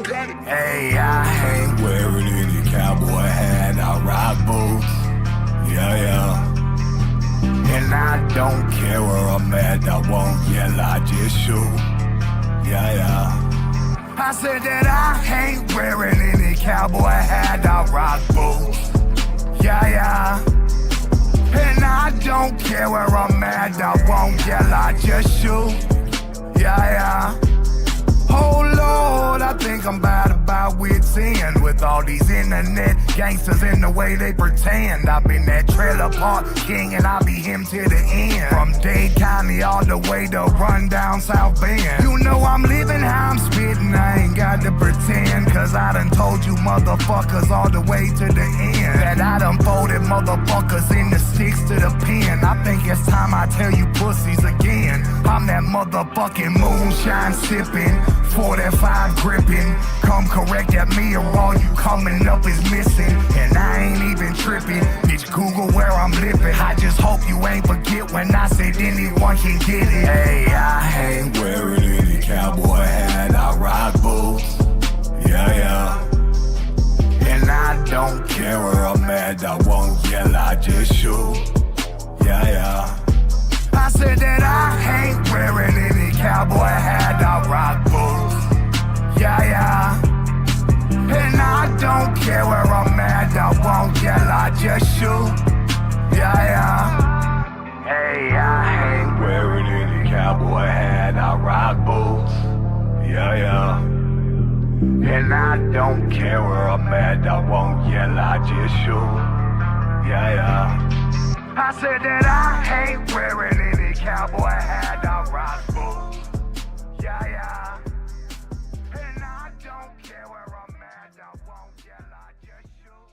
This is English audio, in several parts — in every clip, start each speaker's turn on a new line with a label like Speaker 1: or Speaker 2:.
Speaker 1: Hey, I ain't wearing any cowboy hat, I rock boots. Yeah, yeah. And I don't care where I'm at, I won't yell, I just shoot. Yeah, yeah. I said that I ain't wearing any cowboy hat, I rock boots. Yeah, yeah. And I don't care where I'm at, I won't yell, I just shoot. Yeah, yeah. Oh Lord, I think I'm about wit's end with all these internet gangsters in the way they pretend. I've been that trailer park king and I'll be him to the end. From Dade County all the way to run down South Bend. You know I'm living how I'm spitting, I ain't got to pretend. Cause I done told you motherfuckers all the way to the end that I done folded motherfuckers in the sticks to the pen. I think it's time I tell you pussies again. I'm that motherfucking moonshine sipping, 45 gripping. Come correct at me or all you coming up is missing. And I ain't even tripping, bitch, Google where I'm living. I just hope you ain't forget when I said anyone can get it. Hey, I ain't wearing any cowboy hat, I rock boots. Yeah, yeah. And I don't care where I'm at, I won't yell, I just shoot. Yeah, yeah. I said that I ain't wearing any cowboy hat, I rock boots. Yeah, yeah. And I don't care where I'm at, I won't yell, I just shoot. Yeah, yeah. Hey, I ain't wearing any cowboy hat, I rock boots. Yeah, yeah. And I don't care where I'm at, I won't yell, I just shoot. Yeah, yeah. I said that I ain't wearing any cowboy hat, I rock boots. Yeah, yeah. And I don't care where I'm at, I won't yell, I just shoot.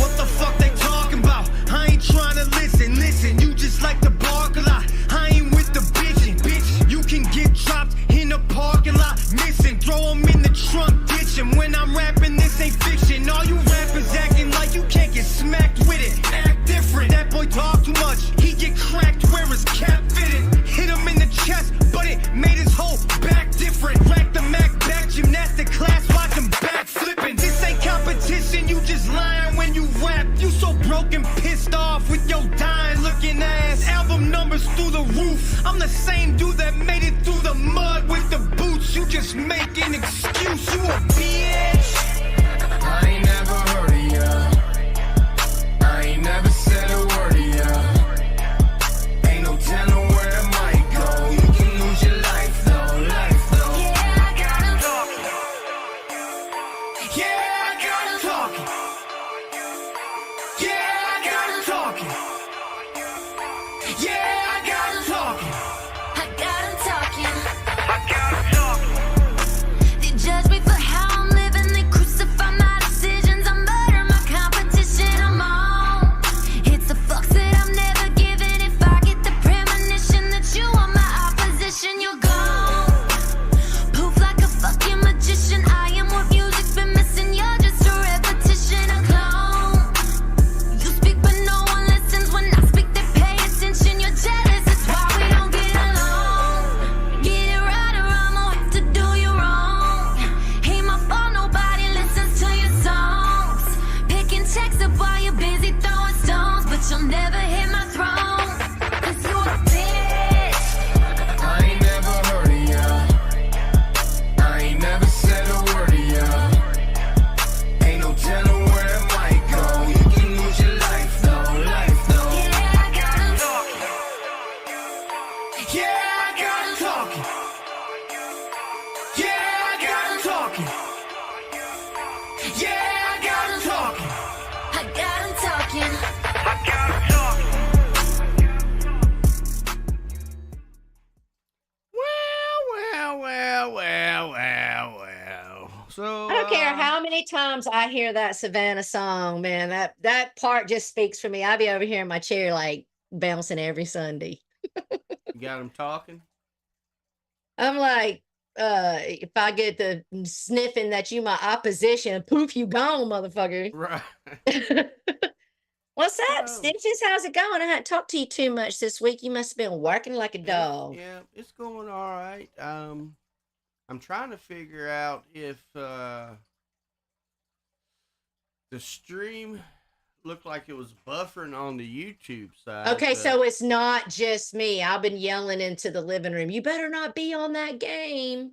Speaker 2: What the fuck they talking about? I ain't trying to listen, you just like to bark a lot. I ain't with the bitchin', bitch, you can get dropped in the parking lot, missing, throw 'em in the trunk, ditchin'. When I'm rapping, this ain't fiction, all you rappers acting like you can't get smacked with it, act different, that boy talk too much, he get cracked where his cap fitted, hit him in the chest, but it made his whole back different, rack the Mac back, gymnastic class, watch him back flipping, this ain't competition, you just lying when you rap, you so broken, pissed off with your dying looking ass, album numbers through the roof, I'm the same dude that made it through the mud with the boots, you just make an excuse, you a bitch. I ain't never heard of ya, I ain't never said a word to ya, ain't no telling where it might go, you can lose your life though, life though. Yeah, I got him talking. Yeah, I got him talking. Yeah, I got him talking. Yeah, I got him talking.
Speaker 3: I got him talking.
Speaker 1: I got him talking.
Speaker 3: They judge me for how I'm living. They crucify my decisions. I murder my competition. I'm on. It's a fuck that I'm never giving. If I get the premonition that you are my opposition, you're gone. Poof like a fucking magician. I am what music's been missing. You're just a repetition, a clone. You speak but no one listens. When I speak they pay attention. You're jealous, it's why we don't get along. Get it right or I'ma have to do you wrong. Ain't my fault nobody listens to your songs. Picking checks up while you're busy throwing stones, but you'll never hit my throne. 'Cause you a bitch.
Speaker 2: I ain't never heard of ya, I ain't never said a word to ya, ain't no telling where it might go, you can lose your life though, life though.
Speaker 3: Yeah, I got him talking.
Speaker 2: Yeah, I got him talking. Yeah, I got him talking. Yeah, I got him talking.
Speaker 3: I got him talking.
Speaker 1: I got him talking.
Speaker 4: Well. So
Speaker 5: I don't care how many times I hear that Savannah song, man. That part just speaks for me. I'll be over here in my chair like bouncing every Sunday.
Speaker 4: you got them talking.
Speaker 5: I'm like, if I get the sniffing that you my opposition, poof, you gone, motherfucker.
Speaker 4: Right.
Speaker 5: What's up,
Speaker 4: Um,
Speaker 5: Stitches? How's it going? I haven't talked to you too much this week. You must have been working like a
Speaker 4: yeah,
Speaker 5: dog.
Speaker 4: yeah, it's going all right. I'm trying to figure out if the stream looked like it was buffering on the YouTube side.
Speaker 5: Okay,
Speaker 4: but-
Speaker 5: so it's not just me. I've been yelling into the living room. You better not be on that game.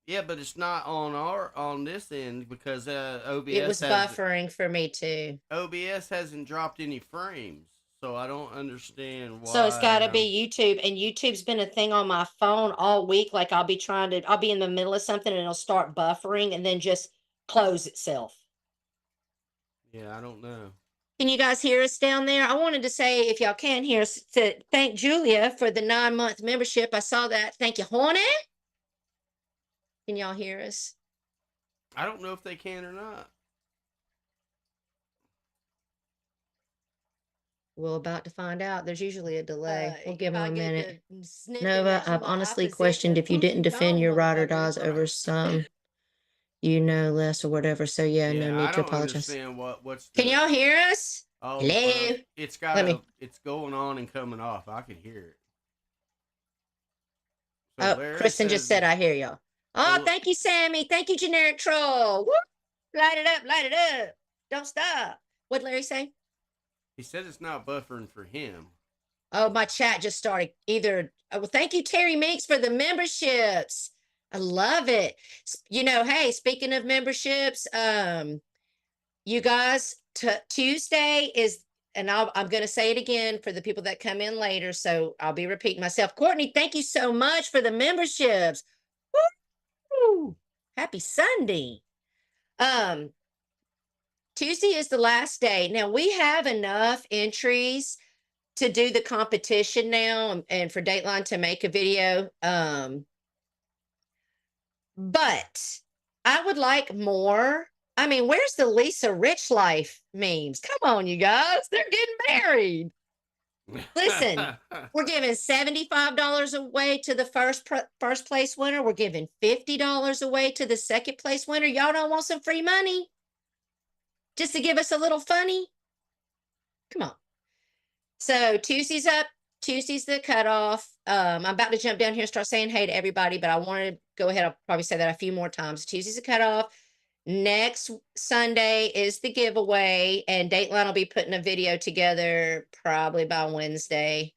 Speaker 4: yeah, but it's not on this end because OBS
Speaker 5: It was
Speaker 4: has
Speaker 5: buffering for me too.
Speaker 4: OBS hasn't dropped any frames, so I don't understand why.
Speaker 5: So it's got to be YouTube, and YouTube's been a thing on my phone all week. Like I'll be in the middle of something and it'll start buffering and then just close itself.
Speaker 4: Yeah, I don't know.
Speaker 5: Can you guys hear us down there? I wanted to say, if y'all can hear us, to thank Julia for the 9-month membership. I saw that. Thank you, Hornet. Can y'all hear us?
Speaker 4: I don't know if they can or not.
Speaker 5: We're about to find out. There's usually a delay. We'll give
Speaker 3: if I
Speaker 5: them a
Speaker 3: get
Speaker 5: minute.
Speaker 3: the sniffing
Speaker 5: Nova,
Speaker 3: that you
Speaker 5: I've
Speaker 3: my
Speaker 5: honestly
Speaker 3: opposition,
Speaker 5: questioned if you
Speaker 3: poof,
Speaker 5: didn't defend
Speaker 3: gone,
Speaker 5: your ride or
Speaker 3: motherfucker.
Speaker 5: dies over some, you know, less or whatever. So yeah, no
Speaker 4: Yeah,
Speaker 5: need
Speaker 4: I
Speaker 5: to
Speaker 4: don't
Speaker 5: apologize.
Speaker 4: understand what's.
Speaker 5: Can y'all hear us?
Speaker 4: Oh,
Speaker 5: Hello?
Speaker 4: it's got.
Speaker 5: Let me-
Speaker 4: It's going on and coming off. I can hear it.
Speaker 5: Oh,
Speaker 4: Larry
Speaker 5: Kristen just
Speaker 4: says-
Speaker 5: said I hear y'all. Oh,
Speaker 4: So-
Speaker 5: thank you, Sammy. Thank you, generic troll. Woo! Light it up, light it up. Don't stop. What'd Larry say?
Speaker 4: He said it's not buffering for him.
Speaker 5: Oh, my chat just started either. Well, thank you, Terry Meeks, for the memberships. I love it. You know, hey, speaking of memberships, you guys, Tuesday is, and I'm going to say it again for the people that come in later. So I'll be repeating myself. Courtney, thank you so much for the memberships. Woo! Happy Sunday. Tuesday is the last day. Now we have enough entries to do the competition now and for Dateline to make a video. But I would like more. I mean, where's the Lisa Rich Life memes? Come on, you guys. They're getting married. Listen, we're giving $75 away to the first place winner. We're giving $50 away to the second place winner. Y'all don't want some free money? Just to give us a little funny? Come on. So Tuesday's up. Tuesday's the cutoff. I'm about to jump down here and start saying hey to everybody, but I want to go ahead. I'll probably say that a few more times. Tuesday's the cutoff. Next Sunday is the giveaway, and Dateline will be putting a video together probably by Wednesday.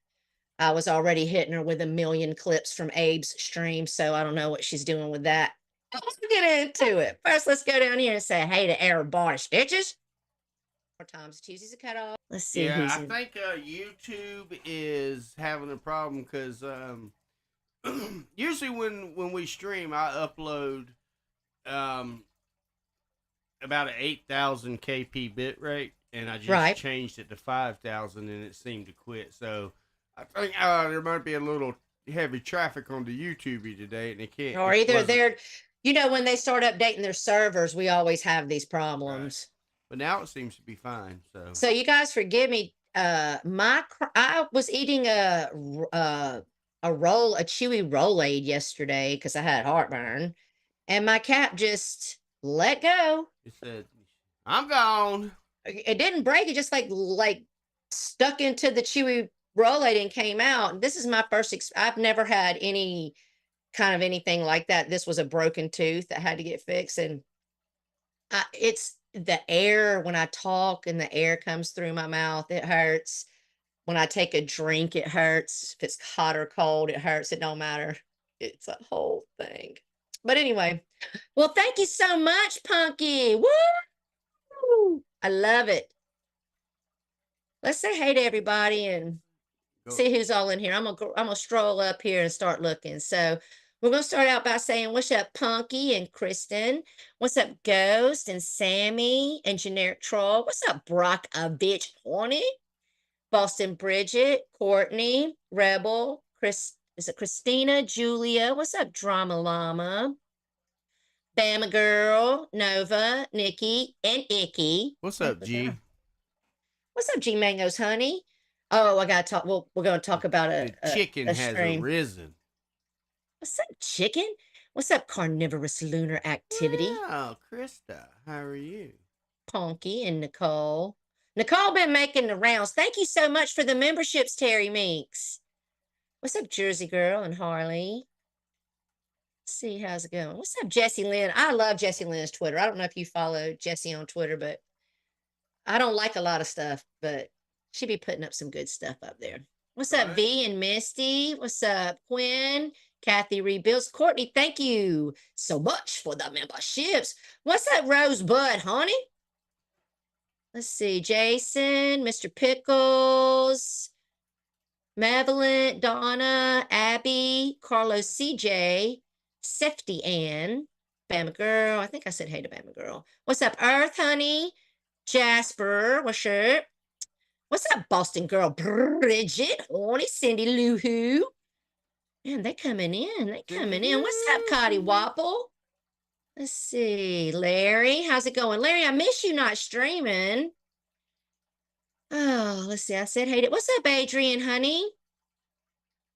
Speaker 5: I was already hitting her with 1 million clips from Abe's stream, so I don't know what she's doing with that. Let's get into it. First, let's go down here and say hey to everybody. Stitches. More times. Tuesday's a cutoff. Let's see
Speaker 4: Yeah,
Speaker 5: who's
Speaker 4: I
Speaker 5: in.
Speaker 4: think YouTube is having a problem because usually when we stream, I upload about an 8,000 kp bit rate, and I just
Speaker 5: Right.
Speaker 4: changed it to 5,000, and it seemed to quit. So I think there might be a little heavy traffic on the YouTube today, and it can't.
Speaker 5: Or
Speaker 4: it
Speaker 5: either
Speaker 4: wasn't-
Speaker 5: they're, you know, when they start updating their servers, we always have these problems.
Speaker 4: But now it seems to be fine.
Speaker 5: So you guys forgive me. I was eating a roll, a chewy Rolade yesterday because I had heartburn, and my cat just let go.
Speaker 4: It said, "I'm gone."
Speaker 5: It didn't break. It just like stuck into the chewy Rolade and came out. This is my first. I've never had any kind of anything like that. This was a broken tooth that had to get fixed, and it's the air when I talk and the air comes through my mouth. It hurts. When I take a drink, it hurts. If it's hot or cold, it hurts. It don't matter. It's a whole thing. But anyway, well, thank you so much, Punky. Woo! I love it. Let's say hey to everybody and
Speaker 4: Go.
Speaker 5: see who's all in here. I'm gonna stroll up here and start looking. So we're gonna start out by saying what's up, Punky and Kristen. What's up, Ghost and Sammy and Generic Troll. What's up, Brock a bitch horny? Boston Bridget, Courtney, Rebel, is it Christina, Julia? What's up, Drama Llama? Bama Girl, Nova, Nikki, and Icky.
Speaker 4: What's up, G?
Speaker 5: What's up, G Mangoes, honey? Oh, I gotta talk. Well, we're gonna talk about
Speaker 4: The chicken has
Speaker 5: stream.
Speaker 4: arisen.
Speaker 5: What's up, chicken? What's up, carnivorous lunar activity?
Speaker 4: Oh, Krista, how are you?
Speaker 5: Ponky and Nicole. Nicole been making the rounds. Thank you so much for the memberships, Terry Meeks. What's up, Jersey Girl and Harley? Let's see how's it going. What's up, Jessie Lynn? I love Jessie Lynn's Twitter. I don't know if you follow Jessie on Twitter, but I don't like a lot of stuff, but she be putting up some good stuff up there. What's up,
Speaker 4: Right.
Speaker 5: V and Misty? What's up, Quinn? Kathy Rebuilds. Courtney, thank you so much for the memberships. What's up, Rosebud, honey? Let's see, Jason, Mr. Pickles, Madeline, Donna, Abby, Carlos CJ, Sefty Ann, Bama Girl. I think I said hey to Bama Girl. What's up, Earth, honey? Jasper, what's up? What's up, Boston Girl? Bridget, Horny, Cindy Lou Who. Man, they coming in. They coming in. What's up, Cotty Wapple? Let's see. Larry, how's it going? Larry, I miss you not streaming. Oh, let's see. I said hey to. What's up, Adrian, honey?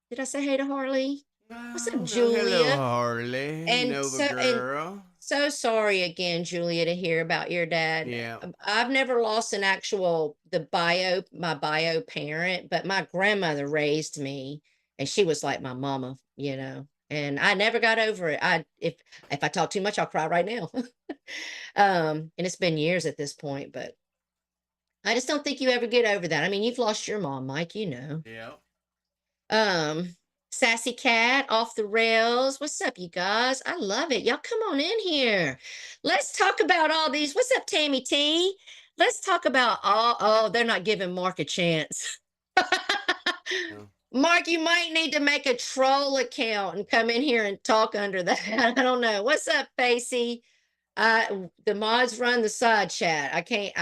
Speaker 5: Did I say hey to Harley? What's up,
Speaker 4: Oh, no,
Speaker 5: Julia?
Speaker 4: hello, Harley.
Speaker 5: And
Speaker 4: Nova
Speaker 5: so- and-
Speaker 4: girl.
Speaker 5: So sorry again, Julia, to hear about your dad.
Speaker 4: Yeah.
Speaker 5: I've never lost an actual my bio parent, but my grandmother raised me, and she was like my mama, you know. And I never got over it. If I talk too much, I'll cry right now. And it's been years at this point, but I just don't think you ever get over that. I mean, you've lost your mom, Mike, you know.
Speaker 4: Yeah.
Speaker 5: Sassy Cat, Off the Rails. What's up, you guys? I love it. Y'all come on in here. Let's talk about all these. What's up, Tammy T? Let's talk about oh, they're not giving Mark a chance. Mark, you might need to make a troll account and come in here and talk under that. I don't know. What's up, Facey? The mods run the side chat. I can't.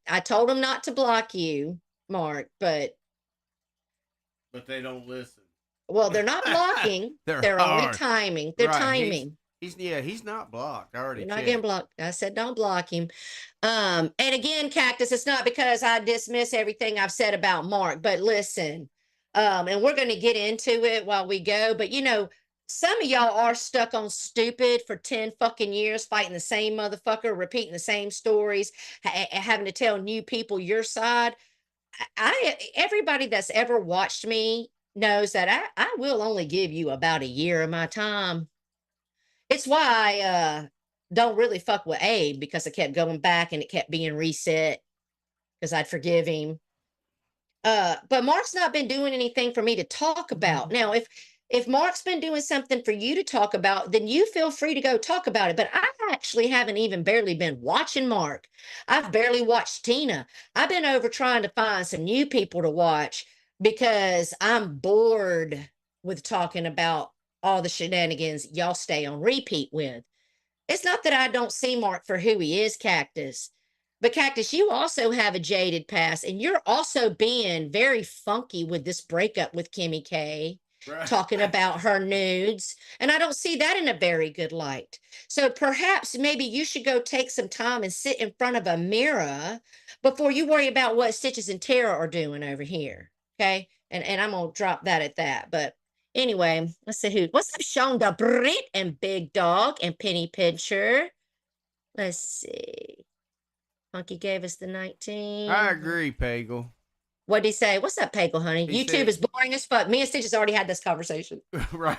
Speaker 5: I told them not to block you, Mark, but
Speaker 4: they don't listen.
Speaker 5: well, they're not blocking.
Speaker 4: They're
Speaker 5: only
Speaker 4: hard.
Speaker 5: timing. They're
Speaker 4: Right,
Speaker 5: timing.
Speaker 4: He's not blocked. I already
Speaker 5: You're not
Speaker 4: checked.
Speaker 5: getting blocked. I said don't block him. And again, Cactus, it's not because I dismiss everything I've said about Mark, but listen, and we're going to get into it while we go, but you know, some of y'all are stuck on stupid for 10 fucking years, fighting the same motherfucker, repeating the same stories, having to tell new people your side. Everybody that's ever watched me knows that I will only give you about a year of my time. It's why I don't really fuck with Abe, because I kept going back and it kept being reset because I'd forgive him. But Mark's not been doing anything for me to talk about. Now, if Mark's been doing something for you to talk about, then you feel free to go talk about it. But I actually haven't even barely been watching Mark. I've barely watched Tina. I've been over trying to find some new people to watch because I'm bored with talking about all the shenanigans y'all stay on repeat with. It's not that I don't see Mark for who he is, Cactus. But Cactus, you also have a jaded past, and you're also being very funky with this breakup with Kimmy K.
Speaker 4: Right.
Speaker 5: Talking about her nudes, and I don't see that in a very good light. So perhaps maybe you should go take some time and sit in front of a mirror before you worry about what Stitches and Tara are doing over here. Okay, and I'm gonna drop that at that. But anyway, let's see what's up, Shonda Britt and Big Dog and Penny Pincher. Let's see. Funky gave us the 19.
Speaker 4: I agree, Pagel.
Speaker 5: What'd he say? What's up, Pagel, honey?
Speaker 4: He
Speaker 5: YouTube
Speaker 4: said-
Speaker 5: is boring as fuck. Me and Stitches already had this conversation.
Speaker 4: Right.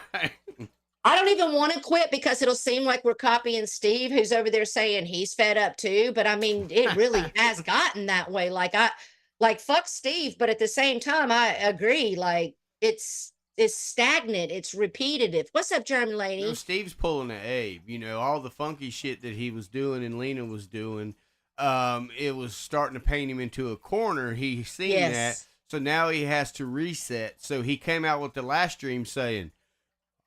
Speaker 5: I don't even want to quit because it'll seem like we're copying Steve, who's over there saying he's fed up too. But I mean, it really has gotten that way. Like fuck Steve, but at the same time, I agree. Like it's stagnant. It's repetitive. What's up, German lady?
Speaker 4: No, Steve's pulling at Abe. You know, all the funky shit that he was doing and Lena was doing, it was starting to paint him into a corner. He's seen that. So now he has to reset. So he came out with the last stream saying,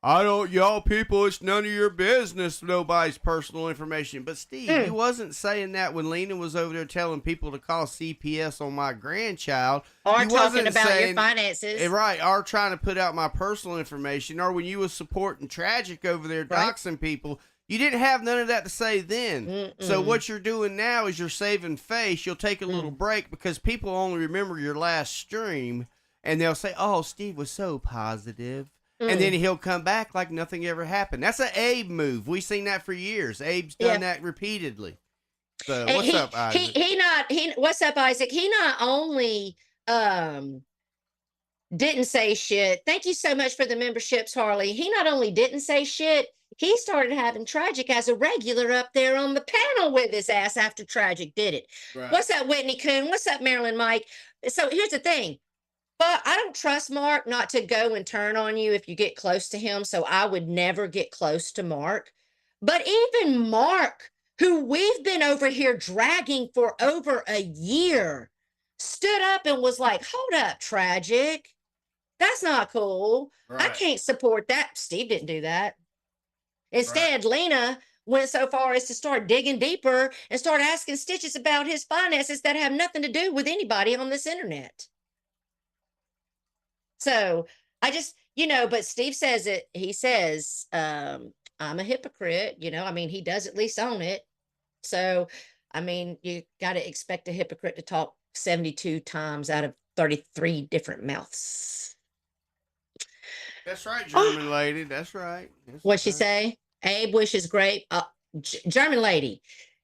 Speaker 4: y'all people, it's none of your business, nobody's personal information. But Steve, he wasn't saying that when Lena was over there telling people to call CPS on my grandchild.
Speaker 5: Or
Speaker 4: He
Speaker 5: talking
Speaker 4: wasn't
Speaker 5: about your
Speaker 4: saying-
Speaker 5: finances.
Speaker 4: Right, or trying to put out my personal information, or when you was supporting Tragic over there
Speaker 5: Right.
Speaker 4: doxing people, you didn't have none of that to say then. So
Speaker 5: Mm-mm.
Speaker 4: what you're doing now is you're saving face. You'll take a little break because people only remember your last stream, and they'll say, "Oh, Steve was so positive." And then he'll come back like nothing ever happened. That's an Abe move. We've seen that for years. Abe's done that repeatedly. So
Speaker 5: And
Speaker 4: what's up, Isaac?
Speaker 5: What's up, Isaac? He not only didn't say shit. Thank you so much for the memberships, Harley. He not only didn't say shit, he started having Tragic as a regular up there on the panel with his ass after Tragic did it. Right. What's up, Whitney Coon? What's up, Marilyn Mike? So here's the thing. But I don't trust Mark not to go and turn on you if you get close to him. So I would never get close to Mark. But even Mark, who we've been over here dragging for over a year, stood up and was like, hold up, Tragic. That's not cool. Right. I can't support that. Steve didn't do that. Instead, Lena went so far as to start digging deeper and start asking Stitches about his finances that have nothing to do with anybody on this internet. So I just, but Steve says it. He says, I'm a hypocrite. I mean, he does at least own it. So, I mean, you got to expect a hypocrite to talk 72 times out of 33 different mouths.
Speaker 4: That's right, German lady. That's right.
Speaker 5: What'd she say? Abe wishes great. German lady.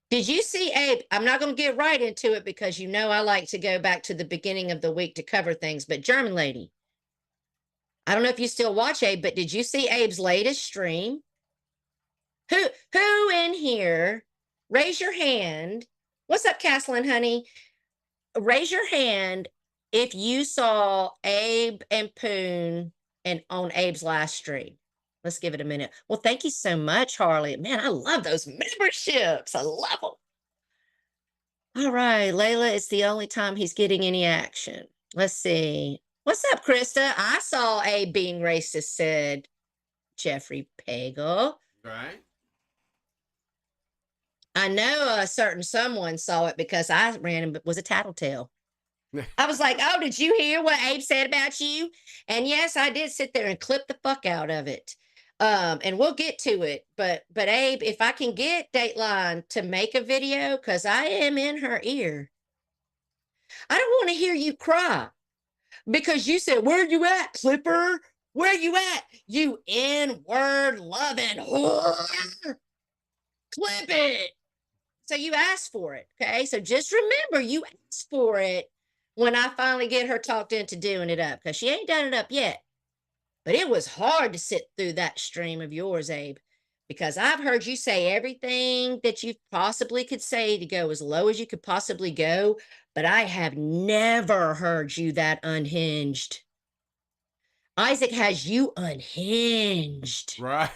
Speaker 5: Did you see Abe? I'm not going to get right into it because I like to go back to the beginning of the week to cover things. But German lady, I don't know if you still watch Abe, but did you see Abe's latest stream? Who in here? Raise your hand. What's up, Caslin, honey? Raise your hand if you saw Abe and Poon and on Abe's last stream. Let's give it a minute. Well, thank you so much, Harley. Man, I love those memberships. I love them. All right, Layla, it's the only time he's getting any action. Let's see. What's up, Krista? I saw Abe being racist, said Jeffrey Pagel.
Speaker 4: Right.
Speaker 5: I know a certain someone saw it because I ran and was a tattletale. I was like, oh, did you hear what Abe said about you? And yes, I did sit there and clip the fuck out of it. And we'll get to it. But Abe, if I can get Dateline to make a video, because I am in her ear. I don't want to hear you cry. Because you said, where you at, Clipper? Where you at? You N-word loving whore. Clip it. So you asked for it, okay? So just remember, you asked for it when I finally get her talked into doing it up, because she ain't done it up yet. But it was hard to sit through that stream of yours, Abe, because I've heard you say everything that you possibly could say to go as low as you could possibly go, but I have never heard you that unhinged. Isaac has you unhinged.
Speaker 4: Right.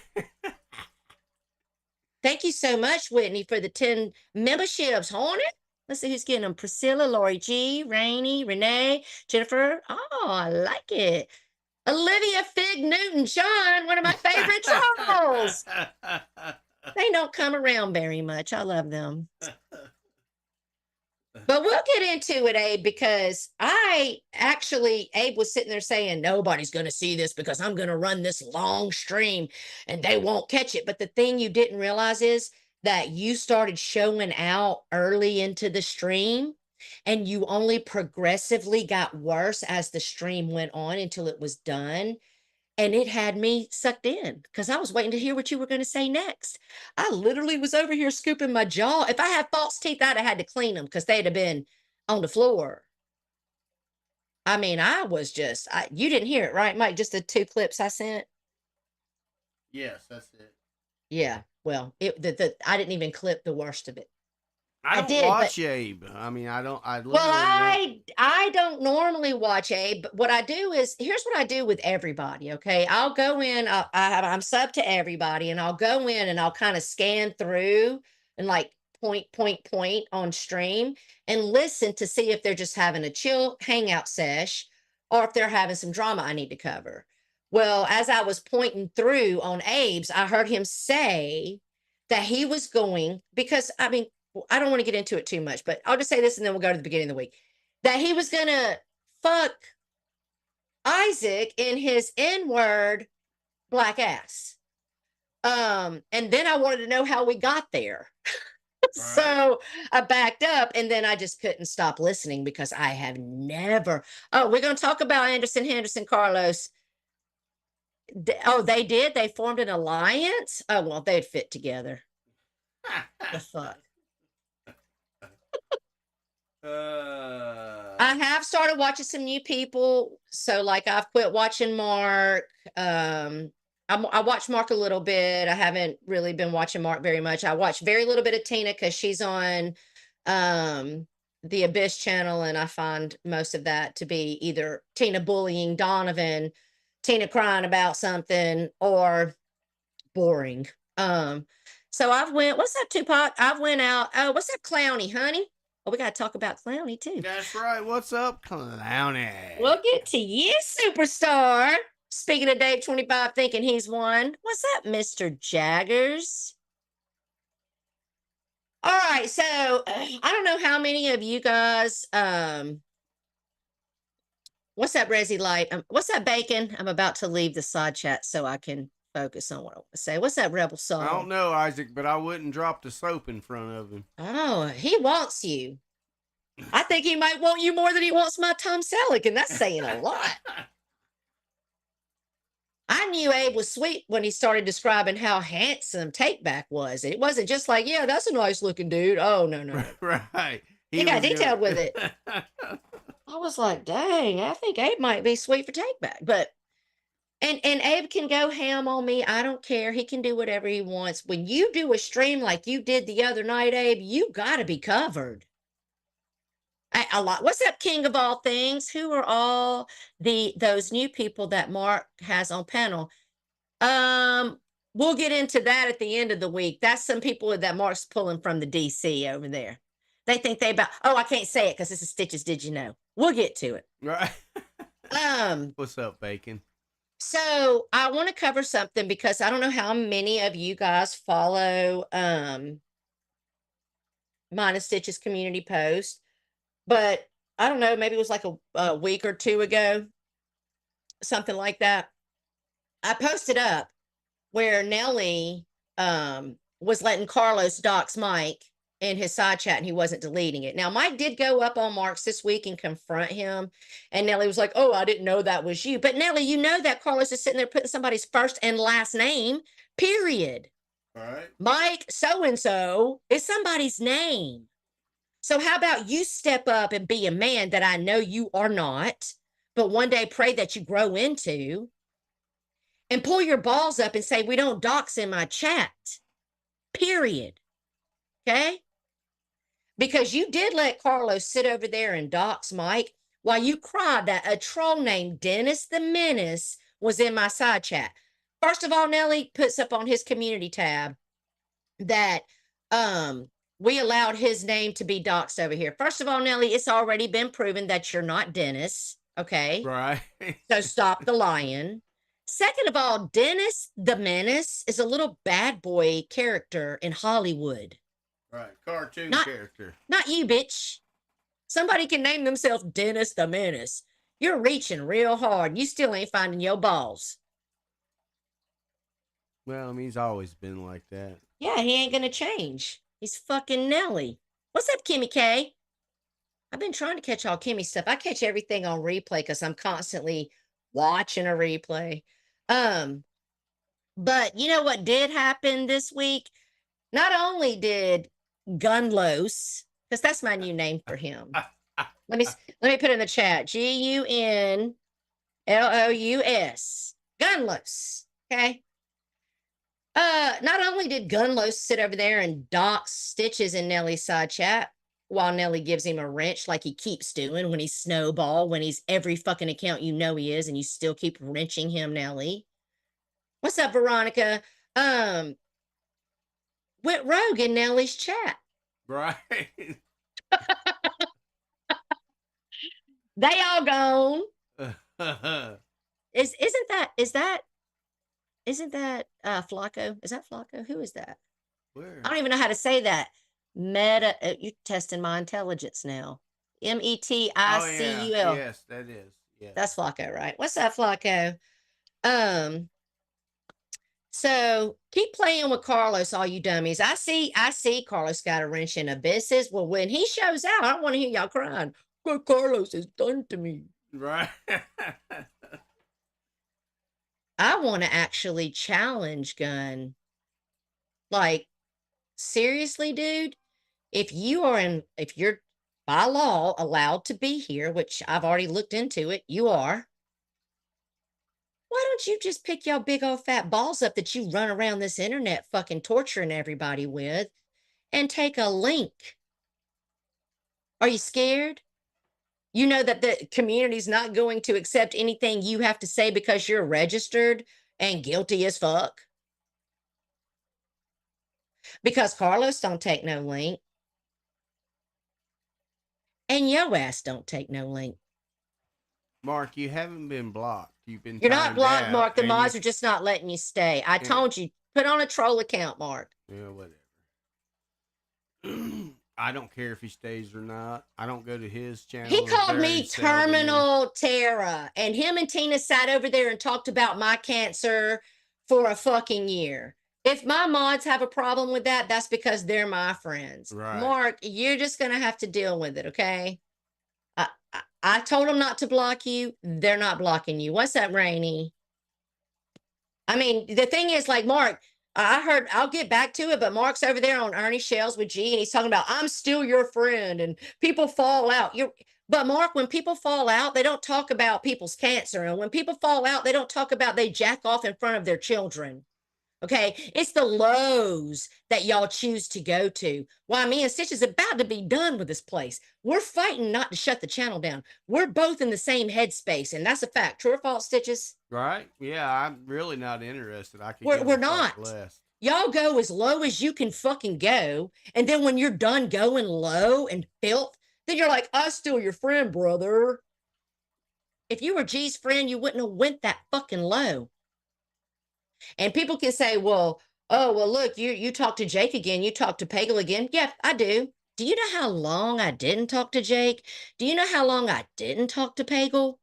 Speaker 5: Thank you so much, Whitney, for the 10 memberships. Hornet? Let's see who's getting them. Priscilla, Lori G, Rainey, Renee, Jennifer. Oh, I like it. Olivia Fig Newton, Sean, one of my favorite trolls. They don't come around very much. I love them. But we'll get into it, Abe, because Abe was sitting there saying, nobody's going to see this because I'm going to run this long stream and they won't catch it. But the thing you didn't realize is that you started showing out early into the stream and you only progressively got worse as the stream went on until it was done. And it had me sucked in because I was waiting to hear what you were going to say next. I literally was over here scooping my jaw. If I had false teeth, I'd have had to clean them because they'd have been on the floor. I mean, I was just, you didn't hear it, right, Mike? Just the 2 clips I sent?
Speaker 4: Yes, that's it.
Speaker 5: Yeah, well, I didn't even clip the worst of it.
Speaker 4: I don't watch Abe. I mean, I don't.
Speaker 5: I don't normally watch Abe. But what I do is, here's what I do with everybody. Okay, I'll go in. I'm sub to everybody, and I'll go in and I'll kind of scan through and like point on stream and listen to see if they're just having a chill hangout sesh or if they're having some drama I need to cover. Well, as I was pointing through on Abe's, I heard him say that he was going, because I mean, I don't want to get into it too much, but I'll just say this and then we'll go to the beginning of the week, that he was going to fuck Isaac in his N-word black ass. And then I wanted to know how we got there. So I backed up and then I just couldn't stop listening because I have never. Oh, we're going to talk about Anderson Henderson, Carlos. Oh, they did? They formed an alliance? Oh, well, they'd fit together. The fuck? I have started watching some new people. So, like, I've quit watching Mark. I watch Mark a little bit. I haven't really been watching Mark very much. I watch very little bit of Tina because she's on the Abyss channel, and I find most of that to be either Tina bullying Donovan, Tina crying about something, or boring. So I've went, what's up, Tupac? I've went out. Oh, what's up, Clowny, honey? Oh, we gotta talk about Clowny too.
Speaker 4: That's right. What's up, Clowny?
Speaker 5: We'll get to you, superstar. Speaking of Dave 25 thinking he's won. What's up, Mr. Jaggers? All right, so I don't know how many of you guys what's up, Resi Light? What's up, Bacon? I'm about to leave the side chat so I can focus on what I want to say. What's up, Rebel Soul?
Speaker 4: I don't know, Isaac, but I wouldn't drop the soap in front of him.
Speaker 5: Oh, he wants you. I think he might want you more than he wants my Tom Selleck, and that's saying a lot. I knew Abe was sweet when he started describing how handsome Takeback was. It wasn't just like, yeah, that's a nice looking dude. Oh, no.
Speaker 4: Right.
Speaker 5: He got detailed with it. I was like, dang, I think Abe might be sweet for Takeback. But and Abe can go ham on me. I don't care. He can do whatever he wants. When you do a stream like you did the other night, Abe, you gotta be covered. A lot. What's up, King of all things? Who are all those new people that Mark has on panel? We'll get into that at the end of the week. That's some people that Mark's pulling from the DC over there. They think they about, oh, I can't say it because this is Stitches. Did you know? We'll get to it.
Speaker 4: Right. What's up, Bacon?
Speaker 5: So I want to cover something because I don't know how many of you guys follow mine and Stitches community post, but I don't know, maybe it was like a week or two ago, something like that. I posted up where Nelly was letting Carlos dox Mike in his side chat and he wasn't deleting it. Now, Mike did go up on Marks this week and confront him. And Nelly was like, oh, I didn't know that was you. But Nelly, you know that Carlos is sitting there putting somebody's first and last name, period.
Speaker 4: All right.
Speaker 5: Mike so-and-so is somebody's name. So how about you step up and be a man that I know you are not, but one day pray that you grow into, and pull your balls up and say, we don't dox in my chat, period. Okay? Because you did let Carlos sit over there and dox Mike while you cried that a troll named Dennis the Menace was in my side chat. First of all, Nelly puts up on his community tab that we allowed his name to be doxed over here. First of all, Nelly, it's already been proven that you're not Dennis. Okay?
Speaker 4: Right.
Speaker 5: So stop the lying. Second of all, Dennis the Menace is a little bad boy character in Hollywood.
Speaker 4: Right. Cartoon character.
Speaker 5: Not you, bitch. Somebody can name themselves Dennis the Menace. You're reaching real hard. You still ain't finding your balls.
Speaker 4: Well, I mean, he's always been like that.
Speaker 5: Yeah, he ain't gonna change. He's fucking Nelly. What's up, Kimmy K? I've been trying to catch all Kimmy stuff. I catch everything on replay because I'm constantly watching a replay. But you know what did happen this week? Not only did Gunlos, because that's my new name for him. Let me put it in the chat. Gunlous. Gunlos. Okay. Not only did Gunlos sit over there and dox Stitches in Nelly's side chat while Nelly gives him a wrench like he keeps doing when he's Snowball, when he's every fucking account you know he is, and you still keep wrenching him, Nelly. What's up, Veronica? Went rogue in Nelly's chat.
Speaker 4: Right.
Speaker 5: They all gone. Isn't that Flacco? Is that Flacco? Who is that?
Speaker 4: Where?
Speaker 5: I don't even know how to say that. You're testing my intelligence now. Meticul.
Speaker 4: Oh, yeah. Yes, that is. Yeah.
Speaker 5: That's Flacco, right? What's up, Flacco? So keep playing with Carlos, all you dummies. I see Carlos got a wrench in Abysses. Well, when he shows out, I don't want to hear y'all crying. What Carlos has done to me.
Speaker 4: Right.
Speaker 5: I want to actually challenge Gun. Like, seriously, dude, if you're by law allowed to be here, which I've already looked into it, you are. Why don't you just pick your big old fat balls up that you run around this internet fucking torturing everybody with and take a link? Are you scared? You know that the community's not going to accept anything you have to say because you're registered and guilty as fuck. Because Carlos don't take no link. And yo ass don't take no link.
Speaker 4: Mark, you haven't been blocked. You're
Speaker 5: not blocked, Mark. The mods
Speaker 4: you,
Speaker 5: are just not letting you stay. I told you, put on a troll account, Mark.
Speaker 4: Yeah, whatever. I don't care if he stays or not. I don't go to his channel.
Speaker 5: He called me Terminal Terra, and him and Tina sat over there and talked about my cancer for a fucking year. If my mods have a problem with that, that's because they're my friends.
Speaker 4: Right.
Speaker 5: Mark, you're just going to have to deal with it, okay? I told them not to block you. They're not blocking you. What's up, Rainy? I mean, the thing is, like, Mark, I heard, I'll get back to it, but Mark's over there on Ernie Shells with G, and he's talking about, I'm still your friend, and people fall out. But Mark, when people fall out, they don't talk about people's cancer. And when people fall out, they don't talk about they jack off in front of their children. Okay, it's the lows that y'all choose to go to. Why, me and Stitch is about to be done with this place. We're fighting not to shut the channel down. We're both in the same headspace, and that's a fact. True or false, Stitches?
Speaker 4: Right? Yeah, I'm really not interested.
Speaker 5: We're not. Y'all go as low as you can fucking go, and then when you're done going low and filth, then you're like, I'm still your friend, brother. If you were G's friend, you wouldn't have went that fucking low. And people can say, well, oh, well, look, you talk to Jake again. You talk to Pagel again. Yeah, I do. Do you know how long I didn't talk to Jake? Do you know how long I didn't talk to Pagel?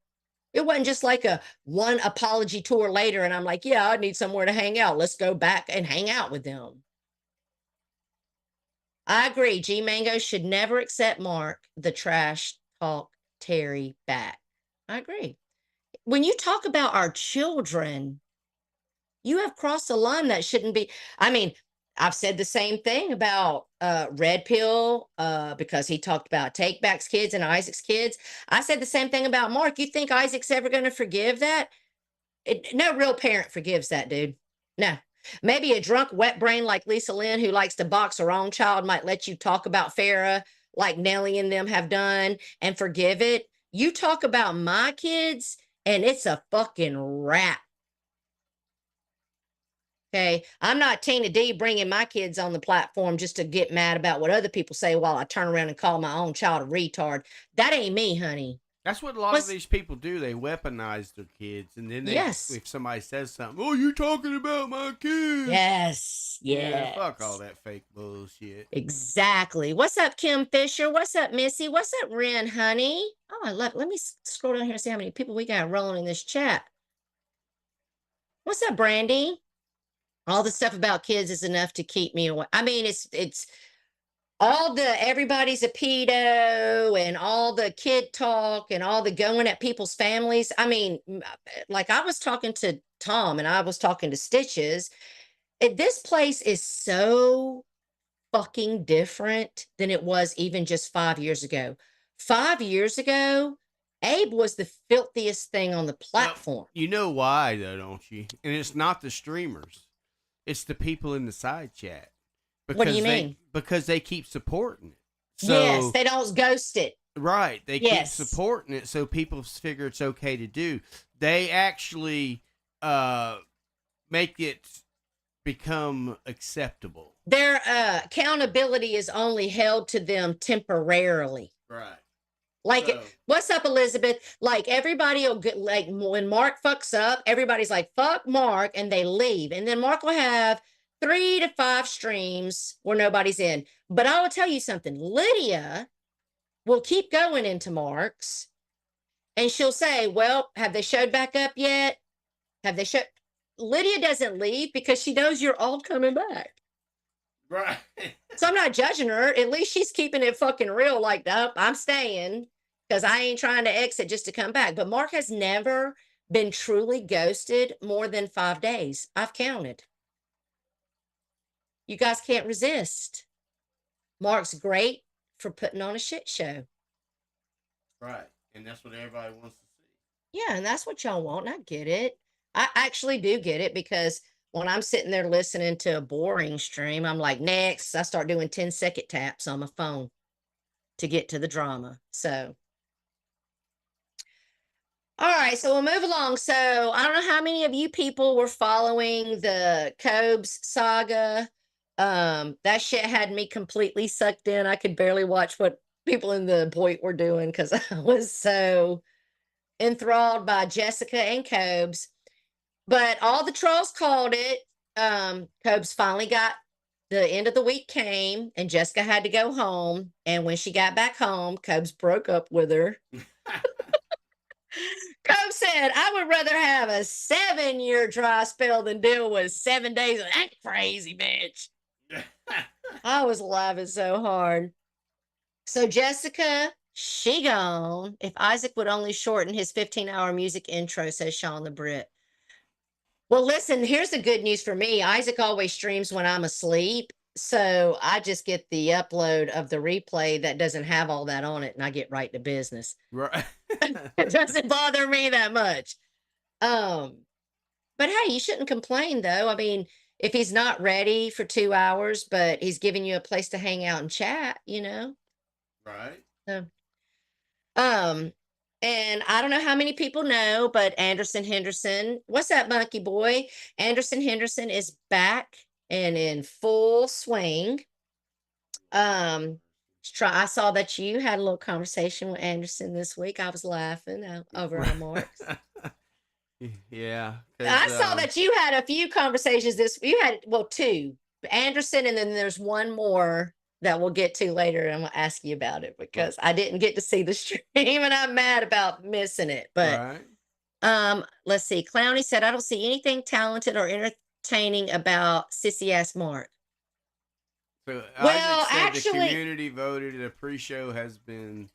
Speaker 5: It wasn't just like a one apology tour later. And I'm like, yeah, I need somewhere to hang out. Let's go back and hang out with them. I agree. G Mango should never accept Mark, the trash talk Terry back. I agree. When you talk about our children, you have crossed a line that shouldn't be. I mean, I've said the same thing about Red Pill because he talked about Takeback's kids and Isaac's kids. I said the same thing about Mark. You think Isaac's ever going to forgive that? No real parent forgives that, dude. No. Maybe a drunk wet brain like Lisa Lynn who likes to box her own child might let you talk about Farrah like Nelly and them have done and forgive it. You talk about my kids and it's a fucking wrap. Okay, I'm not Tina D bringing my kids on the platform just to get mad about what other people say while I turn around and call my own child a retard. That ain't me, honey.
Speaker 4: That's what a lot of these people do. They weaponize their kids, and then if somebody says something, oh, you're talking about my kids.
Speaker 5: Yes.
Speaker 4: Yeah, fuck all that fake bullshit.
Speaker 5: Exactly. What's up, Kim Fisher? What's up, Missy? What's up, Ren, honey? Oh, I love it. Let me scroll down here and see how many people we got rolling in this chat. What's up, Brandy? All the stuff about kids is enough to keep me away. I mean, it's all the everybody's a pedo and all the kid talk and all the going at people's families. I mean, like I was talking to Tom and I was talking to Stitches. This place is so fucking different than it was even just 5 years ago. 5 years ago, Abe was the filthiest thing on the platform.
Speaker 4: Well, you know why, though, don't you? And it's not the streamers. It's the people in the side chat.
Speaker 5: What do you mean?
Speaker 4: Because they keep supporting it. So,
Speaker 5: yes, they don't ghost it.
Speaker 4: Right. They keep supporting it, so people figure it's okay to do. They actually make it become acceptable.
Speaker 5: Their accountability is only held to them temporarily.
Speaker 4: Right.
Speaker 5: Like, what's up, Elizabeth? Like, everybody will get, like, when Mark fucks up, everybody's like, fuck Mark, and they leave. And then Mark will have 3 to 5 streams where nobody's in. But I will tell you something. Lydia will keep going into Mark's, and she'll say, well, have they showed back up yet? Have they showed? Lydia doesn't leave because she knows you're all coming back.
Speaker 4: Right.
Speaker 5: So I'm not judging her. At least she's keeping it fucking real. Like, nope, I'm staying because I ain't trying to exit just to come back. But Mark has never been truly ghosted more than 5 days. I've counted. You guys can't resist. Mark's great for putting on a shit show.
Speaker 4: Right. And that's what everybody wants to see.
Speaker 5: Yeah, and that's what y'all want. And I get it. I actually do get it because when I'm sitting there listening to a boring stream, I'm like, next, I start doing 10-second taps on my phone to get to the drama. So, all right, so we'll move along. So, I don't know how many of you people were following the Cobes saga. That shit had me completely sucked in. I could barely watch what people in the Boit were doing because I was so enthralled by Jessica and Cobes. But all the trolls called it. Cobes finally got the end of the week came and Jessica had to go home. And when she got back home, Cobes broke up with her. Cobes said, I would rather have a 7-year dry spell than deal with 7 days of that crazy bitch. I was laughing so hard. So Jessica, she gone. If Isaac would only shorten his 15-hour music intro, says Sean the Brit. Well, listen, here's the good news for me. Isaac always streams when I'm asleep. So I just get the upload of the replay that doesn't have all that on it, and I get right to business.
Speaker 4: Right.
Speaker 5: It doesn't bother me that much. But hey, you shouldn't complain though. I mean, if he's not ready for 2 hours, but he's giving you a place to hang out and chat, you know?
Speaker 4: Right.
Speaker 5: So, and I don't know how many people know, but Anderson Henderson, what's up, monkey boy? Anderson Henderson is back and in full swing. I saw that you had a little conversation with Anderson this week. I was laughing over our marks.
Speaker 4: Yeah.
Speaker 5: I saw that you had a few conversations you had, well, 2. Anderson, and then there's one more that we'll get to later. And I'm gonna ask you about it because I didn't get to see the stream and I'm mad about missing it. But let's see. Clowny said, I don't see anything talented or entertaining about sissy ass Mark.
Speaker 4: So
Speaker 5: well,
Speaker 4: Isaac said
Speaker 5: actually,
Speaker 4: the community voted a pre-show has been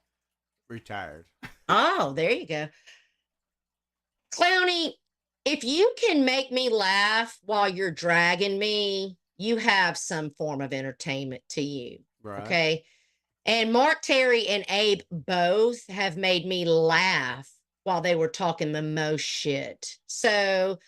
Speaker 4: retired.
Speaker 5: Oh, there you go. Clowny, if you can make me laugh while you're dragging me, you have some form of entertainment to you. Right. Okay. And Mark, Terry, and Abe both have made me laugh while they were talking the most shit. So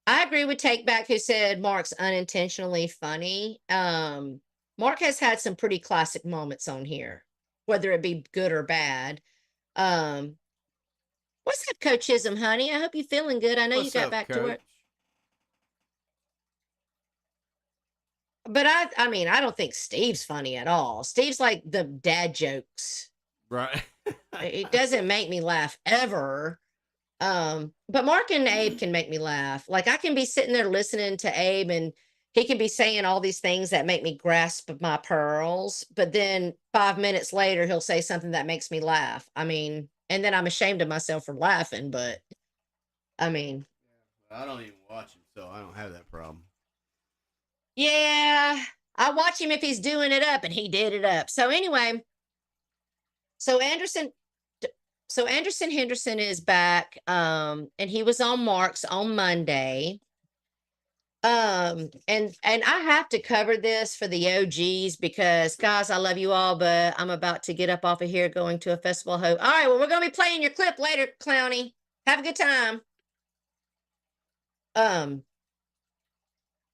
Speaker 5: I agree with Takeback, who said Mark's unintentionally funny. Mark has had some pretty classic moments on here, whether it be good or bad. What's up, Coachism, honey? I hope you're feeling good. I know you got back to work. But I mean, I don't think Steve's funny at all. Steve's like the dad jokes.
Speaker 4: Right.
Speaker 5: It doesn't make me laugh ever. But Mark and Abe can make me laugh. Like I can be sitting there listening to Abe and he can be saying all these things that make me grasp my pearls. But then 5 minutes later, he'll say something that makes me laugh. I mean, and then I'm ashamed of myself for laughing. But I mean,
Speaker 4: I don't even watch him, so I don't have that problem.
Speaker 5: Yeah, I watch him if he's doing it up, and he did it up. So anyway, so Anderson Henderson is back, and he was on Mark's on Monday. And I have to cover this for the OGs because, guys, I love you all, but I'm about to get up off of here going to a festival. All right, well, we're gonna be playing your clip later, Clowny. Have a good time.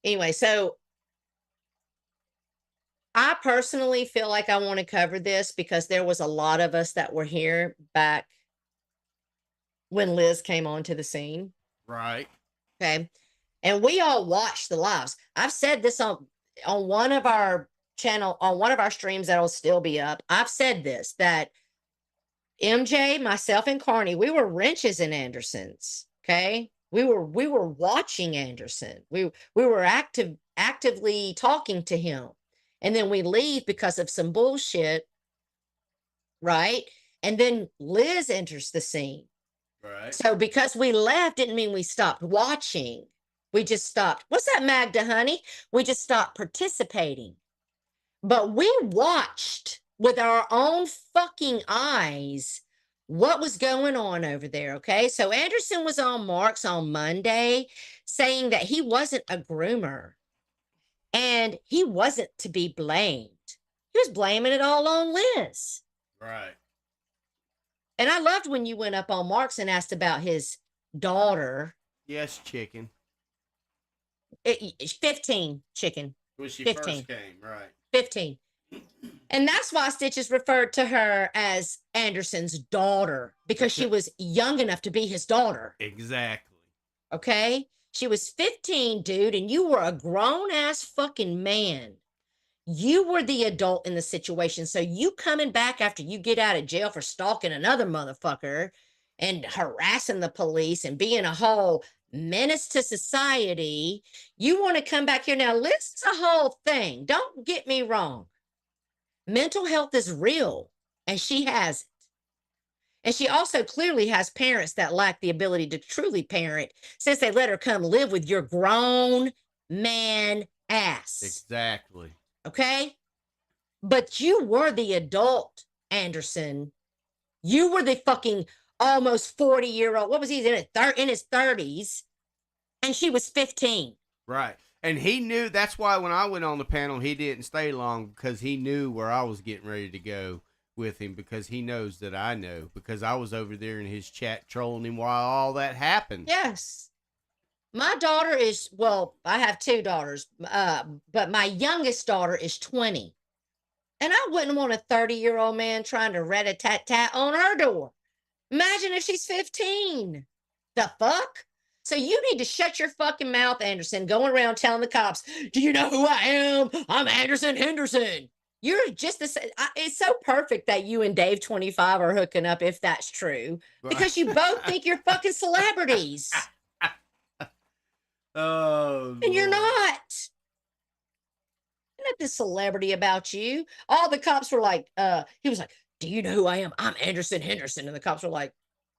Speaker 5: Anyway, so I personally feel like I want to cover this because there was a lot of us that were here back when Liz came onto the scene.
Speaker 4: Right.
Speaker 5: Okay. And we all watched the lives. I've said this on one of our channel, on one of our streams that'll still be up. I've said this, that MJ, myself, and Carney, we were wrenches in Anderson's. Okay. We were watching Anderson. We were actively talking to him. And then we leave because of some bullshit, right? And then Liz enters the scene.
Speaker 4: Right.
Speaker 5: So because we left didn't mean we stopped watching. We just stopped. What's that, Magda, honey? We just stopped participating. But we watched with our own fucking eyes what was going on over there. Okay. So Anderson was on Marks on Monday saying that he wasn't a groomer and he wasn't to be blamed. He was blaming it all on Liz.
Speaker 4: Right.
Speaker 5: And I loved when you went up on Marks and asked about his daughter.
Speaker 4: Yes, chicken.
Speaker 5: 15, chicken.
Speaker 4: When she
Speaker 5: 15.
Speaker 4: first came, right.
Speaker 5: 15. And that's why Stitches referred to her as Anderson's daughter, because she was young enough to be his daughter.
Speaker 4: Exactly.
Speaker 5: Okay? She was 15, dude, and you were a grown-ass fucking man. You were the adult in the situation. So you coming back after you get out of jail for stalking another motherfucker and harassing the police and being a whole menace to society, you want to come back here. Now, this is a whole thing. Don't get me wrong. Mental health is real, and she has it. And she also clearly has parents that lack the ability to truly parent since they let her come live with your grown man ass.
Speaker 4: Exactly.
Speaker 5: Okay? But you were the adult, Anderson. You were the fucking almost 40-year-old. What was he in his 30s? And she was 15.
Speaker 4: Right. And he knew, that's why when I went on the panel, he didn't stay long, because he knew where I was getting ready to go with him, because he knows that I know, because I was over there in his chat trolling him while all that happened.
Speaker 5: Yes. My daughter is, well, I have 2 daughters, but my youngest daughter is 20. And I wouldn't want a 30-year-old man trying to rat-a-tat-tat on her door. Imagine if she's 15. The fuck? So you need to shut your fucking mouth, Anderson, going around telling the cops, do you know who I am? I'm Anderson Henderson. You're just the same. It's so perfect that you and Dave 25 are hooking up, if that's true, because you both think you're fucking celebrities.
Speaker 4: Oh,
Speaker 5: and you're
Speaker 4: Lord.
Speaker 5: not. You're not this celebrity about you. All the cops were like, he was like, do you know who I am? I'm Anderson Henderson. And the cops were like,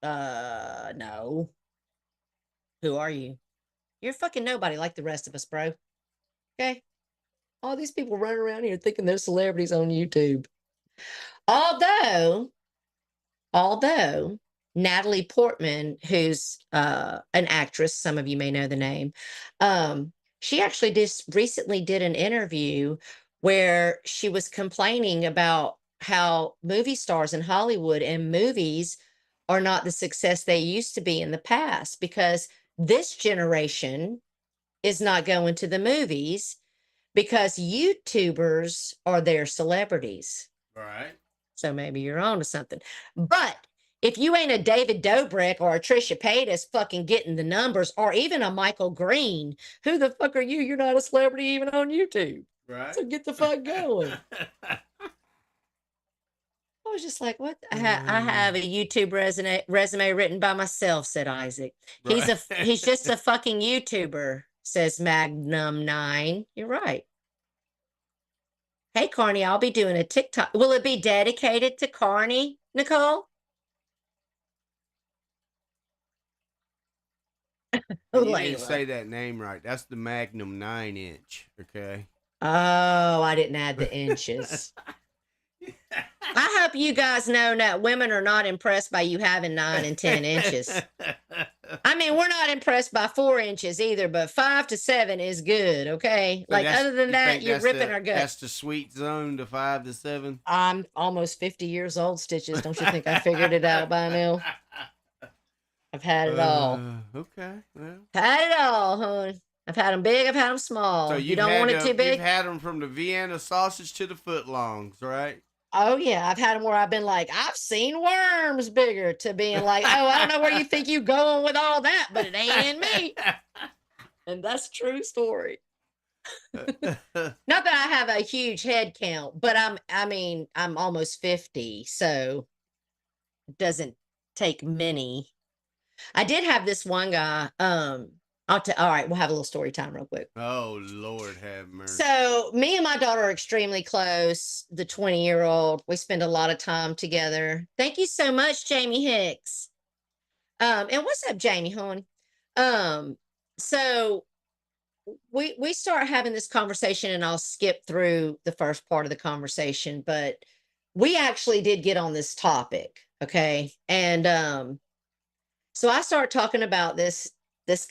Speaker 5: no. Who are you? You're fucking nobody like the rest of us, bro. Okay? All these people running around here thinking they're celebrities on YouTube. Although Natalie Portman, who's an actress, some of you may know the name, she actually just recently did an interview where she was complaining about how movie stars in Hollywood and movies are not the success they used to be in the past, because this generation is not going to the movies because YouTubers are their celebrities.
Speaker 4: Right.
Speaker 5: So maybe you're on to something. But if you ain't a David Dobrik or a Trisha Paytas fucking getting the numbers, or even a Michael Green, who the fuck are you? You're not a celebrity even on YouTube.
Speaker 4: Right.
Speaker 5: So get the fuck going. I was just like, what? I have a YouTube resume written by myself, said Isaac.
Speaker 4: Right.
Speaker 5: He's just a fucking YouTuber, says Magnum 9. You're right. Hey, Carney, I'll be doing a TikTok. Will it be dedicated to Carney, Nicole?
Speaker 4: You didn't say that name right. That's the Magnum 9-inch, okay?
Speaker 5: Oh, I didn't add the inches. I hope you guys know that women are not impressed by you having 9 and 10 inches. I mean, we're not impressed by 4 inches either, but 5 to 7 is good, okay?
Speaker 4: So
Speaker 5: like, other than that, you're ripping our gut.
Speaker 4: That's the sweet zone, to 5 to 7.
Speaker 5: I'm almost 50 years old, Stitches. Don't you think I figured it out by now? I've had it all.
Speaker 4: Okay, well.
Speaker 5: Had it all, hon. I've had them big, I've had them small.
Speaker 4: So
Speaker 5: you don't want it too big?
Speaker 4: You've had them from the Vienna sausage to the footlongs, right?
Speaker 5: Oh, yeah. I've had them where I've been like, I've seen worms bigger, to being like, oh, I don't know where you think you going with all that, but it ain't in me. And that's a true story. Not that I have a huge head count, but I'm almost 50, so it doesn't take many. I did have this one guy, all right, we'll have a little story time real quick.
Speaker 4: Oh, Lord have mercy.
Speaker 5: So me and my daughter are extremely close, the 20-year-old. We spend a lot of time together. Thank you so much, Jamie Hicks. And what's up, Jamie, hon? So we start having this conversation, and I'll skip through the first part of the conversation, but we actually did get on this topic, Okay. And so I start talking about this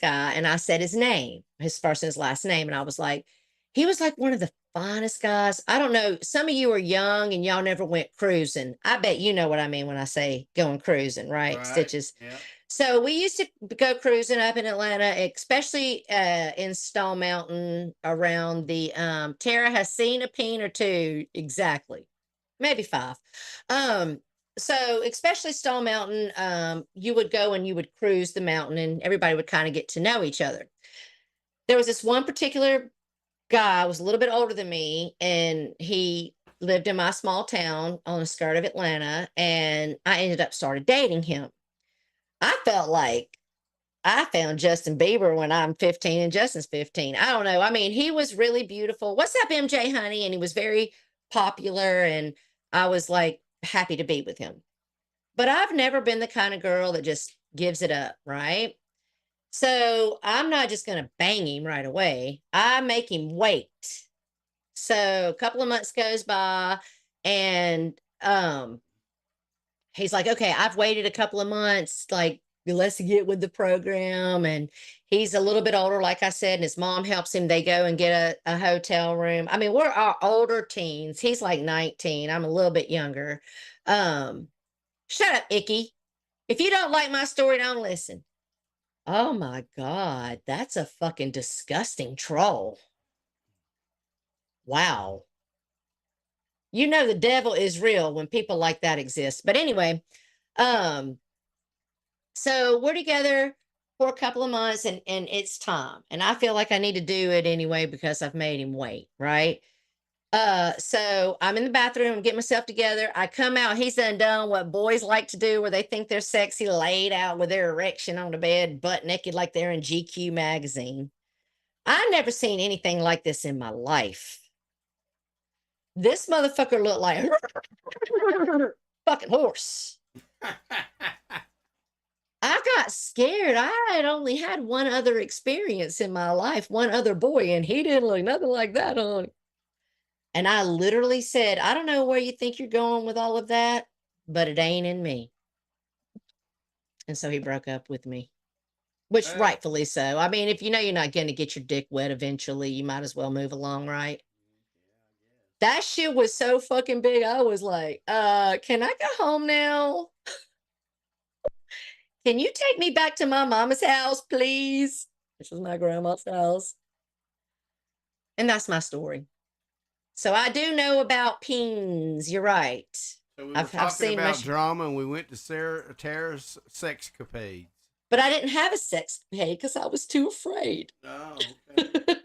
Speaker 5: guy, and I said his name, his first and his last name, and I was like, he was like one of the finest guys. I don't know. Some of you are young and y'all never went cruising. I bet you know what I mean when I say going cruising, right?
Speaker 4: Right.
Speaker 5: Stitches.
Speaker 4: Yeah.
Speaker 5: So we used to go cruising up in Atlanta, especially in Stall Mountain around the Tara has seen a peen or two exactly, maybe five. Um, so especially Stall Mountain, you would go and you would cruise the mountain, and everybody would kind of get to know each other. There was this one particular guy was a little bit older than me, and he lived in my small town on the skirt of Atlanta, and I ended up started dating him. I felt like I found Justin Bieber when I'm 15 and Justin's 15. I don't know. I mean, he was really beautiful. What's up, MJ honey? And he was very popular, and I was like happy to be with him. But I've never been the kind of girl that just gives it up, right? So I'm not just going to bang him right away. I make him wait. So a couple of months goes by, and he's like, okay, I've waited a couple of months, like, let's get with the program. And he's a little bit older, like I said, and his mom helps him. They go and get a hotel room. I mean, we're our older teens. He's like 19. I'm a little bit younger. Shut up, Icky. If you don't like my story, don't listen. Oh my God, that's a fucking disgusting troll. Wow. You know the devil is real when people like that exist. But anyway, um, so we're together for a couple of months, and it's time. And I feel like I need to do it anyway because I've made him wait, right? So I'm in the bathroom, get myself together. I come out, he's done what boys like to do where they think they're sexy, laid out with their erection on the bed, butt naked, like they're in GQ magazine. I've never seen anything like this in my life. This motherfucker looked like fucking horse. I got scared. I had only had one other experience in my life, one other boy, and he didn't look nothing like that on. And I literally said, I don't know where you think you're going with all of that, but it ain't in me. And so he broke up with me, which rightfully so. I mean, if you know you're not going to get your dick wet eventually, you might as well move along, right? That shit was so fucking big. I was like, can I go home now? Can you take me back to my mama's house, please? Which was my grandma's house. And that's my story. So I do know about peens. You're right.
Speaker 4: So we were talking about drama, and we went to Tara's sexcapades.
Speaker 5: But I didn't have a sexcapade because I was too afraid.
Speaker 4: Oh, okay.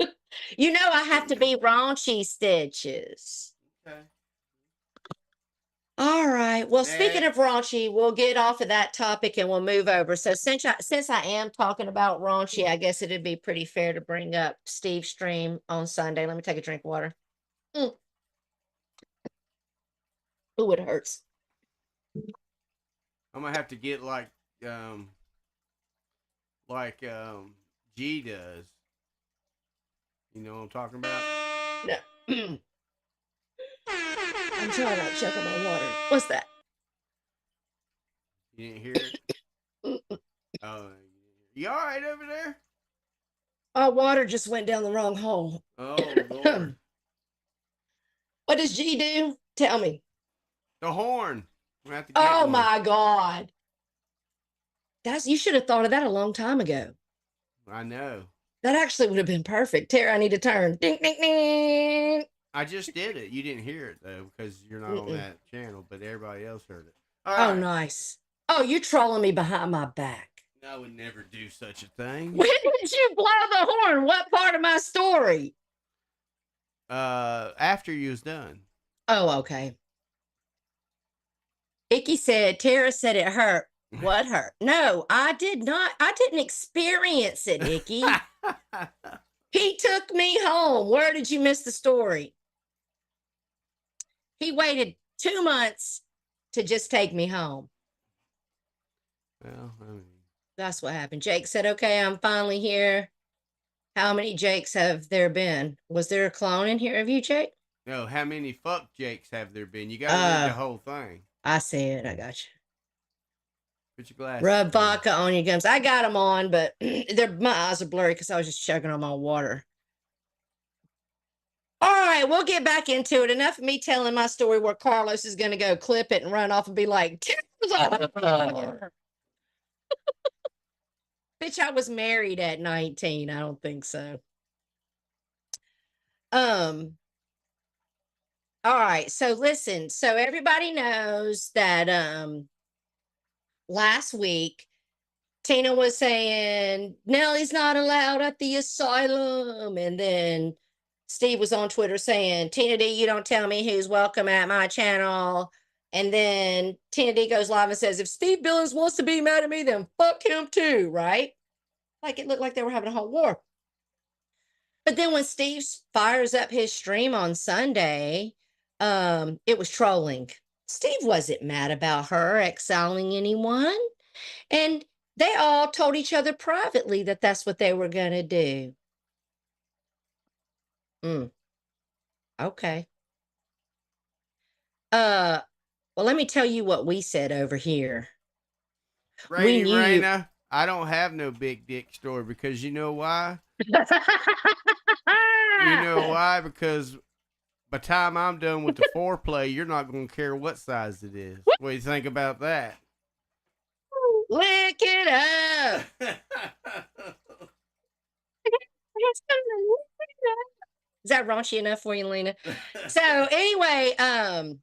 Speaker 5: You know I have to be raunchy, Stitches.
Speaker 4: Okay.
Speaker 5: All right. Well, speaking of raunchy, we'll get off of that topic and we'll move over. So since I am talking about raunchy, I guess it'd be pretty fair to bring up Steve's stream on Sunday. Let me take a drink of water. Ooh, it hurts.
Speaker 4: I'm gonna have to get like G does. You know what I'm talking about?
Speaker 5: No. I'm trying to check on my water. What's that?
Speaker 4: You didn't hear it? Oh, you all right over there?
Speaker 5: Our water just went down the wrong hole.
Speaker 4: Oh, Lord.
Speaker 5: What does G do? Tell me.
Speaker 4: The horn.
Speaker 5: Oh, my God. You should have thought of that a long time ago.
Speaker 4: I know.
Speaker 5: That actually would have been perfect. Tara, I need to turn. Ding, ding, ding.
Speaker 4: I just did it. You didn't hear it, though, because you're not on that channel, but everybody else heard it.
Speaker 5: All right. Nice. Oh, you're trolling me behind my back.
Speaker 4: I would never do such a thing.
Speaker 5: When did you blow the horn? What part of my story?
Speaker 4: After you was done.
Speaker 5: Oh, okay. Icky said, Tara said it hurt. What hurt? No, I did not. I didn't experience it, Icky. He took me home. Where did you miss the story? He waited 2 months to just take me home.
Speaker 4: Well, I mean,
Speaker 5: that's what happened. Jake said, okay, I'm finally here. How many Jakes have there been? Was there a clone in here of you, Jake?
Speaker 4: No, how many fuck Jakes have there been? You got to read the whole thing.
Speaker 5: I said, I got you.
Speaker 4: Put your glasses
Speaker 5: Rub
Speaker 4: on.
Speaker 5: vodka on your gums. I got them on, but my eyes are blurry because I was just chugging on my water. All right, we'll get back into it. Enough of me telling my story where Carlos is going to go clip it and run off and be like, bitch, I was married at 19. I don't think so. All right, so listen. So everybody knows that last week Tina was saying Nellie's not allowed at the asylum, and then Steve was on Twitter saying, Tina D, you don't tell me who's welcome at my channel. And then Tina D goes live and says, if Steve Billings wants to be mad at me, then fuck him too, right? Like it looked like they were having a whole war. But then when Steve fires up his stream on Sunday, it was trolling. Steve wasn't mad about her exiling anyone. And they all told each other privately that that's what they were going to do. Okay. Well, let me tell you what we said over here.
Speaker 4: Brady Rayna, I don't have no big dick story because you know why? You know why? Because by the time I'm done with the foreplay, you're not going to care what size it is. What do you think about that?
Speaker 5: Lick it up. Is that raunchy enough for you, Lena? So anyway, I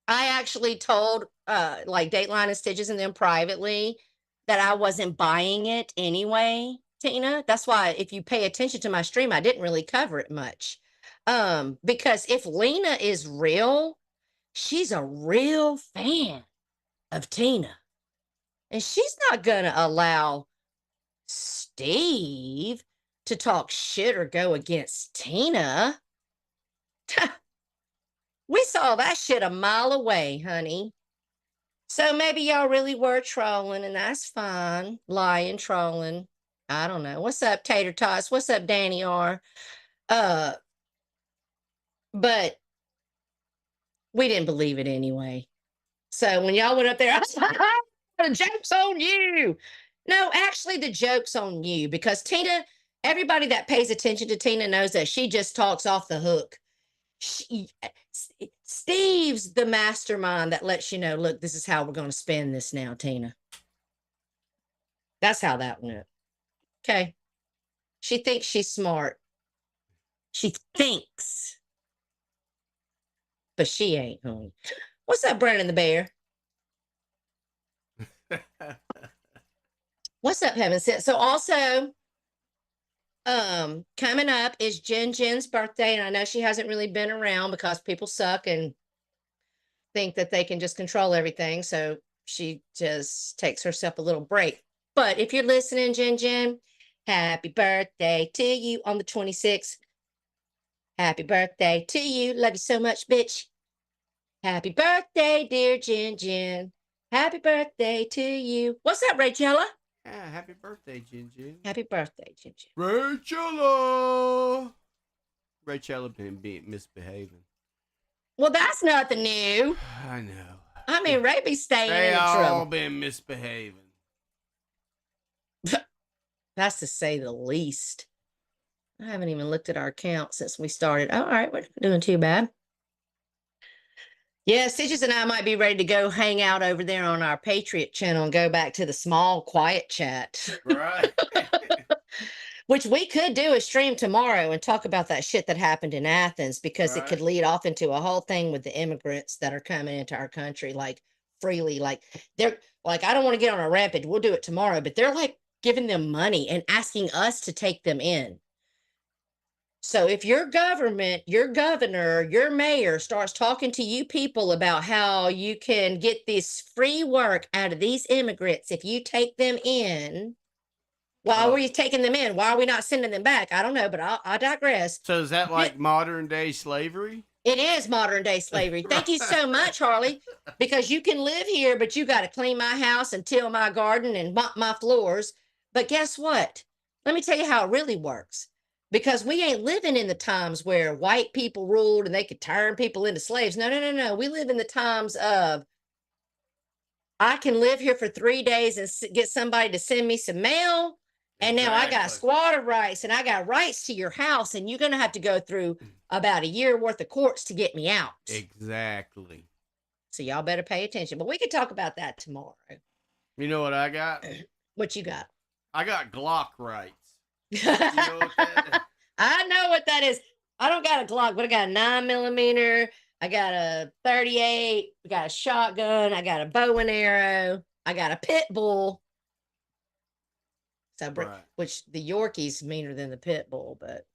Speaker 5: actually told like Dateline and Stitches and them privately that I wasn't buying it anyway, Tina. That's why if you pay attention to my stream, I didn't really cover it much. Because if Lena is real, she's a real fan of Tina. And she's not going to allow Steve to talk shit or go against Tina. We saw that shit a mile away, honey. So maybe y'all really were trolling, and that's fine. Lying, trolling. I don't know. What's up, Tater Tots? What's up, Danny R? But we didn't believe it anyway. So when y'all went up there, I was like, the joke's on you. No, actually, the joke's on you because Tina, everybody that pays attention to Tina knows that she just talks off the hook. Steve's the mastermind that lets you know, look, this is how we're going to spend this now, Tina. That's how that went. Okay. She thinks she's smart. She thinks. But she ain't, honey. What's up, Brandon the Bear? What's up, Heaven Sent? So also, coming up is Jen's birthday, and I know she hasn't really been around because people suck and think that they can just control everything. So she just takes herself a little break. But if you're listening, Jen, happy birthday to you on the 26th. Happy birthday to you. Love you so much, bitch. Happy birthday, dear Jen. Happy birthday to you. What's up, Rachella?
Speaker 4: Yeah, happy birthday, Jen.
Speaker 5: Happy birthday, Jen.
Speaker 4: Rachella been misbehaving.
Speaker 5: Well, that's nothing new.
Speaker 4: I know.
Speaker 5: I mean, Ray be staying
Speaker 4: They
Speaker 5: in
Speaker 4: all
Speaker 5: trouble.
Speaker 4: been misbehaving.
Speaker 5: That's to say the least. I haven't even looked at our account since we started. All right, we're not doing too bad. Yeah, Stitches and I might be ready to go hang out over there on our Patriot channel and go back to the small, quiet chat.
Speaker 4: Right.
Speaker 5: Which we could do a stream tomorrow and talk about that shit that happened in Athens because it could lead off into a whole thing with the immigrants that are coming into our country, like freely. Like they're like, I don't want to get on a rampage. We'll do it tomorrow, but they're like giving them money and asking us to take them in. So if your government, your governor, your mayor starts talking to you people about how you can get this free work out of these immigrants if you take them in, why were you taking them in? Why are we not sending them back? I don't know, but I digress.
Speaker 4: So is that like modern day slavery?
Speaker 5: It is modern day slavery. Thank you so much, Harley, because you can live here, but you got to clean my house and till my garden and mop my floors. But guess what? Let me tell you how it really works. Because we ain't living in the times where white people ruled and they could turn people into slaves. No. We live in the times of I can live here for 3 days and get somebody to send me some mail. And now I got squatter rights and I got rights to your house. And you're going to have to go through about a year worth of courts to get me out.
Speaker 4: Exactly.
Speaker 5: So y'all better pay attention. But we could talk about that tomorrow.
Speaker 4: You know what I got?
Speaker 5: What you got?
Speaker 4: I got Glock rights. You know what that is?
Speaker 5: I know what that is. I don't got a Glock, but I got a 9mm. I got a 38. I got a shotgun. I got a bow and arrow. I got a pit bull. So,
Speaker 4: Right.
Speaker 5: which the Yorkie's meaner than the pit bull, but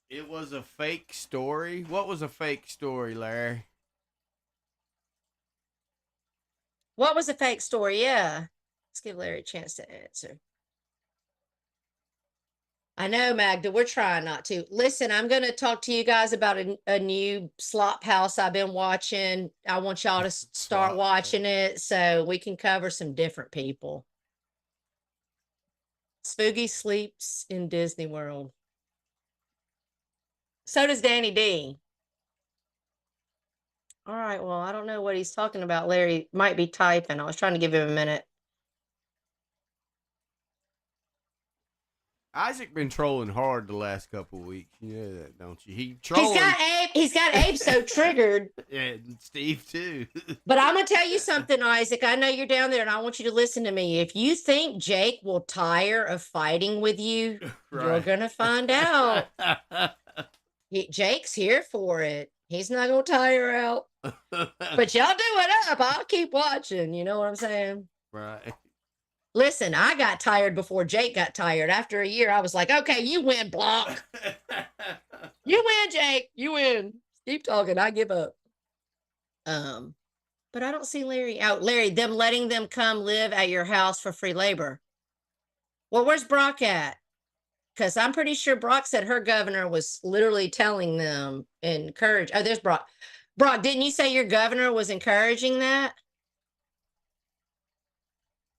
Speaker 4: it was a fake story. What was a fake story, Larry?
Speaker 5: What was a fake story? Yeah. Let's give Larry a chance to answer. I know, Magda, we're trying not to. Listen, I'm going to talk to you guys about a new slop house I've been watching. I want y'all to start watching it so we can cover some different people. Spooky sleeps in Disney World. So does Danny D. All right, well, I don't know what he's talking about. Larry might be typing. I was trying to give him a minute.
Speaker 4: Isaac been trolling hard the last couple of weeks. You know that, don't you? He's
Speaker 5: got Abe so triggered.
Speaker 4: Yeah, and Steve too.
Speaker 5: But I'm gonna tell you something, Isaac. I know you're down there, and I want you to listen to me. If you think Jake will tire of fighting with you,
Speaker 4: right.
Speaker 5: You're gonna find out. Jake's here for it. He's not gonna tire out. But y'all do it up. I'll keep watching. You know what I'm saying?
Speaker 4: Right.
Speaker 5: Listen, I got tired before Jake got tired. After a year, I was like, okay, you win, Block. You win, Jake. You win. Keep talking. I give up. But I don't see Larry out. Larry, them letting them come live at your house for free labor. Well, where's Brock at? Because I'm pretty sure Brock said her governor was literally telling them, encourage. Oh, there's Brock. Brock, didn't you say your governor was encouraging that?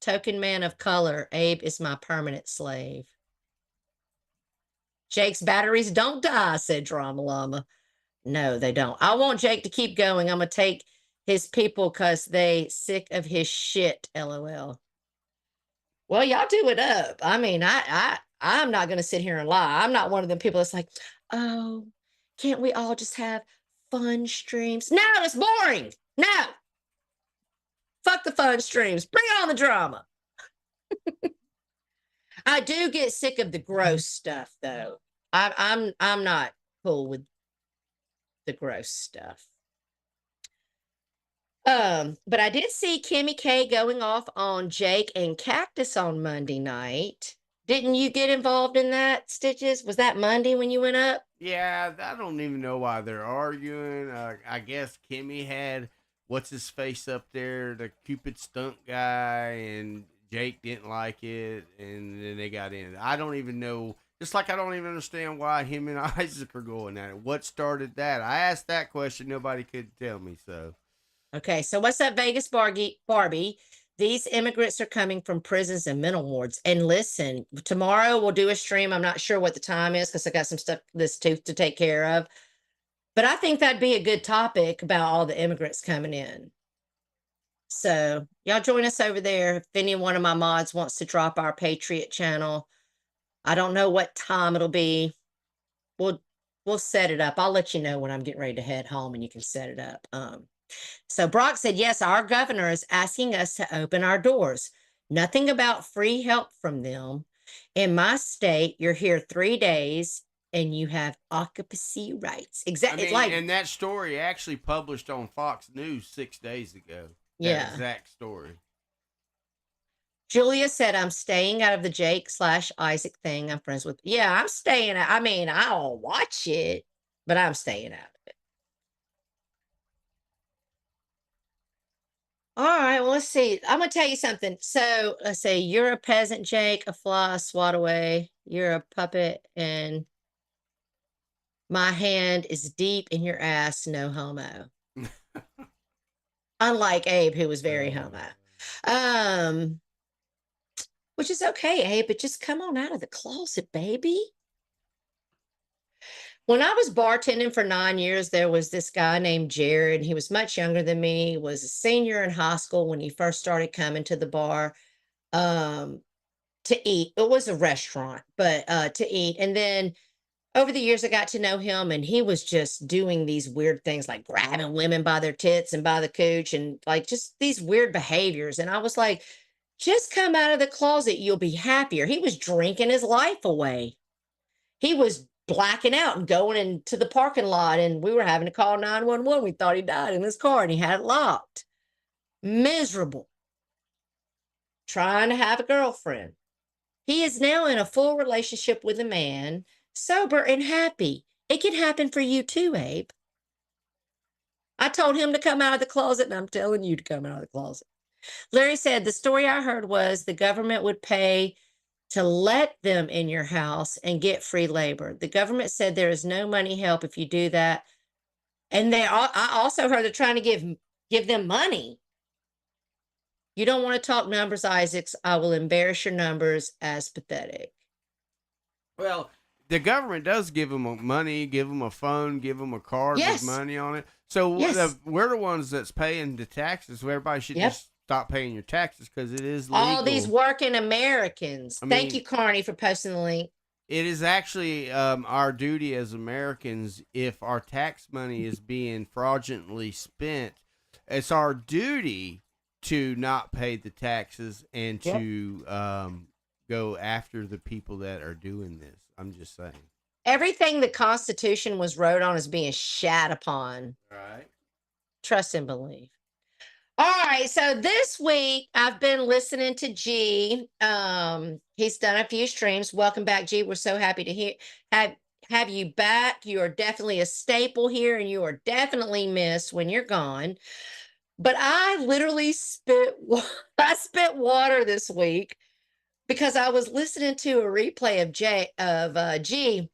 Speaker 5: Token man of color. Abe is my permanent slave. Jake's batteries don't die, said Drama Llama. No, they don't. I want Jake to keep going. I'm going to take his people because they sick of his shit, LOL. Well, y'all do it up. I mean, I'm not going to sit here and lie. I'm not one of them people that's like, oh, can't we all just have fun streams? No, it's boring. No. Fuck the fun streams. Bring on the drama. I do get sick of the gross stuff, though. I'm not cool with the gross stuff. But I did see Kimmy K going off on Jake and Cactus on Monday night. Didn't you get involved in that, Stitches? Was that Monday when you went up?
Speaker 4: Yeah, I don't even know why they're arguing. I guess Kimmy had what's his face up there, the Cupid stunt guy, and Jake didn't like it, and then they got in it. I don't even know. Just like I don't even understand why him and Isaac are going at it. What started that? I asked that question. Nobody could tell me. So,
Speaker 5: okay. So what's up, Vegas Barbie? These immigrants are coming from prisons and mental wards. And listen, tomorrow we'll do a stream. I'm not sure what the time is because I got some stuff this tooth to take care of. But I think that'd be a good topic about all the immigrants coming in. So y'all join us over there. If any one of my mods wants to drop our Patriot channel, I don't know what time it'll be. We'll set it up. I'll let you know when I'm getting ready to head home and you can set it up. So Brock said, yes, our governor is asking us to open our doors. Nothing about free help from them. In my state, you're here 3 days and you have occupancy rights. Exactly.
Speaker 4: I mean, and that story actually published on Fox News 6 days ago. That exact story.
Speaker 5: Julia said, I'm staying out of the Jake/Isaac thing. I'm friends with. Yeah, I'm staying out. I mean, I'll watch it, but I'm staying out of it. All right, well, let's see. I'm going to tell you something. So let's say you're a peasant, Jake, a fly, a swat away. You're a puppet, and my hand is deep in your ass, no homo. Unlike Abe, who was very homo. Which is okay, Abe, but just come on out of the closet, baby. When I was bartending for 9 years, there was this guy named Jared. He was much younger than me. He was a senior in high school when he first started coming to the bar um, to eat. It was a restaurant, but to eat. And then over the years, I got to know him, and he was just doing these weird things like grabbing women by their tits and by the cooch and like just these weird behaviors. And I was like, just come out of the closet. You'll be happier. He was drinking his life away. He was blacking out and going into the parking lot, and we were having to call 911. We thought he died in his car and he had it locked. Miserable. Trying to have a girlfriend. He is now in a full relationship with a man, sober and happy. It can happen for you too, Abe. I told him to come out of the closet, and I'm telling you to come out of the closet. Larry said, the story I heard was the government would pay to let them in your house and get free labor. The government said there is no money help if you do that. And I also heard they're trying to give them money. You don't want to talk numbers, Isaacs. I will embarrass your numbers as pathetic.
Speaker 4: Well, the government does give them money, give them a phone, give them a card with money on it. So we're the ones that's paying the taxes. So everybody should just stop paying your taxes because it is legal.
Speaker 5: All these working Americans. Thank you, Carney, for posting the link.
Speaker 4: It is actually our duty as Americans, if our tax money is being fraudulently spent, it's our duty to not pay the taxes and to go after the people that are doing this. I'm just saying.
Speaker 5: Everything the Constitution was wrote on is being shat upon.
Speaker 4: Right.
Speaker 5: Trust and believe. All right, so this week I've been listening to G. He's done a few streams. Welcome back, G. We're so happy to have you back. You are definitely a staple here, and you are definitely missed when you're gone. But I literally spit water this week because I was listening to a replay of G,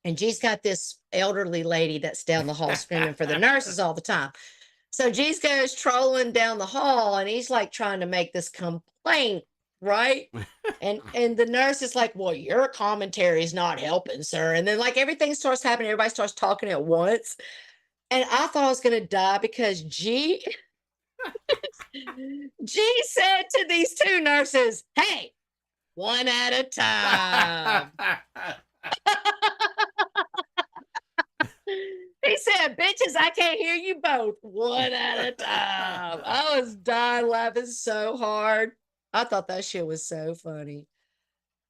Speaker 5: and G's got this elderly lady that's down the hall screaming for the nurses all the time. So G's goes trolling down the hall, and he's like trying to make this complaint, right? and the nurse is like, well, your commentary is not helping, sir. And then like everything starts happening. Everybody starts talking at once. And I thought I was going to die because G said to these two nurses, hey, one at a time. He said, bitches, I can't hear you both. One at a time. I was dying laughing so hard. I thought that shit was so funny.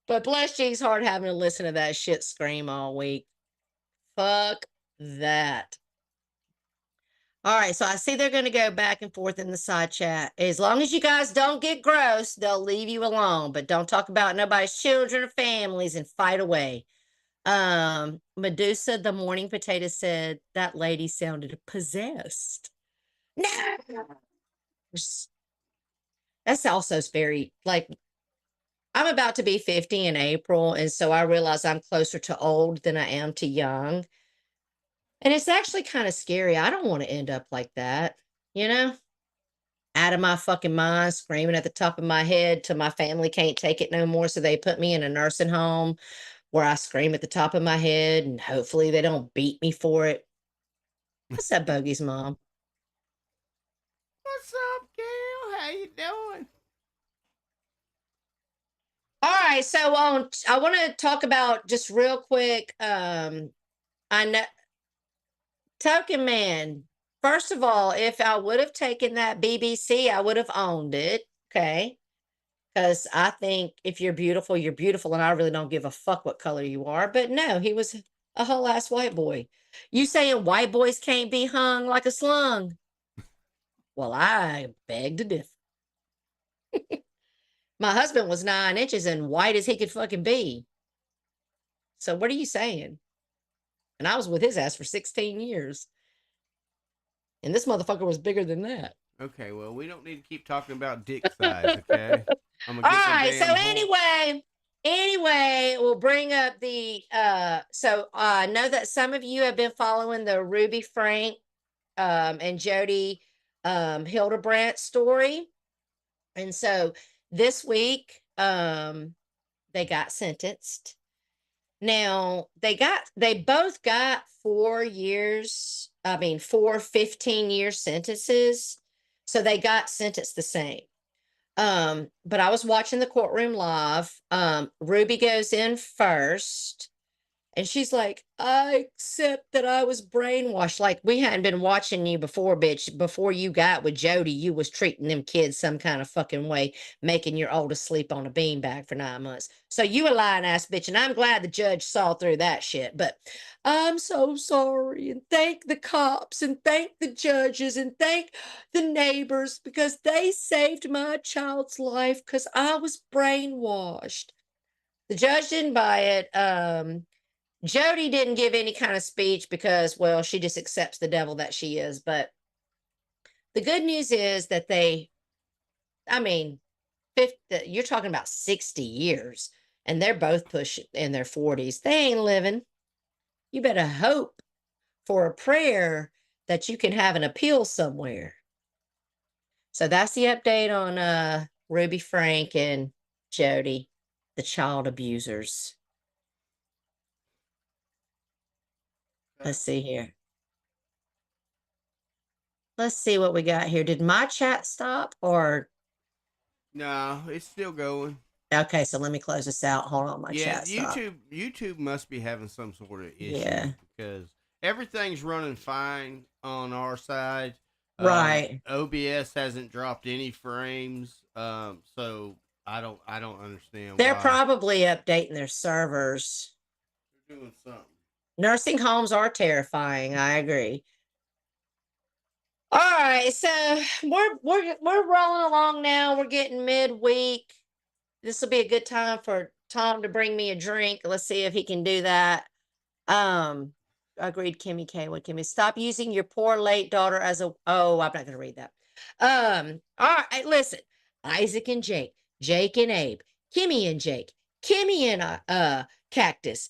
Speaker 5: But bless G's heart having to listen to that shit scream all week. Fuck that. All right, so I see they're going to go back and forth in the side chat. As long as you guys don't get gross, they'll leave you alone. But don't talk about nobody's children or families and fight away. Medusa, the morning potato, said that lady sounded possessed. No, that's also very like I'm about to be 50 in April, and so I realize I'm closer to old than I am to young, and it's actually kind of scary. I don't want to end up like that, out of my fucking mind, screaming at the top of my head till my family can't take it no more, so they put me in a nursing home where I scream at the top of my head, and hopefully they don't beat me for it. What's up, Bogey's mom?
Speaker 4: What's up, Gail? How you doing?
Speaker 5: All right, so I want to talk about just real quick. I know Token Man. First of all, if I would have taken that BBC, I would have owned it. Okay. Because I think if you're beautiful, and I really don't give a fuck what color you are. But no, he was a whole ass white boy. You saying white boys can't be hung like a slung? Well, I beg to differ. My husband was 9 inches and white as he could fucking be. So what are you saying? And I was with his ass for 16 years. And this motherfucker was bigger than that.
Speaker 4: Okay, well, we don't need to keep talking about dick size, okay?
Speaker 5: All right, so anyway, we'll bring up the so I know that some of you have been following the Ruby Frank and Jody Hildebrandt story. And so this week they got sentenced. Now they both got 4 years. I mean, 4 15-year sentences. So they got sentenced the same. But I was watching the courtroom live. Ruby goes in first. And she's like, I accept that I was brainwashed. Like, we hadn't been watching you before, bitch. Before you got with Jody, you was treating them kids some kind of fucking way, making your oldest sleep on a beanbag for 9 months. So you a lying ass bitch. And I'm glad the judge saw through that shit. But I'm so sorry. And thank the cops and thank the judges and thank the neighbors because they saved my child's life because I was brainwashed. The judge didn't buy it. Jody didn't give any kind of speech because, well, she just accepts the devil that she is. But the good news is that I mean, 50, you're talking about 60 years, and they're both pushing in their 40s. They ain't living. You better hope for a prayer that you can have an appeal somewhere. So that's the update on Ruby Frank and Jody, the child abusers. Let's see here. Let's see what we got here. Did my chat stop or?
Speaker 4: No, it's still going.
Speaker 5: Okay, so let me close this out. Hold on, my
Speaker 4: Yeah,
Speaker 5: chat stopped.
Speaker 4: YouTube must be having some sort of issue
Speaker 5: Yeah.
Speaker 4: because everything's running fine on our side.
Speaker 5: Right.
Speaker 4: OBS hasn't dropped any frames. So I don't understand
Speaker 5: They're
Speaker 4: why.
Speaker 5: probably updating their servers.
Speaker 4: They're doing something.
Speaker 5: Nursing homes are terrifying. I agree. All right, so we're rolling along now. We're getting midweek. This will be a good time for Tom to bring me a drink. Let's see if he can do that. Agreed, Kimmy K. What Kimmy? Stop using your poor late daughter as a. Oh, I'm not gonna read that. All right, listen. Isaac and Jake, Jake and Abe, Kimmy and Jake, Kimmy and Cactus,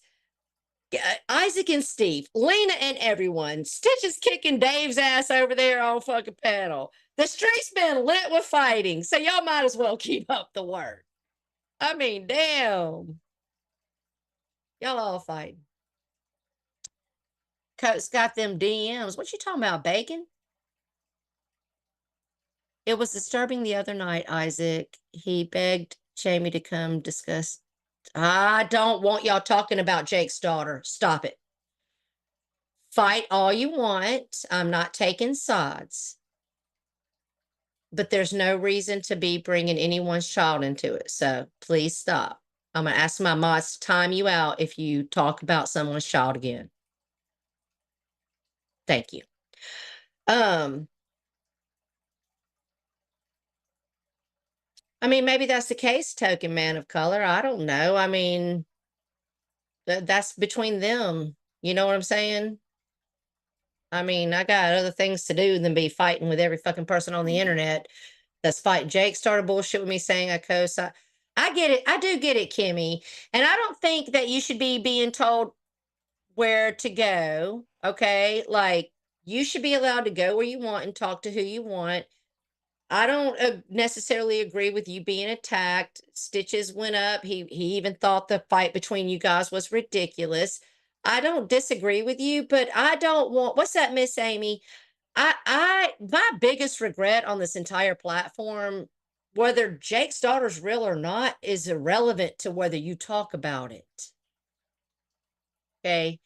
Speaker 5: Isaac and Steve, Lena and everyone. Stitch is kicking Dave's ass over there on fucking panel. The street's been lit with fighting, so y'all might as well keep up the work. I mean, damn. Y'all all fighting. Coach got them DMs. What you talking about, bacon? It was disturbing the other night, Isaac. He begged Jamie to come discuss. I don't want y'all talking about Jake's daughter. Stop it. Fight all you want. I'm not taking sides. But there's no reason to be bringing anyone's child into it. So please stop. I'm going to ask my mods to time you out if you talk about someone's child again. Thank you. I mean, maybe that's the case, token man of color. I don't know. I mean, that's between them. You know what I'm saying? I mean, I got other things to do than be fighting with every fucking person on the internet that's fighting. Jake started bullshit with me saying I co-sign. I get it. I do get it, Kimmy. And I don't think that you should be being told where to go. Okay. Like, you should be allowed to go where you want and talk to who you want. I don't necessarily agree with you being attacked. Stitches went up. He even thought the fight between you guys was ridiculous. I don't disagree with you, but I don't want. What's that, Miss Amy? My biggest regret on this entire platform, whether Jake's daughter's real or not, is irrelevant to whether you talk about it. Okay,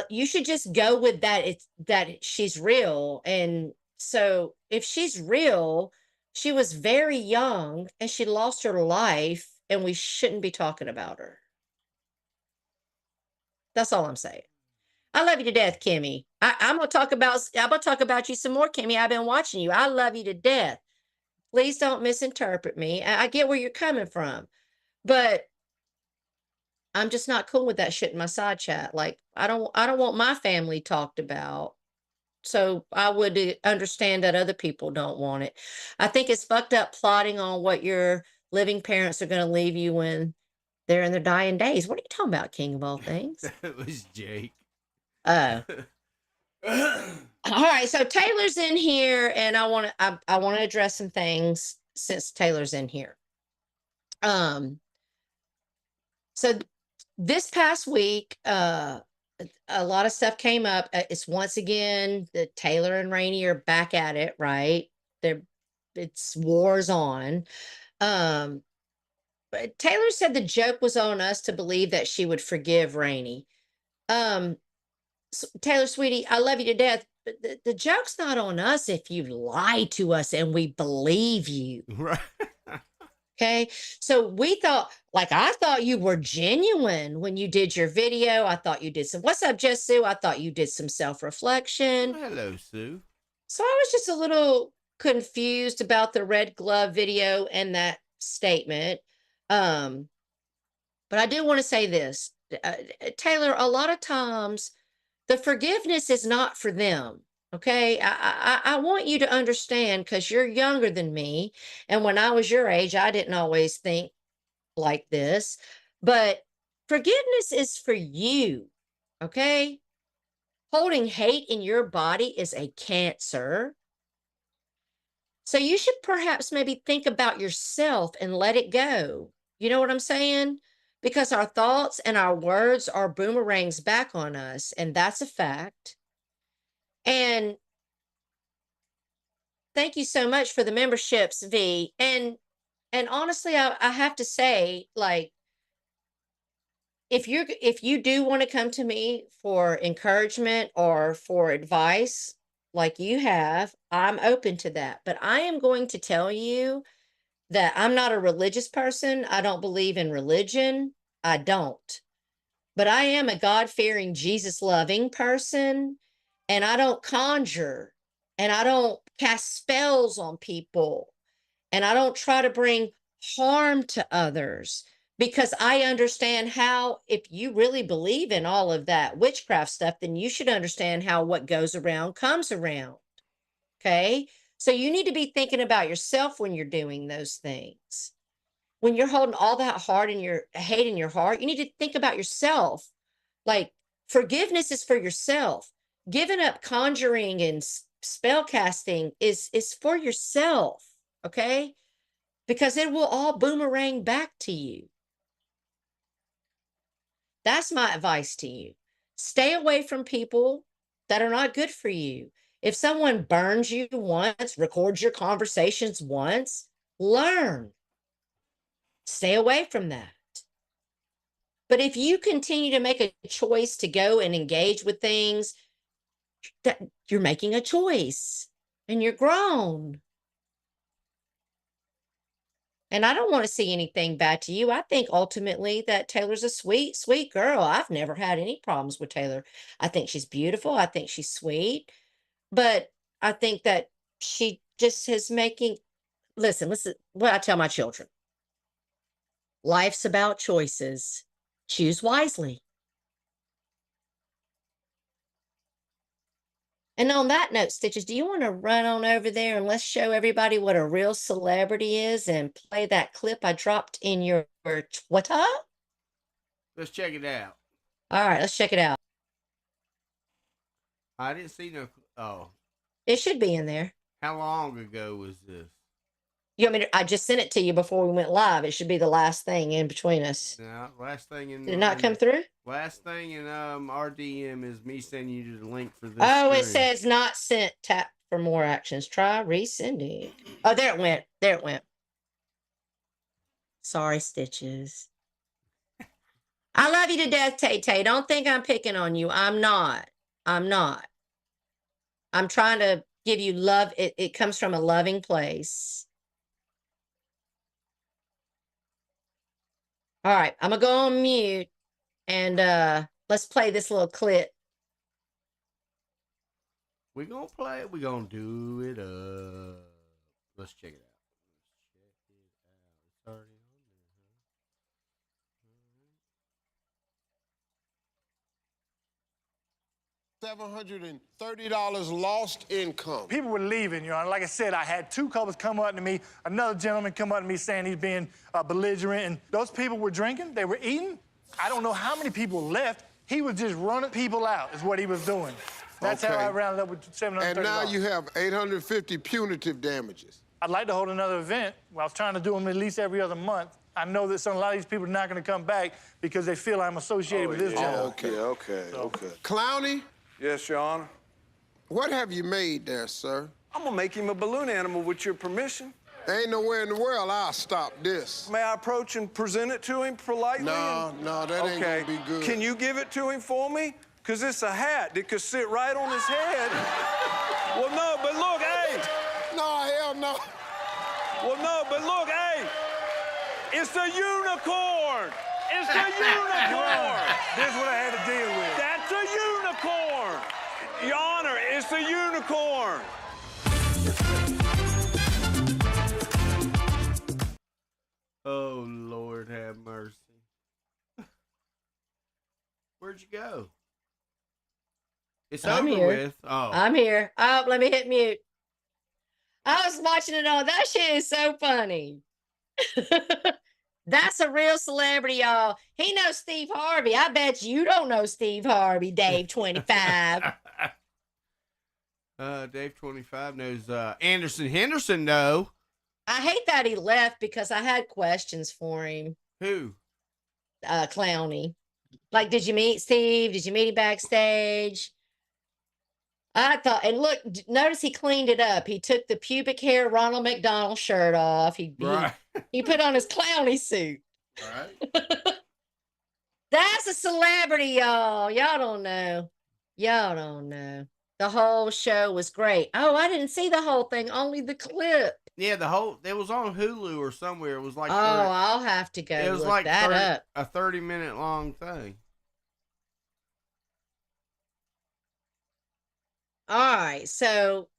Speaker 5: you should just go with that. It's that she's real, and so if she's real, she was very young and she lost her life, and we shouldn't be talking about her. That's all I'm saying. I love you to death, Kimmy. I'm gonna talk about you some more, Kimmy. I've been watching you. I love you to death. Please don't misinterpret me. I get where you're coming from, but I'm just not cool with that shit in my side chat. Like, I don't want my family talked about. So I would understand that other people don't want it. I think it's fucked up plotting on what your living parents are going to leave you when they're in their dying days. What are you talking about, King of all things?
Speaker 4: It was Jake.
Speaker 5: Oh. All right. So Taylor's in here, and I want to address some things since Taylor's in here. So this past week, a lot of stuff came up. It's once again the Taylor and Rainey are back at it, right? It's wars on. But Taylor said the joke was on us to believe that she would forgive Rainey. Taylor, sweetie, I love you to death, but the joke's not on us if you lie to us and we believe you.
Speaker 4: Right.
Speaker 5: Okay. So we thought, like, I thought you were genuine when you did your video. I thought you did some, what's up, Jess Sue? I thought you did some self-reflection.
Speaker 4: Hello, Sue.
Speaker 5: So I was just a little confused about the red glove video and that statement. But I do want to say this, Taylor, a lot of times the forgiveness is not for them. Okay. I want you to understand, because you're younger than me. And when I was your age, I didn't always think like this, but forgiveness is for you. Okay. Holding hate in your body is a cancer. So you should perhaps maybe think about yourself and let it go. You know what I'm saying? Because our thoughts and our words are boomerangs back on us, and that's a fact. And thank you so much for the memberships, V. And honestly, I have to say, like, if you do want to come to me for encouragement or for advice, like you have, I'm open to that. But I am going to tell you that I'm not a religious person. I don't believe in religion. I don't. But I am a God-fearing, Jesus-loving person, and I don't conjure, and I don't cast spells on people, and I don't try to bring harm to others, because I understand how, if you really believe in all of that witchcraft stuff, then you should understand how what goes around comes around. Okay? So you need to be thinking about yourself when you're doing those things. When you're holding all that hard in your hate in your heart, you need to think about yourself. Like, forgiveness is for yourself. Giving up conjuring and spell casting is for yourself. Okay? Because it will all boomerang back to you. That's my advice to you. Stay away from people that are not good for you. If someone burns you once, records your conversations once, learn. Stay away from that. But if you continue to make a choice to go and engage with things, that you're making a choice and you're grown. And I don't want to see anything bad to you. I think ultimately that Taylor's a sweet, sweet girl. I've never had any problems with Taylor. I think she's beautiful. I think she's sweet. But I think that she just is making, listen, what I tell my children. Life's about choices. Choose wisely. And on that note, Stitches, do you want to run on over there and let's show everybody what a real celebrity is and play that clip I dropped in your Twitter?
Speaker 4: Let's check it out.
Speaker 5: All right, let's check it out.
Speaker 4: I didn't see no. Oh.
Speaker 5: It should be in there.
Speaker 4: How long ago was this?
Speaker 5: You want me to, I just sent it to you before we went live. It should be the last thing in between us.
Speaker 4: No, last thing in.
Speaker 5: Did it not come through?
Speaker 4: Last thing in our DM is me sending you the link for this.
Speaker 5: Oh, it
Speaker 4: stream.
Speaker 5: says not sent. Tap for more actions. Try resending. Oh, there it went. There it went. Sorry, Stitches. I love you to death, Tay Tay. Don't think I'm picking on you. I'm not. I'm not. I'm trying to give you love. It comes from a loving place. All right, I'm gonna go on mute and let's play this little clip.
Speaker 4: We're gonna play it. We're gonna do it up. Let's check it out. It's already
Speaker 6: $730 lost income.
Speaker 7: People were leaving, Your Honor. Like I said, I had two couples come up to me, another gentleman come up to me saying he's being belligerent, and those people were drinking, they were eating. I don't know how many people left. He was just running people out is what he was doing. That's how I rounded up with $730.
Speaker 6: And now you have $850 punitive damages.
Speaker 7: I'd like to hold another event. Well, I was trying to do them at least every other month. I know that a lot of these people are not going to come back because they feel I'm associated with this gentleman.
Speaker 6: Okay. Clowny,
Speaker 8: Yes, Your Honor.
Speaker 6: what have you made there, sir?
Speaker 8: I'm gonna make him a balloon animal with your permission.
Speaker 6: There ain't nowhere in the world I'll stop this.
Speaker 8: May I approach and present it to him politely?
Speaker 6: No, that ain't gonna be good.
Speaker 8: Can you give it to him for me? Because it's a hat that could sit right on his head. Well, no, but look, hey.
Speaker 6: No, hell no.
Speaker 8: Well, no, but look, hey. It's the unicorn. It's the unicorn.
Speaker 7: This is what I had to deal with.
Speaker 8: That's a unicorn. Your Honor, it's a unicorn.
Speaker 4: Oh, Lord have mercy. Where'd you go? It's
Speaker 5: I'm
Speaker 4: over
Speaker 5: here.
Speaker 4: with. Oh.
Speaker 5: I'm here. Oh, let me hit mute. I was watching it on. That shit is so funny. That's a real celebrity, y'all. He knows Steve Harvey. I bet you don't know Steve Harvey, Dave 25.
Speaker 4: Dave 25 knows Anderson Henderson, though.
Speaker 5: I hate that he left because I had questions for him.
Speaker 4: Who?
Speaker 5: Clowny. Like, did you meet Steve? Did you meet him backstage? I thought, and look, notice he cleaned it up. He took the pubic hair Ronald McDonald shirt off. He put on his Clowny suit.
Speaker 4: Right.
Speaker 5: That's a celebrity, y'all. Y'all don't know. Y'all don't know. The whole show was great. Oh, I didn't see the whole thing, only the clip.
Speaker 4: Yeah, it was on Hulu or somewhere. It was like
Speaker 5: I'll have to go.
Speaker 4: It was
Speaker 5: look
Speaker 4: like
Speaker 5: that up.
Speaker 4: a 30-minute long thing.
Speaker 5: All right, so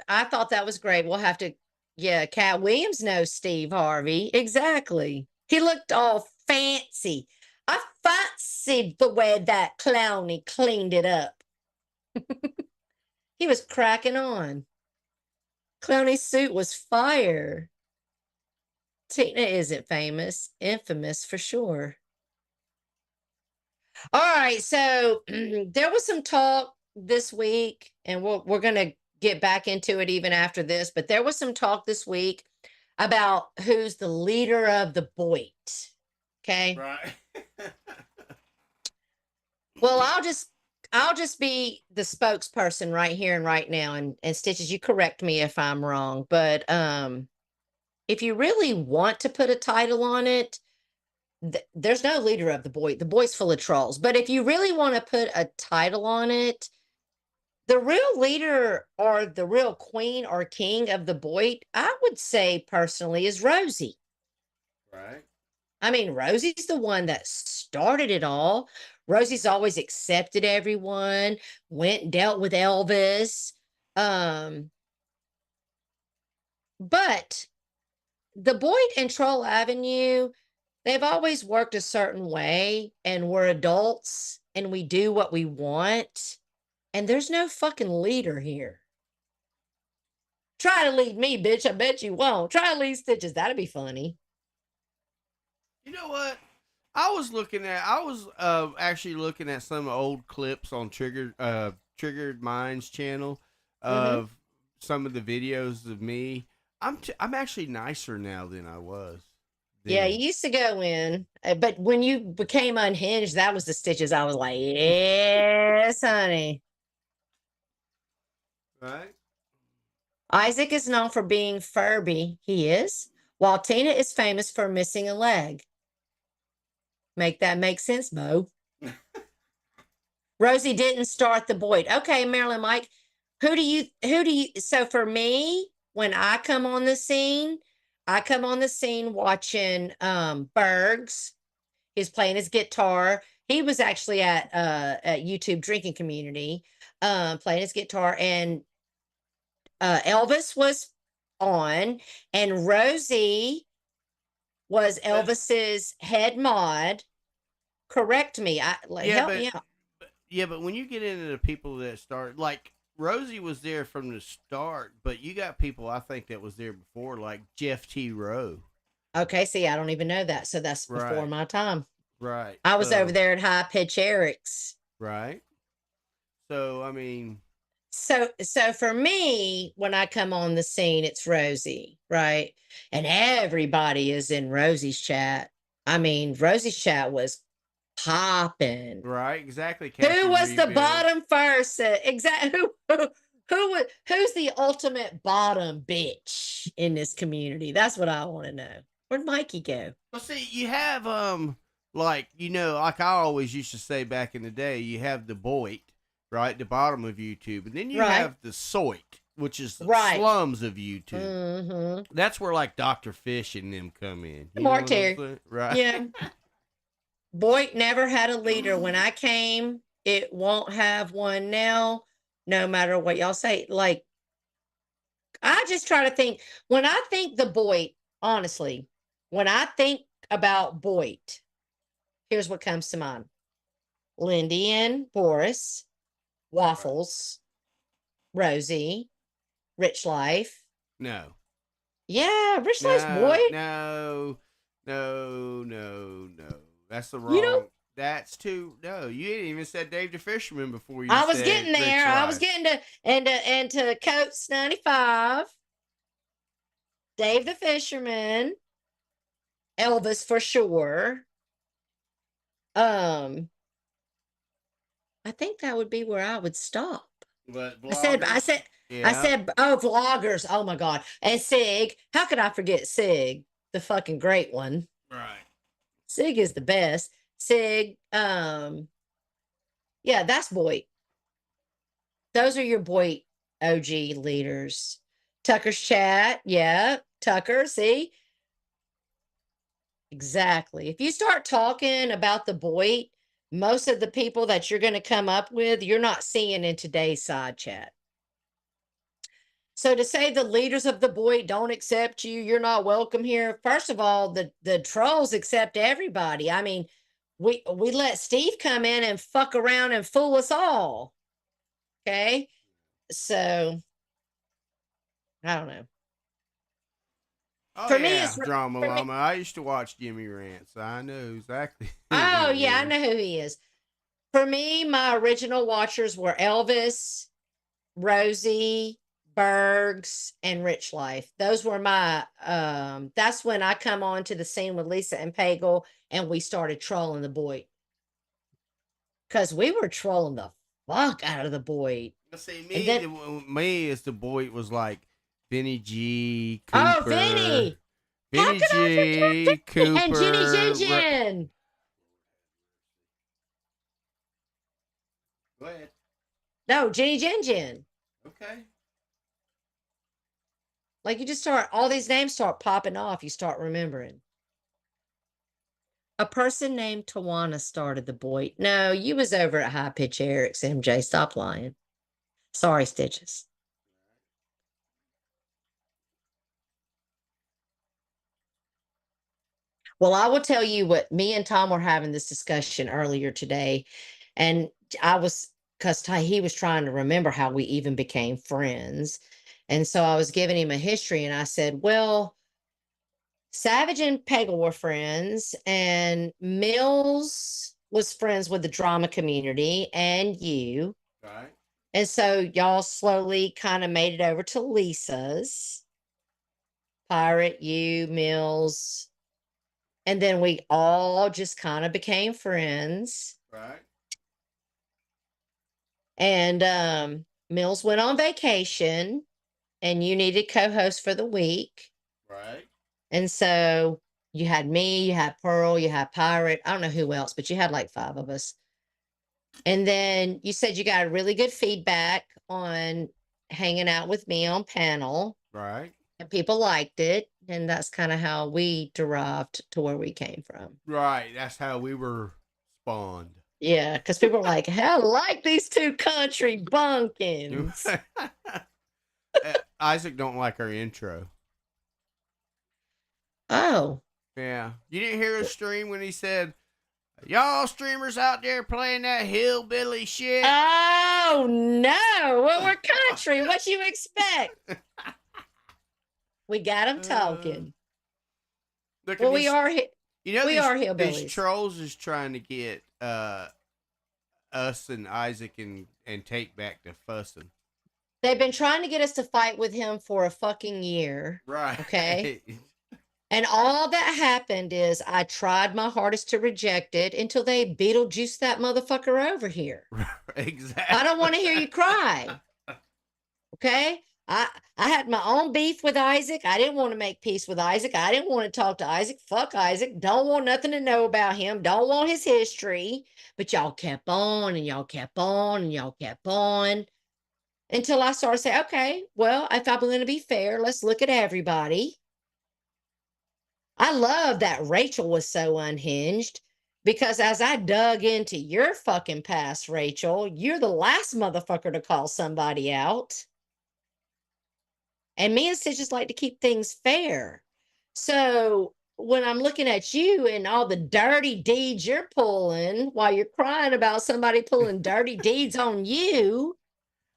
Speaker 5: I thought that was great. We'll have to, Cat Williams knows Steve Harvey. Exactly. He looked all fancy. I fancied the way that Clowny cleaned it up. He was cracking on. Clowny's suit was fire. Tina isn't infamous for sure. All right, so there was some talk this week, and we're going to get back into it even after this, but there was some talk this week about who's the leader of the Boit. Okay.
Speaker 4: Right.
Speaker 5: Well, I'll just be the spokesperson right here and right now, and Stitches, you correct me if I'm wrong, but if you really want to put a title on it, there's no leader of the Boit. The Boit's full of trolls. But if you really want to put a title on it, the real leader or the real queen or king of the Boit, I would say personally, is Rosie.
Speaker 4: Right.
Speaker 5: I mean, Rosie's the one that started it all. Rosie's always accepted everyone, went and dealt with Elvis. But the Boit and Troll Avenue, they've always worked a certain way, and we're adults and we do what we want. And there's no fucking leader here. Try to lead me, bitch. I bet you won't. Try to lead Stitches. That'd be funny.
Speaker 4: You know what? I was actually looking at some old clips on Triggered Minds channel of some of the videos of me. I'm actually nicer now than I was.
Speaker 5: Yeah, you used to go in, but when you became unhinged, that was the Stitches. I was like, yes, honey.
Speaker 4: Right.
Speaker 5: Isaac is known for being Furby. He is. While Tina is famous for missing a leg. Make that make sense, Mo. Rosie didn't start the Boit. Okay, Marilyn Mike, who do you, so for me, when I come on the scene watching Bergs. He's playing his guitar. He was actually at YouTube Drinking Community, playing his guitar, and Elvis was on, and Rosie was Elvis's head mod. Correct me. Help me out.
Speaker 4: Yeah, but when you get into the people that start, like Rosie was there from the start, but you got people I think that was there before, like Jeff T. Rowe.
Speaker 5: Okay, see, I don't even know that, so that's before my time.
Speaker 4: Right.
Speaker 5: I was over there at High Pitch Eric's.
Speaker 4: Right. So, I mean.
Speaker 5: So for me, when I come on the scene, it's Rosie, right? And everybody is in Rosie's chat. I mean, Rosie's chat was popping.
Speaker 4: Right, exactly.
Speaker 5: Who
Speaker 4: Captain
Speaker 5: was the
Speaker 4: Rebuild.
Speaker 5: bottom first? Exactly. Who's the ultimate bottom bitch in this community? That's what I want to know. Where'd Mikey go?
Speaker 4: Well, see, you have like like I always used to say back in the day, you have the Boit, right, the bottom of YouTube, and then you
Speaker 5: Right.
Speaker 4: have the Soit, which is the
Speaker 5: Right.
Speaker 4: slums of YouTube.
Speaker 5: Mm-hmm.
Speaker 4: That's where like Dr. Fish and them come in. You know
Speaker 5: Mark
Speaker 4: what I'm
Speaker 5: Terry.
Speaker 4: saying? Right?
Speaker 5: Yeah. Boyd never had a leader. When I came, it won't have one now, no matter what y'all say. Like, I just try to think, when I think the Boyd, honestly, when I think about Boyd, here's what comes to mind. Lindy and Boris, Waffles, Rosie, Rich Life.
Speaker 4: No.
Speaker 5: Yeah, Rich Life's
Speaker 4: No,
Speaker 5: Boyd.
Speaker 4: no. That's the wrong.
Speaker 5: You know-
Speaker 4: That's too. No, you didn't even said Dave the Fisherman before you.
Speaker 5: I was
Speaker 4: said
Speaker 5: getting
Speaker 4: Rich
Speaker 5: there. I was
Speaker 4: Life.
Speaker 5: getting to into Coates 95. Dave the Fisherman. Elvis for sure. I think that would be where I would stop.
Speaker 4: But
Speaker 5: I said,
Speaker 4: yeah.
Speaker 5: oh, vloggers. Oh my God. And Sig. How could I forget Sig? The fucking great one.
Speaker 4: Right.
Speaker 5: Sig is the best. Sig, yeah, that's Boyd. Those are your Boyd OG leaders. Tucker's chat, yeah. Tucker, see? Exactly. If you start talking about the Boyd, most of the people that you're going to come up with, you're not seeing in today's side chat. So to say the leaders of the Boyd don't accept you, you're not welcome here. First of all, the trolls accept everybody. I mean, we let Steve come in and fuck around and fool us all. Okay? So I don't know.
Speaker 4: Oh,
Speaker 5: For me,
Speaker 4: yeah,
Speaker 5: it's
Speaker 4: drama
Speaker 5: for me-
Speaker 4: llama. I used to watch Jimmy Rant, so I know exactly. who
Speaker 5: Oh,
Speaker 4: he
Speaker 5: yeah, I
Speaker 4: is.
Speaker 5: know who he is. For me, my original watchers were Elvis, Rosie, Bergs, and Rich Life. Those were my that's when I come on to the scene with Lisa and Pagel and we started trolling the Boyd. Because we were trolling the fuck out of the Boyd.
Speaker 4: See,
Speaker 5: And then-
Speaker 4: me as the boy was like Vinny G, Cooper.
Speaker 5: Oh, Vinny! How
Speaker 4: Vinny
Speaker 5: could I forget
Speaker 4: G, Cooper.
Speaker 5: And Jenny Jin Jin.
Speaker 4: Go ahead.
Speaker 5: No, Jenny Jin Jin.
Speaker 4: Okay.
Speaker 5: Like you just start, all these names start popping off. You start remembering. A person named Tawana started the Boyd. No, you was over at High Pitch Eric's, MJ. Stop lying. Sorry, Stitches. Well, I will tell you what, me and Tom were having this discussion earlier today. And I was, because he was trying to remember how we even became friends. And so I was giving him a history and I said, well, Savage and Peggle were friends, and Mills was friends with the drama community and you.
Speaker 4: Right.
Speaker 5: And so y'all slowly kind of made it over to Lisa's. Pirate, you, Mills. And then we all just kind of became friends.
Speaker 4: Right.
Speaker 5: And Mills went on vacation and you needed co-host for the week.
Speaker 4: Right.
Speaker 5: And so you had me, you had Pearl, you had Pirate. I don't know who else, but you had like 5 of us. And then you said you got really good feedback on hanging out with me on panel.
Speaker 4: Right.
Speaker 5: And people liked it. And that's kind of how we derived to where we came from.
Speaker 4: Right. That's how we were spawned.
Speaker 5: Yeah, because people were like, I like these 2 country bunkins.
Speaker 4: Isaac don't like our intro.
Speaker 5: Oh.
Speaker 4: Yeah. You didn't hear his stream when he said, y'all streamers out there playing that hillbilly shit?
Speaker 5: Oh, no. Well, we're country. What you expect? We got them talking.
Speaker 4: Look,
Speaker 5: Well, we are
Speaker 4: we
Speaker 5: are
Speaker 4: these
Speaker 5: hillbillies.
Speaker 4: trolls is trying to get us and Isaac and Take back to fussing.
Speaker 5: They've been trying to get us to fight with him for a fucking year.
Speaker 4: Right.
Speaker 5: Okay. And all that happened is I tried my hardest to reject it until they Beetlejuiced that motherfucker over here.
Speaker 4: Exactly.
Speaker 5: I don't want to hear you cry. Okay? I had my own beef with Isaac. I didn't want to make peace with Isaac. I didn't want to talk to Isaac. Fuck Isaac. Don't want nothing to know about him. Don't want his history. But y'all kept on and y'all kept on and y'all kept on until I started saying, okay, well, if I'm going to be fair, let's look at everybody. I love that Rachel was so unhinged because as I dug into your fucking past, Rachel, you're the last motherfucker to call somebody out. And me and Stitch just like to keep things fair. So when I'm looking at you and all the dirty deeds you're pulling while you're crying about somebody pulling dirty deeds on you.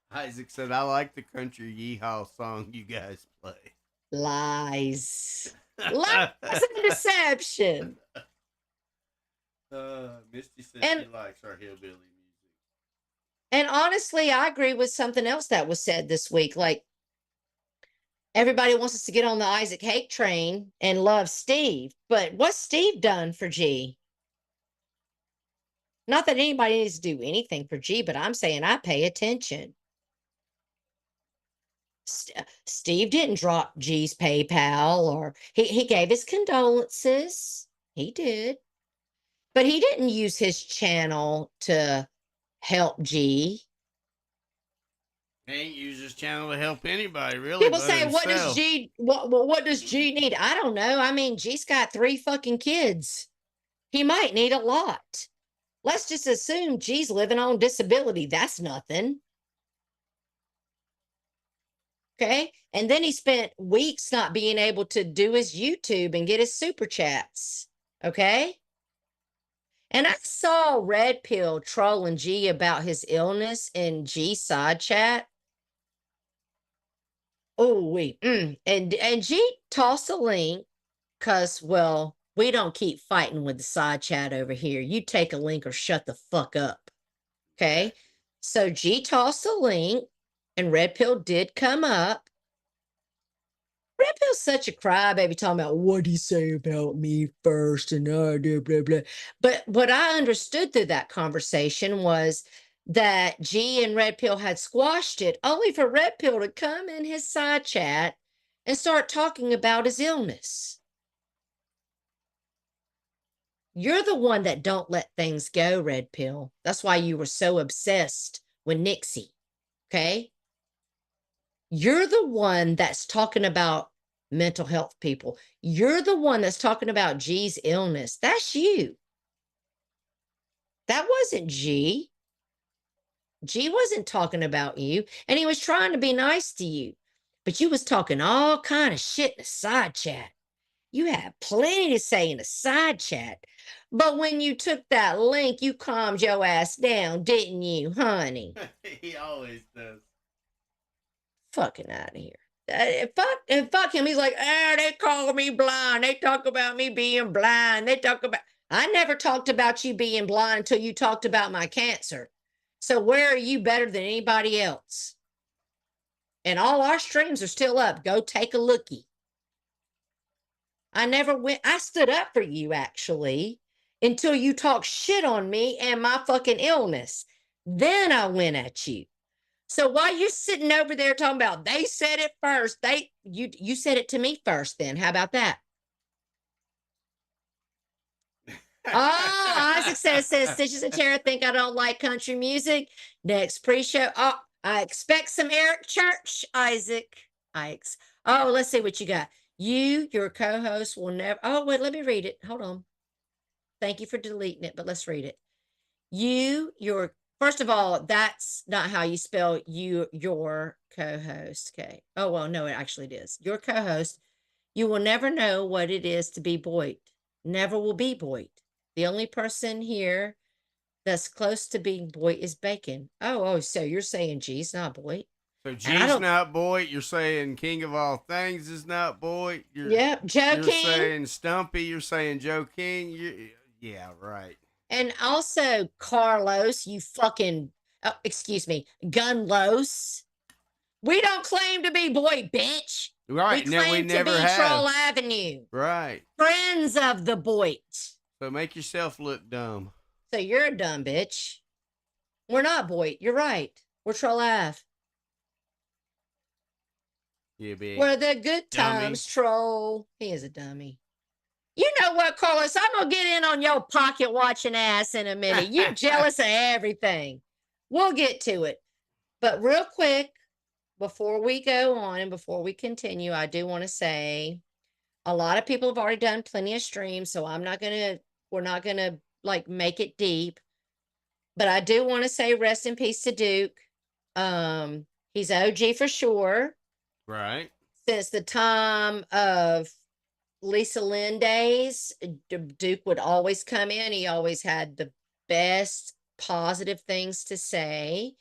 Speaker 4: Isaac said, I like the country yeehaw song you guys play.
Speaker 5: Lies. Lies and deception.
Speaker 4: Misty said she likes our hillbilly music.
Speaker 5: And honestly, I agree with something else that was said this week. Like, everybody wants us to get on the Isaac hate train and love Steve. But what's Steve done for G? Not that anybody needs to do anything for G, but I'm saying I pay attention. Steve didn't drop G's PayPal or he gave his condolences. He did. But he didn't use his channel to help G.
Speaker 4: He ain't use his channel to help anybody, really.
Speaker 5: People say, what does G need? I don't know. I mean, G's got 3 fucking kids. He might need a lot. Let's just assume G's living on disability. That's nothing. Okay. And then he spent weeks not being able to do his YouTube and get his super chats. Okay. And I saw Red Pill trolling G about his illness in G side chat. Oh, wait. And G tossed a link because, well, we don't keep fighting with the side chat over here. You take a link or shut the fuck up. Okay. So G tossed a link and Red Pill did come up. Red Pill's such a crybaby talking about what he say about me first and blah, blah, blah. But what I understood through that conversation was that G and Red Pill had squashed it only for Red Pill to come in his side chat and start talking about his illness. You're the one that don't let things go, Red Pill. That's why you were so obsessed with Nixie. Okay? You're the one that's talking about mental health people. You're the one that's talking about G's illness. That's you. That wasn't G. G wasn't talking about you, and he was trying to be nice to you. But you was talking all kind of shit in the side chat. You had plenty to say in the side chat. But when you took that link, you calmed your ass down, didn't you, honey?
Speaker 4: He always does.
Speaker 5: Fucking out of here. Fuck him. He's like, they call me blind. They talk about me being blind. I never talked about you being blind until you talked about my cancer. So where are you better than anybody else? And all our streams are still up. Go take a lookie. I stood up for you actually until you talked shit on me and my fucking illness. Then I went at you. So while you're sitting over there talking about they said it first, you said it to me first then. How about that? Oh, Isaac says Stitches and Tara think I don't like country music. Next pre-show. Oh, I expect some Eric Church, Isaac. Oh, let's see what you got. Your co-host will never. Oh, wait, let me read it. Hold on. Thank you for deleting it, but let's read it. First of all, that's not how you spell your co-host. Okay. Oh, well, no, it actually is. Your co-host, you will never know what it is to be Boyd. Never will be Boyd. The only person here that's close to being Boyd is Bacon. Oh, so you're saying G's not Boyd?
Speaker 4: So G's not Boyd. You're saying King of All Things is not Boyd.
Speaker 5: Yep, Joe King.
Speaker 4: You're saying Stumpy. You're saying Joe King. Yeah, right.
Speaker 5: And also Carlos, you fucking, excuse me, Gunlos. We don't claim to be boy, bitch.
Speaker 4: Right.
Speaker 5: We
Speaker 4: No,
Speaker 5: claim
Speaker 4: we
Speaker 5: to
Speaker 4: never
Speaker 5: be
Speaker 4: have.
Speaker 5: Troll Avenue.
Speaker 4: Right.
Speaker 5: Friends of the Boyd.
Speaker 4: So make yourself look dumb.
Speaker 5: So you're a dumb bitch. We're not Boyd. You're right. We're Troll Ave.
Speaker 4: Yeah, bitch.
Speaker 5: Where the good times troll. He is a dummy. You know what, Carlos? I'm going to get in on your pocket watching ass in a minute. You jealous of everything. We'll get to it. But real quick, before we go on and before we continue, I do want to say a lot of people have already done plenty of streams, so we're not going to like make it deep. But I do want to say rest in peace to Duke. He's OG for sure.
Speaker 4: Right.
Speaker 5: Since the time of Lisa Lynn days, Duke would always come in. He always had the best positive things to say.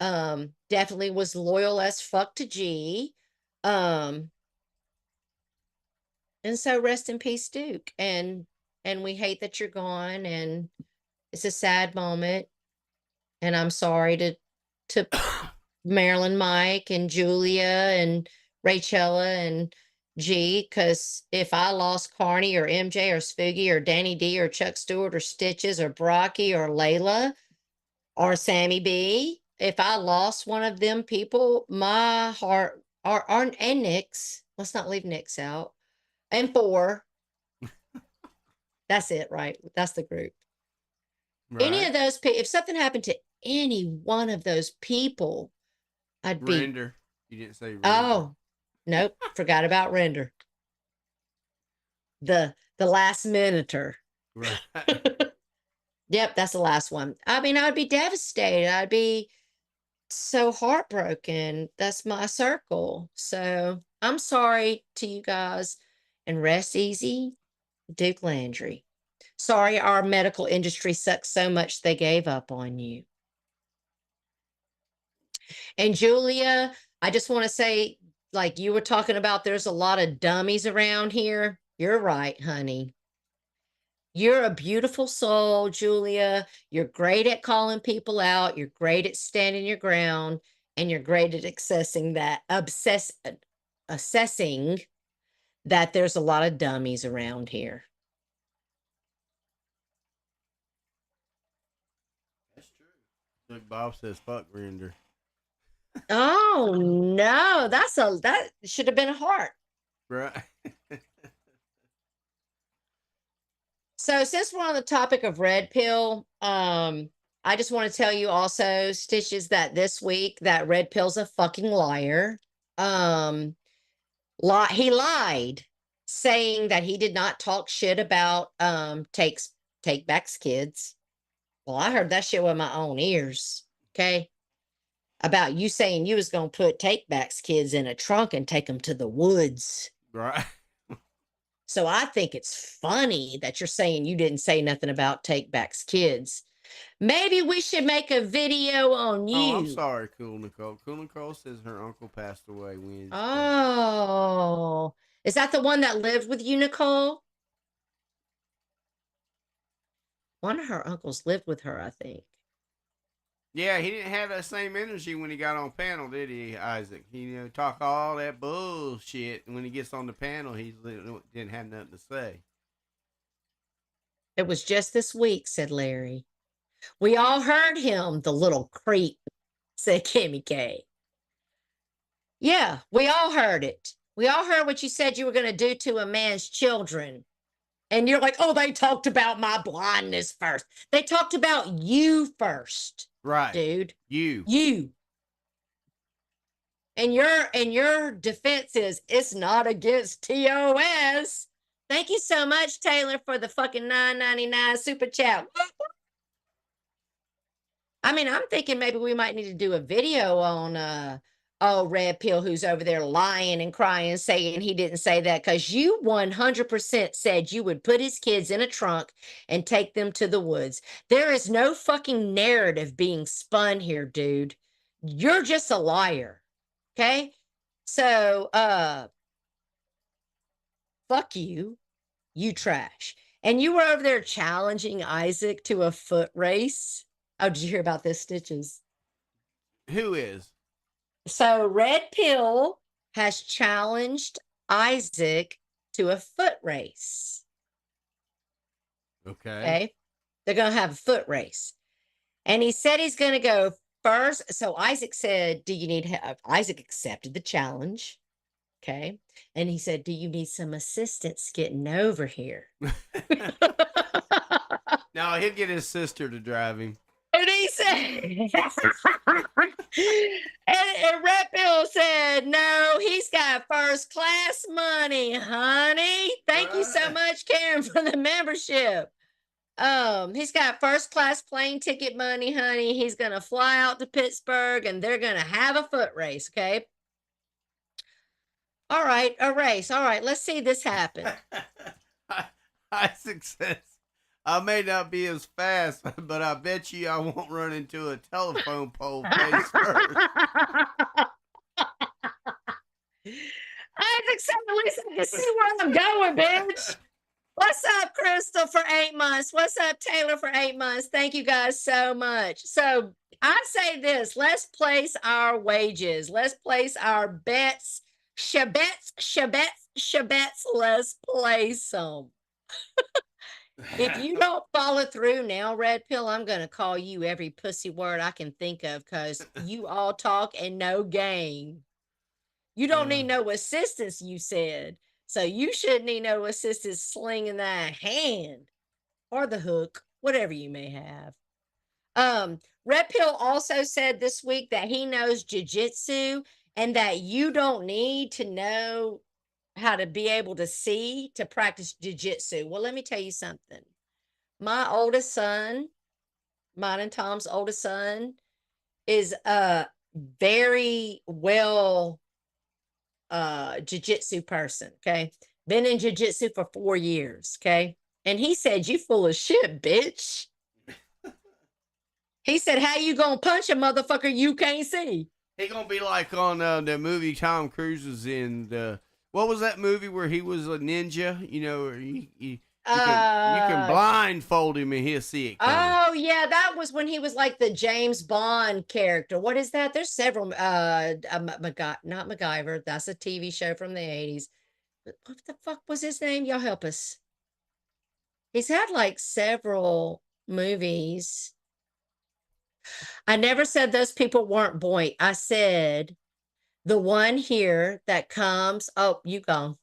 Speaker 5: Definitely was loyal as fuck to G. And so rest in peace, Duke. And we hate that you're gone, and it's a sad moment. And I'm sorry to Marilyn, Mike, and Julia, and Rachella, and G, because if I lost Carney or MJ or Spooky or Danny D or Chuck Stewart or Stitches or Brocky or Layla or Sammy B, if I lost one of them people, my heart, and Nick's, let's not leave Nick's out, and 4. That's it, right? That's the group. Right. Any of those people, if something happened to any one of those people, I'd be.
Speaker 4: Render. You didn't say render.
Speaker 5: Oh, nope. Forgot about Render. The last minuter.
Speaker 4: Right.
Speaker 5: Yep, that's the last one. I mean, I'd be devastated. I'd be so heartbroken. That's my circle. So I'm sorry to you guys, and rest easy, Duke Landry. Sorry our medical industry sucks so much they gave up on you. And Julia, I just want to say, like you were talking about, there's a lot of dummies around here. You're right, honey. You're a beautiful soul, Julia. You're great at calling people out. You're great at standing your ground, and you're great at assessing that there's a lot of dummies around here.
Speaker 4: That's true. Look, Bob says fuck Render.
Speaker 5: Oh no, that should have been a heart.
Speaker 4: Right.
Speaker 5: So since we're on the topic of red pill, I just want to tell you also, Stitches, that this week that red pill's a fucking liar. He lied, saying that he did not talk shit about Take Back's kids. Well, I heard that shit with my own ears. Okay. About you saying you was going to put Take Back's kids in a trunk and take them to the woods.
Speaker 4: Right.
Speaker 5: So I think it's funny that you're saying you didn't say nothing about Take Back's kids. Maybe we should make a video on you.
Speaker 4: Oh, I'm sorry, Cool Nicole. Cool Nicole says her uncle passed away Wednesday.
Speaker 5: Oh, is that the one that lived with you, Nicole? One of her uncles lived with her, I think.
Speaker 4: Yeah, he didn't have that same energy when he got on panel, did he, Isaac? He talk all that bullshit, and when he gets on the panel, he didn't have nothing to say.
Speaker 5: It was just this week, said Larry. We all heard him, the little creep, said Kimmy K. Yeah, we all heard it. We all heard what you said you were going to do to a man's children. And you're like, oh, they talked about my blindness first. They talked about you first.
Speaker 4: Right.
Speaker 5: Dude.
Speaker 4: You.
Speaker 5: And your defense is it's not against TOS. Thank you so much, Taylor, for the fucking $9.99 super chat. I mean, I'm thinking maybe we might need to do a video on Red Pill, who's over there lying and crying, saying he didn't say that, because you 100% said you would put his kids in a trunk and take them to the woods. There is no fucking narrative being spun here, dude. You're just a liar. Okay? So, fuck you. You trash. And you were over there challenging Isaac to a foot race. Oh, did you hear about this, Stitches?
Speaker 4: Who is?
Speaker 5: So Red Pill has challenged Isaac to a foot race.
Speaker 4: Okay.
Speaker 5: Okay. They're going to have a foot race. And he said he's going to go first. So Isaac said, do you need help? Isaac accepted the challenge. Okay. And he said, do you need some assistance getting over here?
Speaker 4: No, he'll get his sister to drive him.
Speaker 5: And he said, and Red Pill said, no, he's got first class money, honey. Thank you so much, Karen, for the membership. He's got first class plane ticket money, honey. He's gonna fly out to Pittsburgh and they're gonna have a foot race, okay? All right, a race. All right, let's see this happen.
Speaker 4: Isaac says, I may not be as fast, but I bet you I won't run into a telephone pole face first.
Speaker 5: Isaac said, at least I can see where I'm going, bitch. What's up, Crystal, for 8 months? What's up, Taylor, for 8 months? Thank you guys so much. So I say this, let's place our wages. Let's place our bets. Shabets. Let's place them. If you don't follow through now, Red Pill, I'm going to call you every pussy word I can think of because you all talk and no game. You don't need no assistance, you said. So you shouldn't need no assistance slinging that hand or the hook, whatever you may have. Red Pill also said this week that he knows jiu-jitsu and that you don't need to know how to be able to see to practice jiu-jitsu. Well, let me tell you something. My oldest son, mine and Tom's oldest son, is a very well jiu-jitsu person, okay? Been in jiu-jitsu for 4 years, okay? And he said, you full of shit, bitch. He said, how you gonna punch a motherfucker you can't see?
Speaker 4: He gonna be like on the movie Tom Cruise was in. What was that movie where he was a ninja? You know, you can blindfold him and he'll see it coming.
Speaker 5: Oh yeah, that was when he was like the James Bond character. What is that? There's several. Not MacGyver. That's a TV show from the 80s. What the fuck was his name? Y'all help us. He's had like several movies. I never said those people weren't boy. I said the one here that comes. Oh, you gone.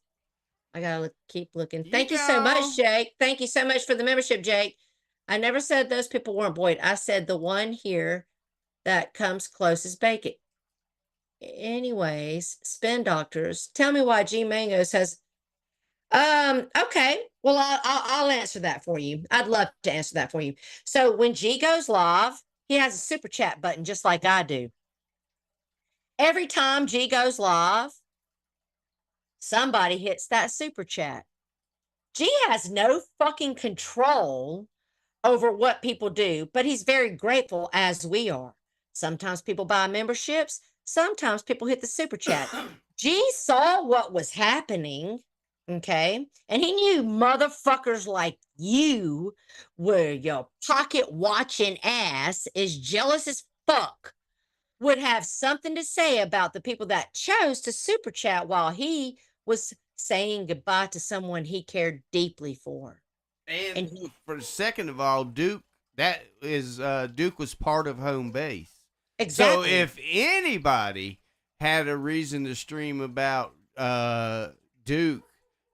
Speaker 5: I gotta keep looking. Thank you so much, Jake. Thank you so much for the membership, Jake. I never said those people weren't Boyd. I said the one here that comes closest bacon. Anyways, spin doctors. Tell me why G Mangos has. Okay. Well, I'll answer that for you. I'd love to answer that for you. So when G goes live, he has a super chat button just like I do. Every time G goes live, somebody hits that super chat. G has no fucking control over what people do, but he's very grateful as we are. Sometimes people buy memberships. Sometimes people hit the super chat. G saw what was happening, okay? And he knew motherfuckers like you, where your pocket watching ass is jealous as fuck, would have something to say about the people that chose to super chat while he was saying goodbye to someone he cared deeply for.
Speaker 4: And for second of all, Duke was part of home base.
Speaker 5: Exactly.
Speaker 4: So if anybody had a reason to stream about Duke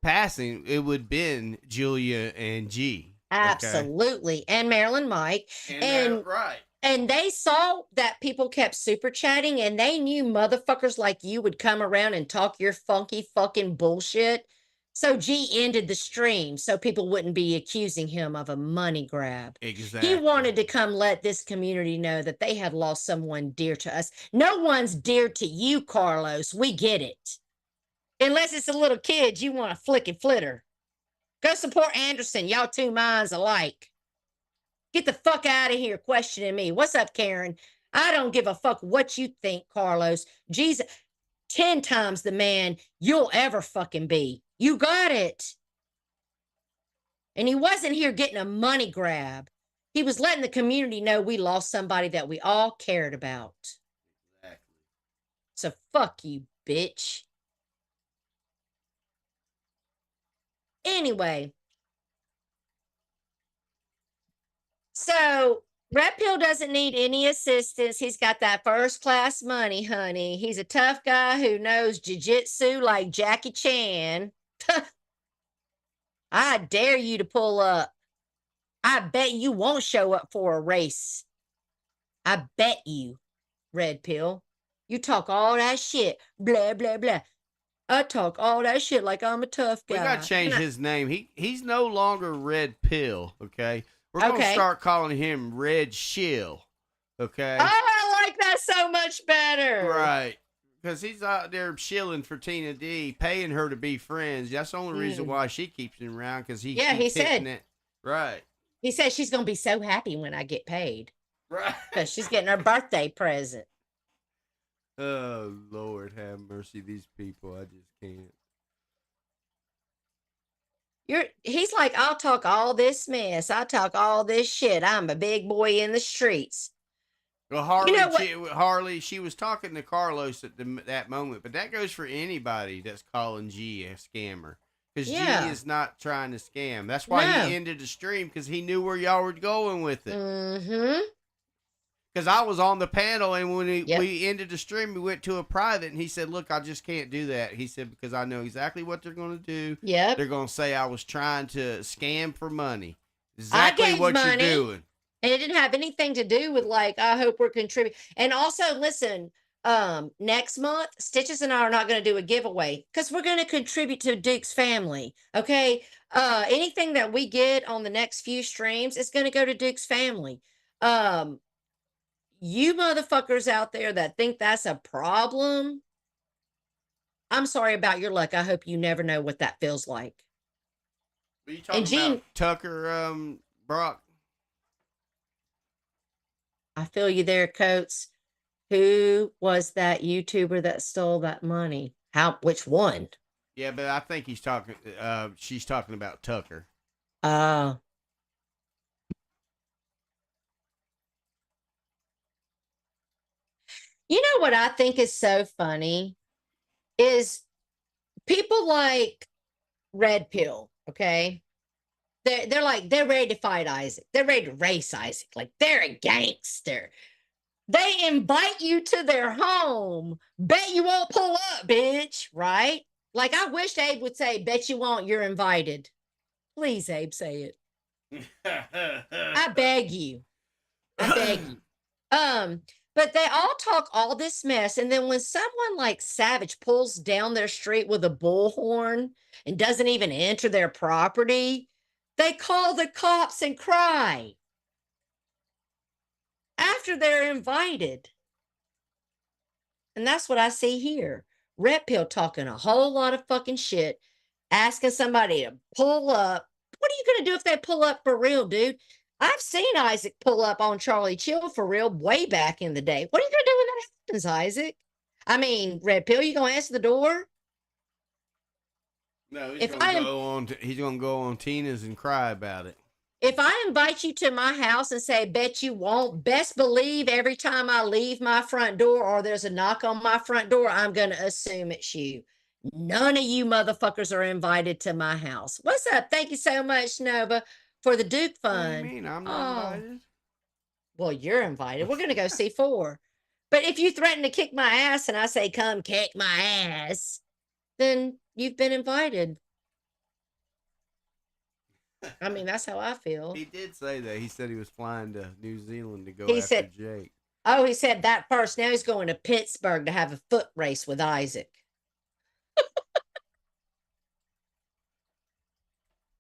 Speaker 4: passing, it would have been Julia and G.
Speaker 5: Absolutely. Okay? And Marilyn Mike. And
Speaker 4: right.
Speaker 5: And they saw that people kept super chatting and they knew motherfuckers like you would come around and talk your funky fucking bullshit. So G ended the stream so people wouldn't be accusing him of a money grab.
Speaker 4: Exactly.
Speaker 5: He wanted to come let this community know that they had lost someone dear to us. No one's dear to you, Carlos. We get it. Unless it's a little kid you want to flick and flitter. Go support Anderson. Y'all two minds alike. Get the fuck out of here questioning me. What's up, Karen? I don't give a fuck what you think, Carlos. Jesus, 10 times the man you'll ever fucking be. You got it. And he wasn't here getting a money grab. He was letting the community know we lost somebody that we all cared about.
Speaker 4: Exactly.
Speaker 5: So fuck you, bitch. Anyway, so Red Pill doesn't need any assistance. He's got that first class money, honey. He's a tough guy who knows jiu-jitsu like Jackie Chan. I dare you to pull up. I bet you won't show up for a race. I bet you, Red Pill. You talk all that shit. Blah, blah, blah. I talk all that shit like I'm a tough guy.
Speaker 4: We got to change his name. He's no longer Red Pill, okay? We're going to start calling him Red Shill, okay?
Speaker 5: Oh, I like that so much better.
Speaker 4: Right. Because he's out there shilling for Tina D, paying her to be friends. That's the only reason why she keeps him around, because he said it. Right.
Speaker 5: He said she's going to be so happy when I get paid.
Speaker 4: Right.
Speaker 5: Because she's getting her birthday present.
Speaker 4: Oh, Lord, have mercy. These people, I just can't.
Speaker 5: He's like, I'll talk all this mess. I talk all this shit. I'm a big boy in the streets.
Speaker 4: Well, Harley, she was talking to Carlos at that moment, but that goes for anybody that's calling G a scammer. Because G is not trying to scam. That's why he ended the stream, because he knew where y'all were going with it.
Speaker 5: Mm-hmm.
Speaker 4: Because I was on the panel, and when we ended the stream, we went to a private, and he said, look, I just can't do that. He said, because I know exactly what they're going to do.
Speaker 5: Yep.
Speaker 4: They're going to say I was trying to scam for money. Exactly what you're doing.
Speaker 5: And it didn't have anything to do with, like, I hope we're contributing. And also, listen, next month, Stitches and I are not going to do a giveaway because we're going to contribute to Duke's family. Okay. Anything that we get on the next few streams is going to go to Duke's family. You motherfuckers out there that think that's a problem, I'm sorry about your luck. I hope you never know what that feels like.
Speaker 4: Are you talking about Tucker, Brock?
Speaker 5: I feel you there, Coates. Who was that YouTuber that stole that money? Which one?
Speaker 4: Yeah, but I think she's talking about Tucker.
Speaker 5: You know what I think is so funny is people like Red Pill, okay? They're ready to fight Isaac. They're ready to race Isaac. Like, they're a gangster. They invite you to their home. Bet you won't pull up, bitch, right? Like, I wish Abe would say, bet you won't, you're invited. Please, Abe, say it. I beg you. I beg you. But they all talk all this mess, and then when someone like Savage pulls down their street with a bullhorn and doesn't even enter their property, they call the cops and cry after they're invited. And that's what I see here. Red Pill talking a whole lot of fucking shit, asking somebody to pull up. What are you going to do if they pull up for real, dude? I've seen Isaac pull up on Charlie Chill for real way back in the day. What are you going to do when that happens, Isaac? I mean, Red Pill, you going to answer the door?
Speaker 4: No, he's going to go on Tina's and cry about it.
Speaker 5: If I invite you to my house and say, bet you won't, best believe every time I leave my front door or there's a knock on my front door, I'm going to assume it's you. None of you motherfuckers are invited to my house. What's up? Thank you so much, Nova, for the Duke Fund.
Speaker 4: What do you mean? I'm not invited.
Speaker 5: Well, you're invited. We're going to go see 4. But if you threaten to kick my ass and I say, come kick my ass, then you've been invited. I mean, that's how I feel.
Speaker 4: He did say that. He said he was flying to New Zealand to go after Jake.
Speaker 5: Oh, he said that first. Now he's going to Pittsburgh to have a foot race with Isaac.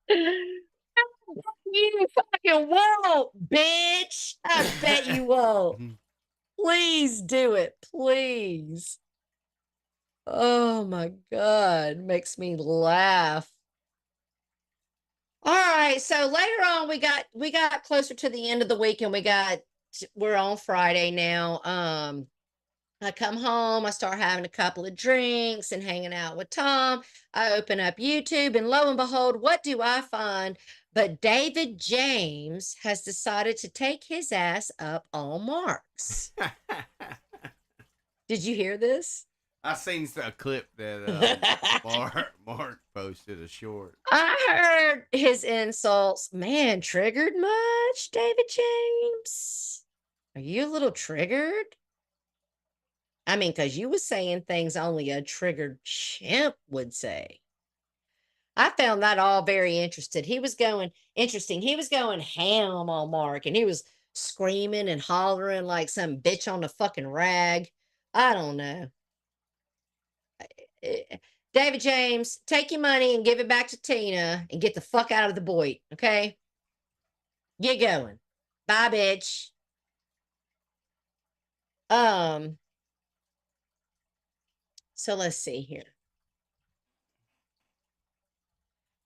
Speaker 5: You fucking won't, bitch. I bet you won't. Please do it. Please. Oh my God. Makes me laugh. All right. So later on, we got closer to the end of the week and we're on Friday now. I come home, I start having a couple of drinks and hanging out with Tom. I open up YouTube and lo and behold, what do I find? But David James has decided to take his ass up on Marks. Did you hear this?
Speaker 4: I seen a clip that Mark posted a short.
Speaker 5: I heard his insults. Man, triggered much, David James? Are you a little triggered? I mean, because you was saying things only a triggered chimp would say. I found that all very interesting. He was going ham on Mark, and he was screaming and hollering like some bitch on the fucking rag. I don't know. David James, take your money and give it back to Tina and get the fuck out of the Boyd, okay? Get going. Bye, bitch. So let's see here.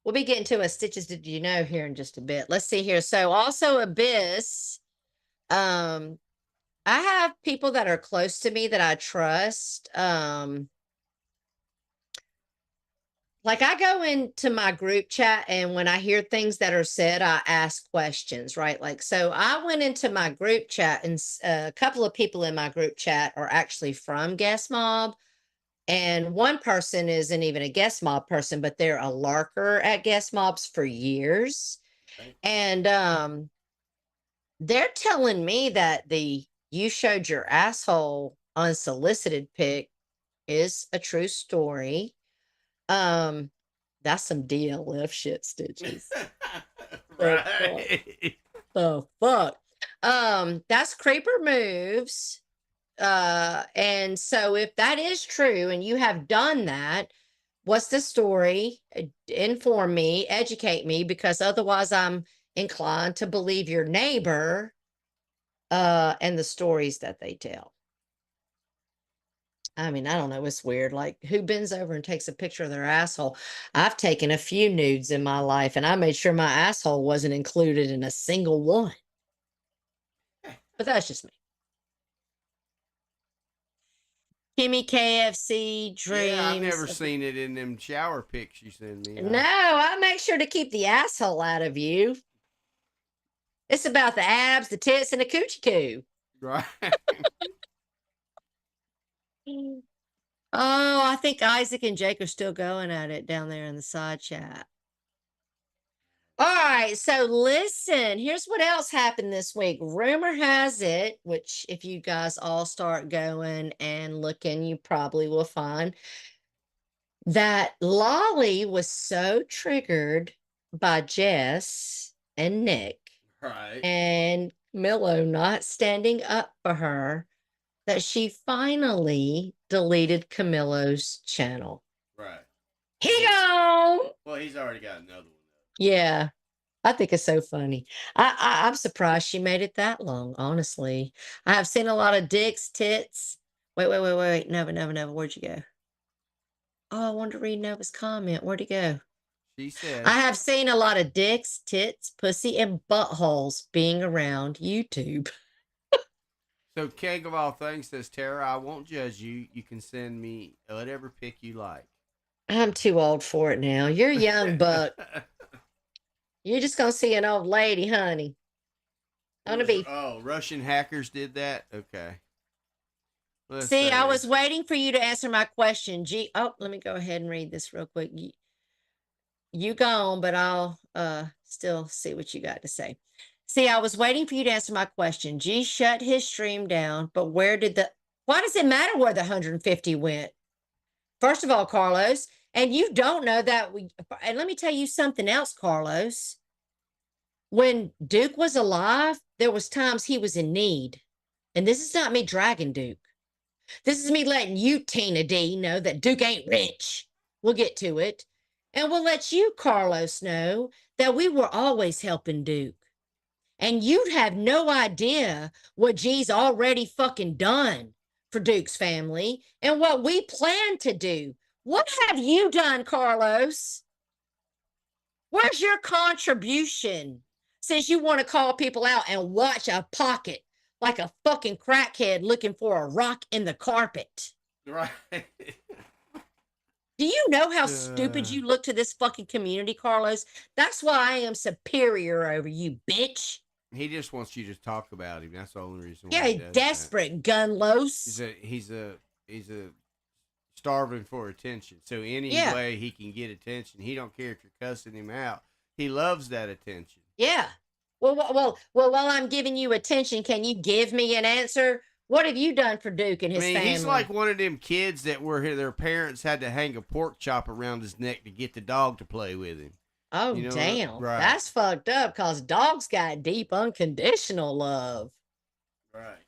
Speaker 5: We'll be getting to a Stitches Did You Know here in just a bit. Let's see here. So also Abyss. I have people that are close to me that I trust. Like I go into my group chat, and when I hear things that are said, I ask questions, right? Like, so I went into my group chat, and a couple of people in my group chat are actually from Guest Mob. And one person isn't even a Guest Mob person, but they're a lurker at Guest Mobs for years.
Speaker 4: Okay.
Speaker 5: And they're telling me that the "you showed your asshole unsolicited" pic is a true story. That's some DLF shit, Stitches.
Speaker 4: Right.
Speaker 5: The fuck. That's creeper moves. And so if that is true and you have done that, what's the story? Inform me, educate me, because otherwise I'm inclined to believe your neighbor and the stories that they tell. I mean, I don't know. It's weird. Like, who bends over and takes a picture of their asshole? I've taken a few nudes in my life, and I made sure my asshole wasn't included in a single one. But that's just me. Kimmy KFC Dreams.
Speaker 4: Yeah, I've never seen it in them shower pics you send me.
Speaker 5: No, I make sure to keep the asshole out of you. It's about the abs, the tits, and the coochie coo.
Speaker 4: Right.
Speaker 5: Oh, I think Isaac and Jake are still going at it down there in the side chat. All right, so listen, here's what else happened this week. Rumor has it, which if you guys all start going and looking, you probably will find that Lolly was so triggered by Jess and Nick
Speaker 4: Right.
Speaker 5: and Milo not standing up for her that she finally deleted Camillo's channel.
Speaker 4: Right.
Speaker 5: He gone.
Speaker 4: Well, he's already got another one.
Speaker 5: Yeah, I think it's so funny. I'm surprised she made it that long, honestly. I have seen a lot of dicks, tits. Wait. Nova, where'd you go? Oh, I wanted to read Nova's comment. Where'd he go?
Speaker 4: She said,
Speaker 5: I have seen a lot of dicks, tits, pussy, and buttholes being around YouTube.
Speaker 4: So, Keg of all things says, Tara, I won't judge you. You can send me whatever pic you like.
Speaker 5: I'm too old for it now. You're a young buck. You're just going to see an old lady, honey. I'm going to be.
Speaker 4: Oh, Russian hackers did that? Okay.
Speaker 5: See, I was waiting for you to answer my question. Oh, let me go ahead and read this real quick. You gone, but I'll still see what you got to say. See, I was waiting for you to answer my question. G shut his stream down, but why does it matter where the 150 went? First of all, Carlos, and you don't know that and let me tell you something else, Carlos. When Duke was alive, there was times he was in need. And this is not me dragging Duke. This is me letting you, Tina D, know that Duke ain't rich. We'll get to it. And we'll let you, Carlos, know that we were always helping Duke. And you'd have no idea what G's already fucking done for Duke's family and what we plan to do. What have you done, Carlos? Where's your contribution? Since you want to call people out and watch a pocket like a fucking crackhead looking for a rock in the carpet.
Speaker 4: Right.
Speaker 5: Do you know how stupid you look to this fucking community, Carlos? That's why I am superior over you, bitch.
Speaker 4: He just wants you to talk about him. That's the only reason why.
Speaker 5: Yeah,
Speaker 4: he does
Speaker 5: desperate, gunlos.
Speaker 4: He's a He's a starving for attention. So any
Speaker 5: Yeah.
Speaker 4: way he can get attention, he don't care if you're cussing him out. He loves that attention.
Speaker 5: Yeah. Well, while I'm giving you attention, can you give me an answer? What have you done for Duke and his family?
Speaker 4: He's like one of them kids that their parents had to hang a pork chop around his neck to get the dog to play with him.
Speaker 5: Oh,
Speaker 4: You know,
Speaker 5: damn.
Speaker 4: right.
Speaker 5: That's fucked up because dogs got deep, unconditional love.
Speaker 4: Right.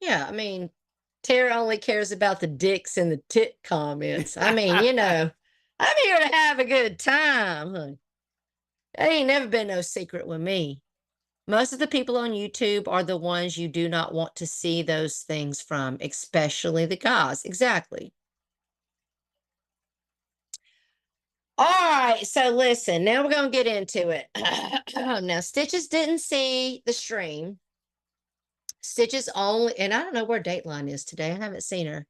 Speaker 5: Yeah, I mean, Tara only cares about the dicks and the tit comments. I mean, you know, I'm here to have a good time. Honey. That ain't never been no secret with me. Most of the people on YouTube are the ones you do not want to see those things from, especially the guys. Exactly. All right, so listen, now we're going to get into it. Now, Stitches didn't see the stream. Stitches only, and I don't know where Dateline is today. I haven't seen her.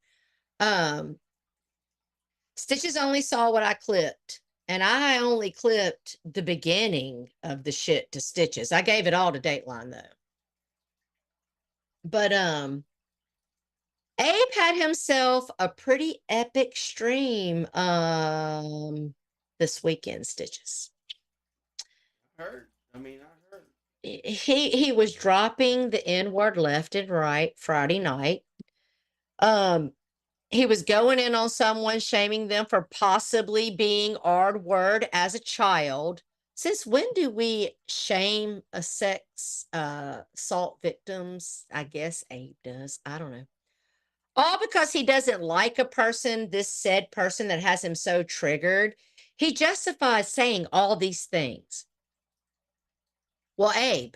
Speaker 5: Stitches only saw what I clipped, and I only clipped the beginning of the shit to Stitches. I gave it all to Dateline though. But Abe had himself a pretty epic stream this weekend, Stitches.
Speaker 4: I heard.
Speaker 5: He was dropping the N-word left and right Friday night. He was going in on someone, shaming them for possibly being R-word as a child. Since when do we shame a sex assault victims? I guess Abe does. I don't know. All because he doesn't like a person, this said person that has him so triggered. He justifies saying all these things. Well, Abe,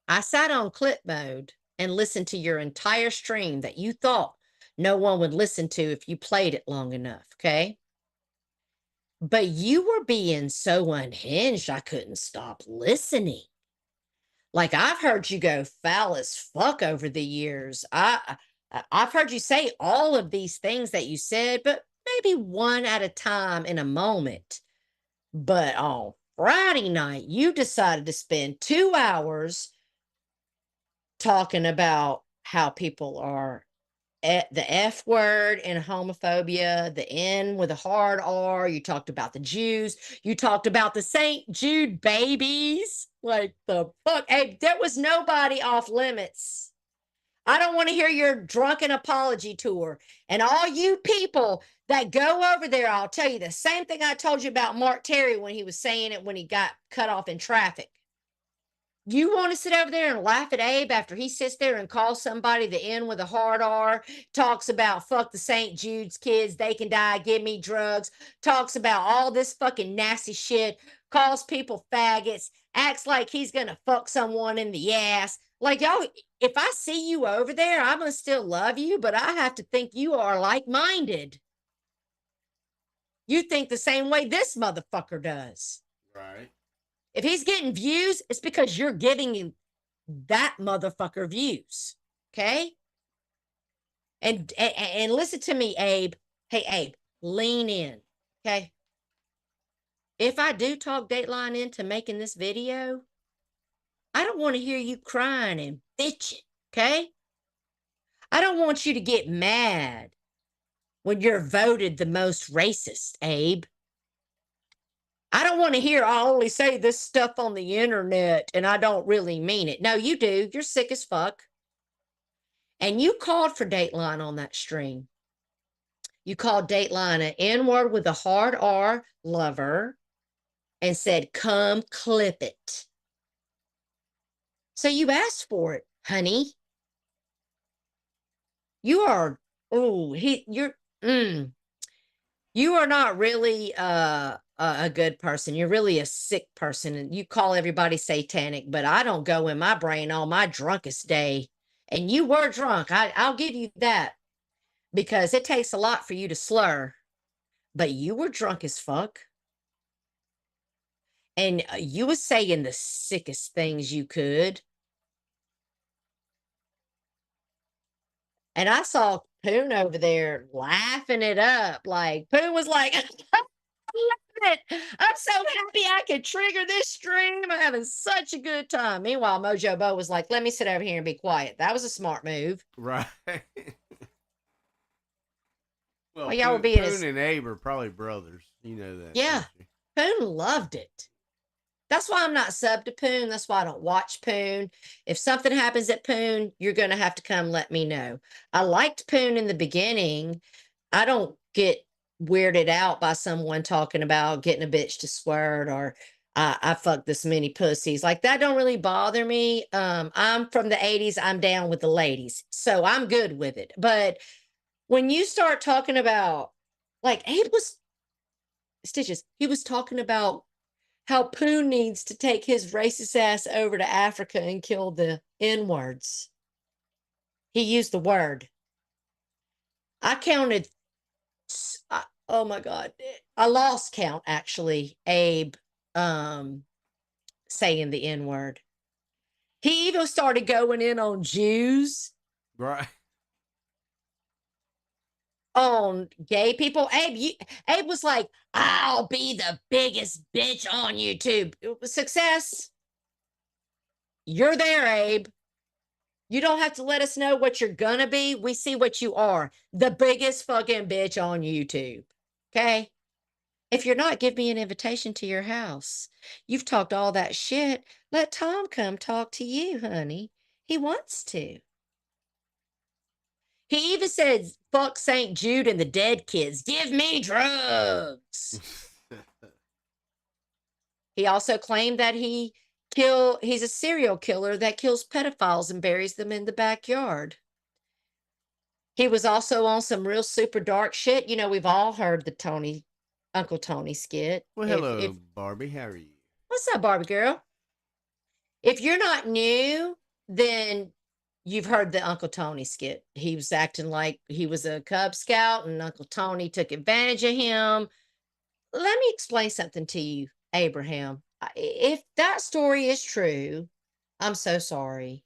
Speaker 5: I sat on clip mode and listened to your entire stream that you thought no one would listen to if you played it long enough, okay? But you were being so unhinged, I couldn't stop listening. Like, I've heard you go foul as fuck over the years. I've heard you say all of these things that you said, but maybe one at a time in a moment. But on Friday night, you decided to spend 2 hours talking about how people are the F word and homophobia, the N with a hard R. You talked about the Jews. You talked about the St. Jude babies. Like the fuck? Hey, there was nobody off limits. I don't want to hear your drunken apology tour. And all you people that go over there, I'll tell you the same thing I told you about Mark Terry when he was saying it when he got cut off in traffic. You want to sit over there and laugh at Abe after he sits there and calls somebody the N with a hard R, talks about fuck the St. Jude's kids, they can die, give me drugs, talks about all this fucking nasty shit, calls people faggots, acts like he's gonna fuck someone in the ass. Like, y'all, if I see you over there, I'm gonna still love you, but I have to think you are like-minded. You think the same way this motherfucker does.
Speaker 4: Right.
Speaker 5: If he's getting views, it's because you're giving him that motherfucker views. Okay? And listen to me, Abe. Hey, Abe, lean in. Okay? If I do talk Dateline into making this video, I don't want to hear you crying and bitching. Okay? I don't want you to get mad when you're voted the most racist, Abe. I don't want to hear I only say this stuff on the internet and I don't really mean it. No, you do. You're sick as fuck. And you called for Dateline on that stream. You called Dateline an N-word with a hard R lover and said, come clip it. So you asked for it, honey. You are, you are not really a good person. You're really a sick person. And you call everybody satanic, but I don't go in my brain on my drunkest day. And you were drunk. I'll give you that because it takes a lot for you to slur, but you were drunk as fuck. And you were saying the sickest things you could. And I saw Poon over there laughing it up. Like, Poon was like, it. I'm so happy I could trigger this stream. I'm having such a good time. Meanwhile, Mojo Bo was like, let me sit over here and be quiet. That was a smart move.
Speaker 4: Right. Well,
Speaker 5: y'all were being
Speaker 4: Poon and Abe are probably brothers. You know that.
Speaker 5: Yeah. Poon loved it. That's why I'm not sub to Poon. That's why I don't watch Poon. If something happens at Poon, you're going to have to come let me know. I liked Poon in the beginning. I don't get weirded out by someone talking about getting a bitch to squirt or I fucked this many pussies. Like that don't really bother me. I'm from the 80s. I'm down with the ladies. So I'm good with it. But when you start talking about, like Abe was, Stitches, he was talking about how Poon needs to take his racist ass over to Africa and kill the N-words. He used the word. I counted, oh my God. I lost count, actually, Abe saying the N-word. He even started going in on Jews.
Speaker 4: Right.
Speaker 5: On gay people. Abe was like, I'll be the biggest bitch on YouTube. Success. You're there, Abe. You don't have to let us know what you're gonna be. We see what you are. The biggest fucking bitch on YouTube. Okay? If you're not, give me an invitation to your house. You've talked all that shit. Let Tom come talk to you, honey. He wants to. He even said, fuck St. Jude and the dead kids. Give me drugs. He also claimed that he's a serial killer that kills pedophiles and buries them in the backyard. He was also on some real super dark shit. You know, we've all heard the Uncle Tony skit.
Speaker 4: Well, hello, Barbie. How are you?
Speaker 5: What's up, Barbie girl? If you're not new, then you've heard the Uncle Tony skit. He was acting like he was a Cub Scout and Uncle Tony took advantage of him. Let me explain something to you, Abraham. If that story is true, I'm so sorry.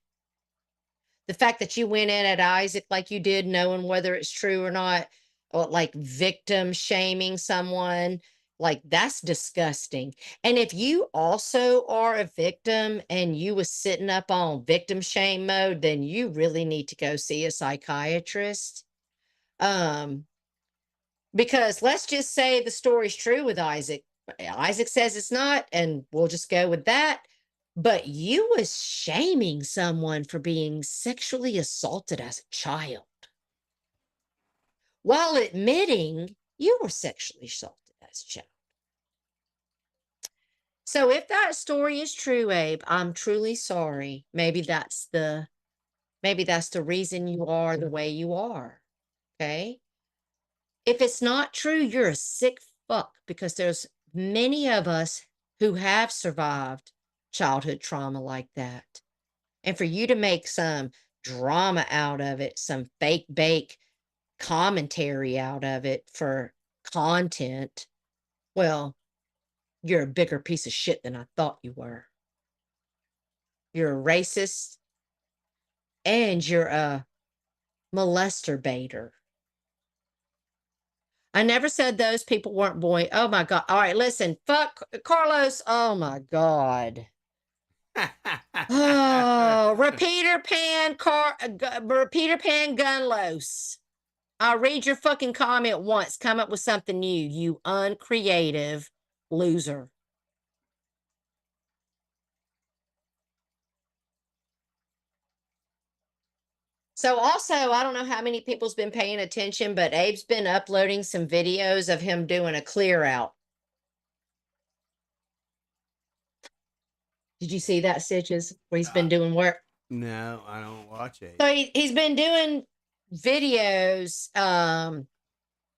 Speaker 5: The fact that you went in at Isaac like you did, knowing whether it's true or not, or like victim shaming someone, like that's disgusting. And if you also are a victim and you was sitting up on victim shame mode, then you really need to go see a psychiatrist. Because let's just say the story's true with Isaac. Isaac says it's not, and we'll just go with that. But you was shaming someone for being sexually assaulted as a child, while admitting you were sexually assaulted as a child. So if that story is true, Abe, I'm truly sorry. Maybe that's the reason you are the way you are. Okay? If it's not true, you're a sick fuck, because there's many of us who have survived childhood trauma like that. And for you to make some drama out of it, some fake bake commentary out of it for content, well, you're a bigger piece of shit than I thought you were. You're a racist and you're a molester baiter. I never said those people weren't boy. Oh my God. All right, listen, fuck Carlos. Oh my God. Oh, repeater pan gunlos. I'll read your fucking comment once. Come up with something new, you uncreative loser. So also, I don't know how many people's been paying attention, but Abe's been uploading some videos of him doing a clear out. Did you see that, Stitches, where he's been doing work?
Speaker 4: No, I don't watch it.
Speaker 5: So he's been doing videos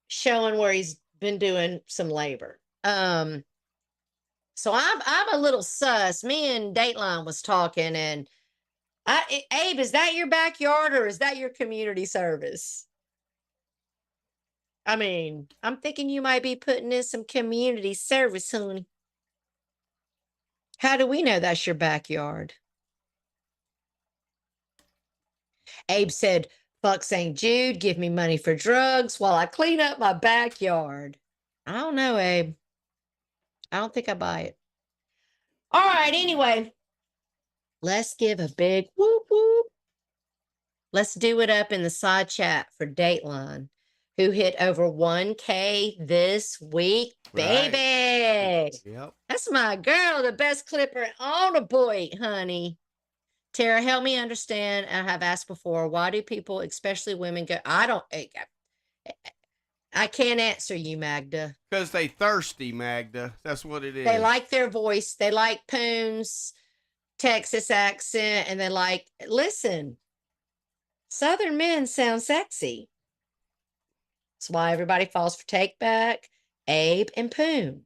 Speaker 5: showing where he's been doing some labor. So I'm a little sus. Me and Dateline was talking, and Abe, is that your backyard or is that your community service? I mean, I'm thinking you might be putting in some community service, honey. How do we know that's your backyard? Abe said, fuck St. Jude, give me money for drugs while I clean up my backyard. I don't know, Abe. I don't think I buy it. All right, anyway. Let's give a big whoop whoop. Let's do it up in the side chat for Dateline, who hit over 1K this week, baby.
Speaker 4: Yep.
Speaker 5: That's my girl, the best clipper on the boy, honey. Tara, help me understand. I have asked before, why do people, especially women, go? I can't answer you, Magda.
Speaker 4: Because they thirsty, Magda. That's what it is.
Speaker 5: They like their voice. They like Poon's Texas accent, and they like, listen, Southern men sound sexy. That's why everybody falls for Take Back, Abe, and Poon.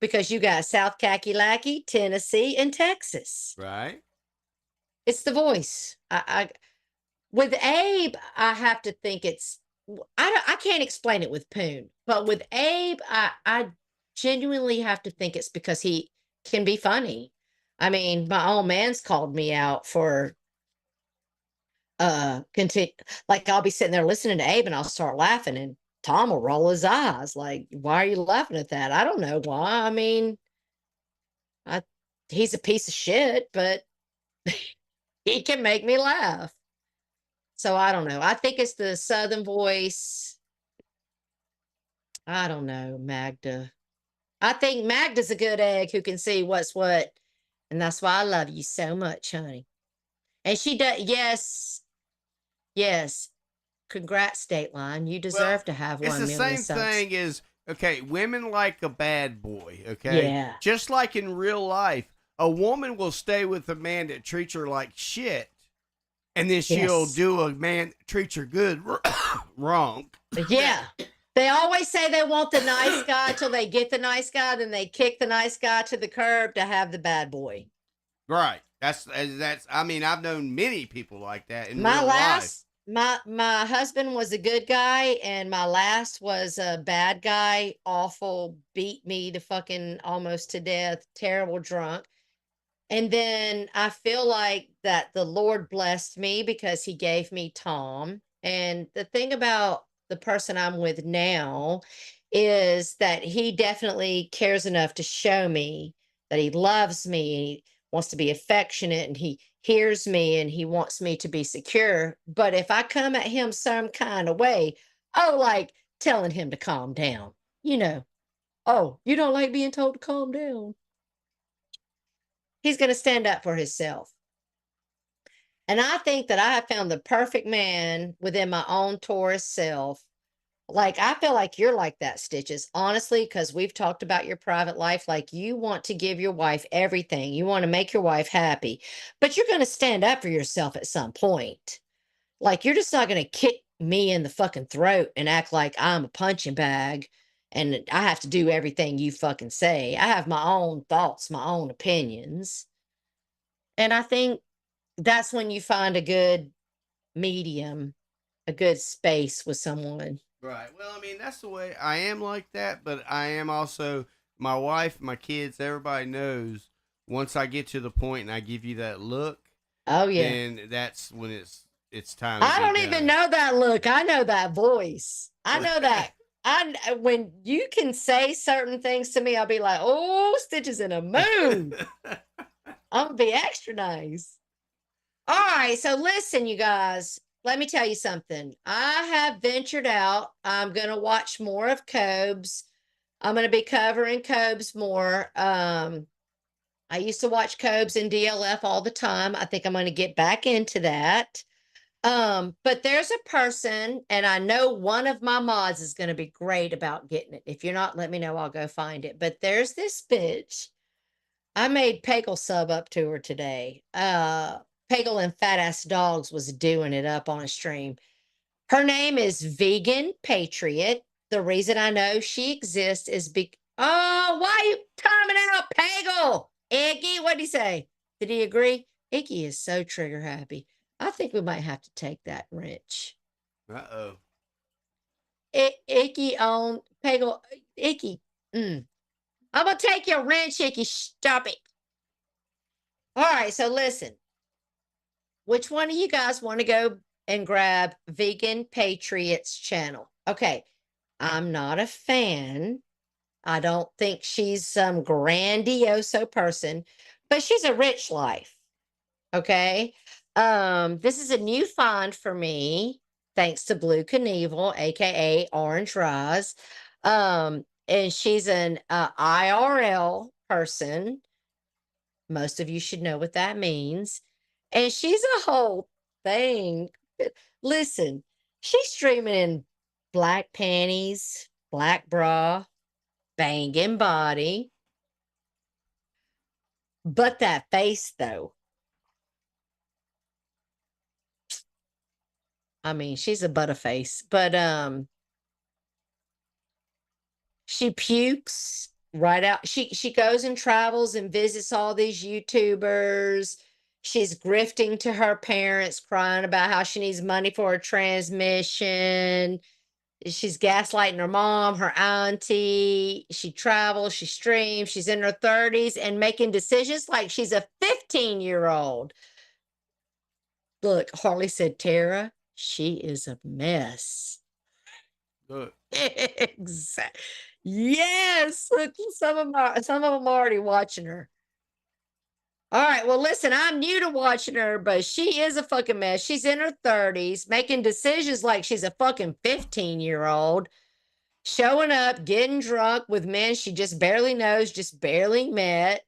Speaker 5: Because you got South Kakalaki, Tennessee, and Texas.
Speaker 4: Right.
Speaker 5: It's the voice. With Abe, I have to think it's, I can't explain it with Poon, but with Abe, I genuinely have to think it's because he can be funny. I mean, my old man's called me out for like I'll be sitting there listening to Abe and I'll start laughing and Tom will roll his eyes like, why are you laughing at that? I don't know why. I mean, he's a piece of shit, but he can make me laugh. So I don't know. I think it's the Southern voice. I don't know, Magda. I think Magda's a good egg who can see what's what. And that's why I love you so much, honey. And she does. Yes. Congrats, Dateline. You deserve to have 1 million
Speaker 4: It's the same
Speaker 5: subs.
Speaker 4: thing as, okay, women like a bad boy, okay?
Speaker 5: Yeah.
Speaker 4: Just like in real life, a woman will stay with a man that treats her like shit, and then she'll do a man that treats her good wrong.
Speaker 5: Yeah. They always say they want the nice guy till they get the nice guy, then they kick the nice guy to the curb to have the bad boy.
Speaker 4: Right. That's. I mean, I've known many people like that in
Speaker 5: My
Speaker 4: real
Speaker 5: last,
Speaker 4: life.
Speaker 5: my husband was a good guy, and my last was a bad guy. Awful, beat me to fucking almost to death. Terrible drunk. And then I feel like that the Lord blessed me because he gave me Tom. And the thing about the person I'm with now is that he definitely cares enough to show me that he loves me and he wants to be affectionate and he hears me and he wants me to be secure. But if I come at him some kind of way, like telling him to calm down, oh, you don't like being told to calm down. He's going to stand up for himself. And I think that I have found the perfect man within my own Taurus self. Like, I feel like you're like that, Stitches, honestly, because we've talked about your private life. Like, you want to give your wife everything. You want to make your wife happy, but you're going to stand up for yourself at some point. Like, you're just not going to kick me in the fucking throat and act like I'm a punching bag and I have to do everything you fucking say. I have my own thoughts, my own opinions. And I think that's when you find a good medium, a good space with someone.
Speaker 4: Right. Well, I mean, that's the way I am like that, but I am also, my wife, my kids, everybody knows once I get to the point and I give you that look.
Speaker 5: Oh, yeah.
Speaker 4: Then that's when it's time.
Speaker 5: I don't even know that look. I know that voice. I know that. When you can say certain things to me, I'll be like, oh, Stitch is in a mood. I'm going to be extra nice. All right. So listen, you guys, let me tell you something. I have ventured out. I'm going to watch more of Cobes. I'm going to be covering Cobes more. I used to watch Cobes in DLF all the time. I think I'm going to get back into that. But there's a person, and I know one of my mods is going to be great about getting it. If you're not, let me know. I'll go find it. But there's this bitch. I made Pagel sub up to her today. Pagel and Fat Ass Dogs was doing it up on a stream. Her name is Vegan Patriot. The reason I know she exists is oh, why are you coming out, Pagel? Iggy, what'd he say? Did he agree? Iggy is so trigger happy. I think we might have to take that wrench.
Speaker 4: Uh-oh.
Speaker 5: Icky on Pagel. Icky. I'm going to take your wrench, Icky. Stop it. All right. So listen. Which one of you guys want to go and grab Vegan Patriot's channel? Okay. I'm not a fan I don't think she's some grandiose person, but she's a rich life. Okay. This is a new find for me, thanks to Blue Knievel, aka Orange Rise. And she's an IRL person. Most of you should know what that means. And she's a whole thing. Listen, she's streaming in black panties, black bra, banging body. But that face, though. I mean, she's a butterface, but she pukes right out. She goes and travels and visits all these YouTubers. She's grifting to her parents, crying about how she needs money for her transmission. She's gaslighting her mom, her auntie. She travels, she streams, she's in her 30s and making decisions like she's a 15-year-old. Look, Harley said, Tara, she is a mess.
Speaker 4: Look.
Speaker 5: Exactly. Yes. Look, some of them are already watching her. All right. Well, listen, I'm new to watching her, but she is a fucking mess. She's in her 30s, making decisions like she's a fucking 15-year-old, showing up, getting drunk with men she just barely knows, just barely met.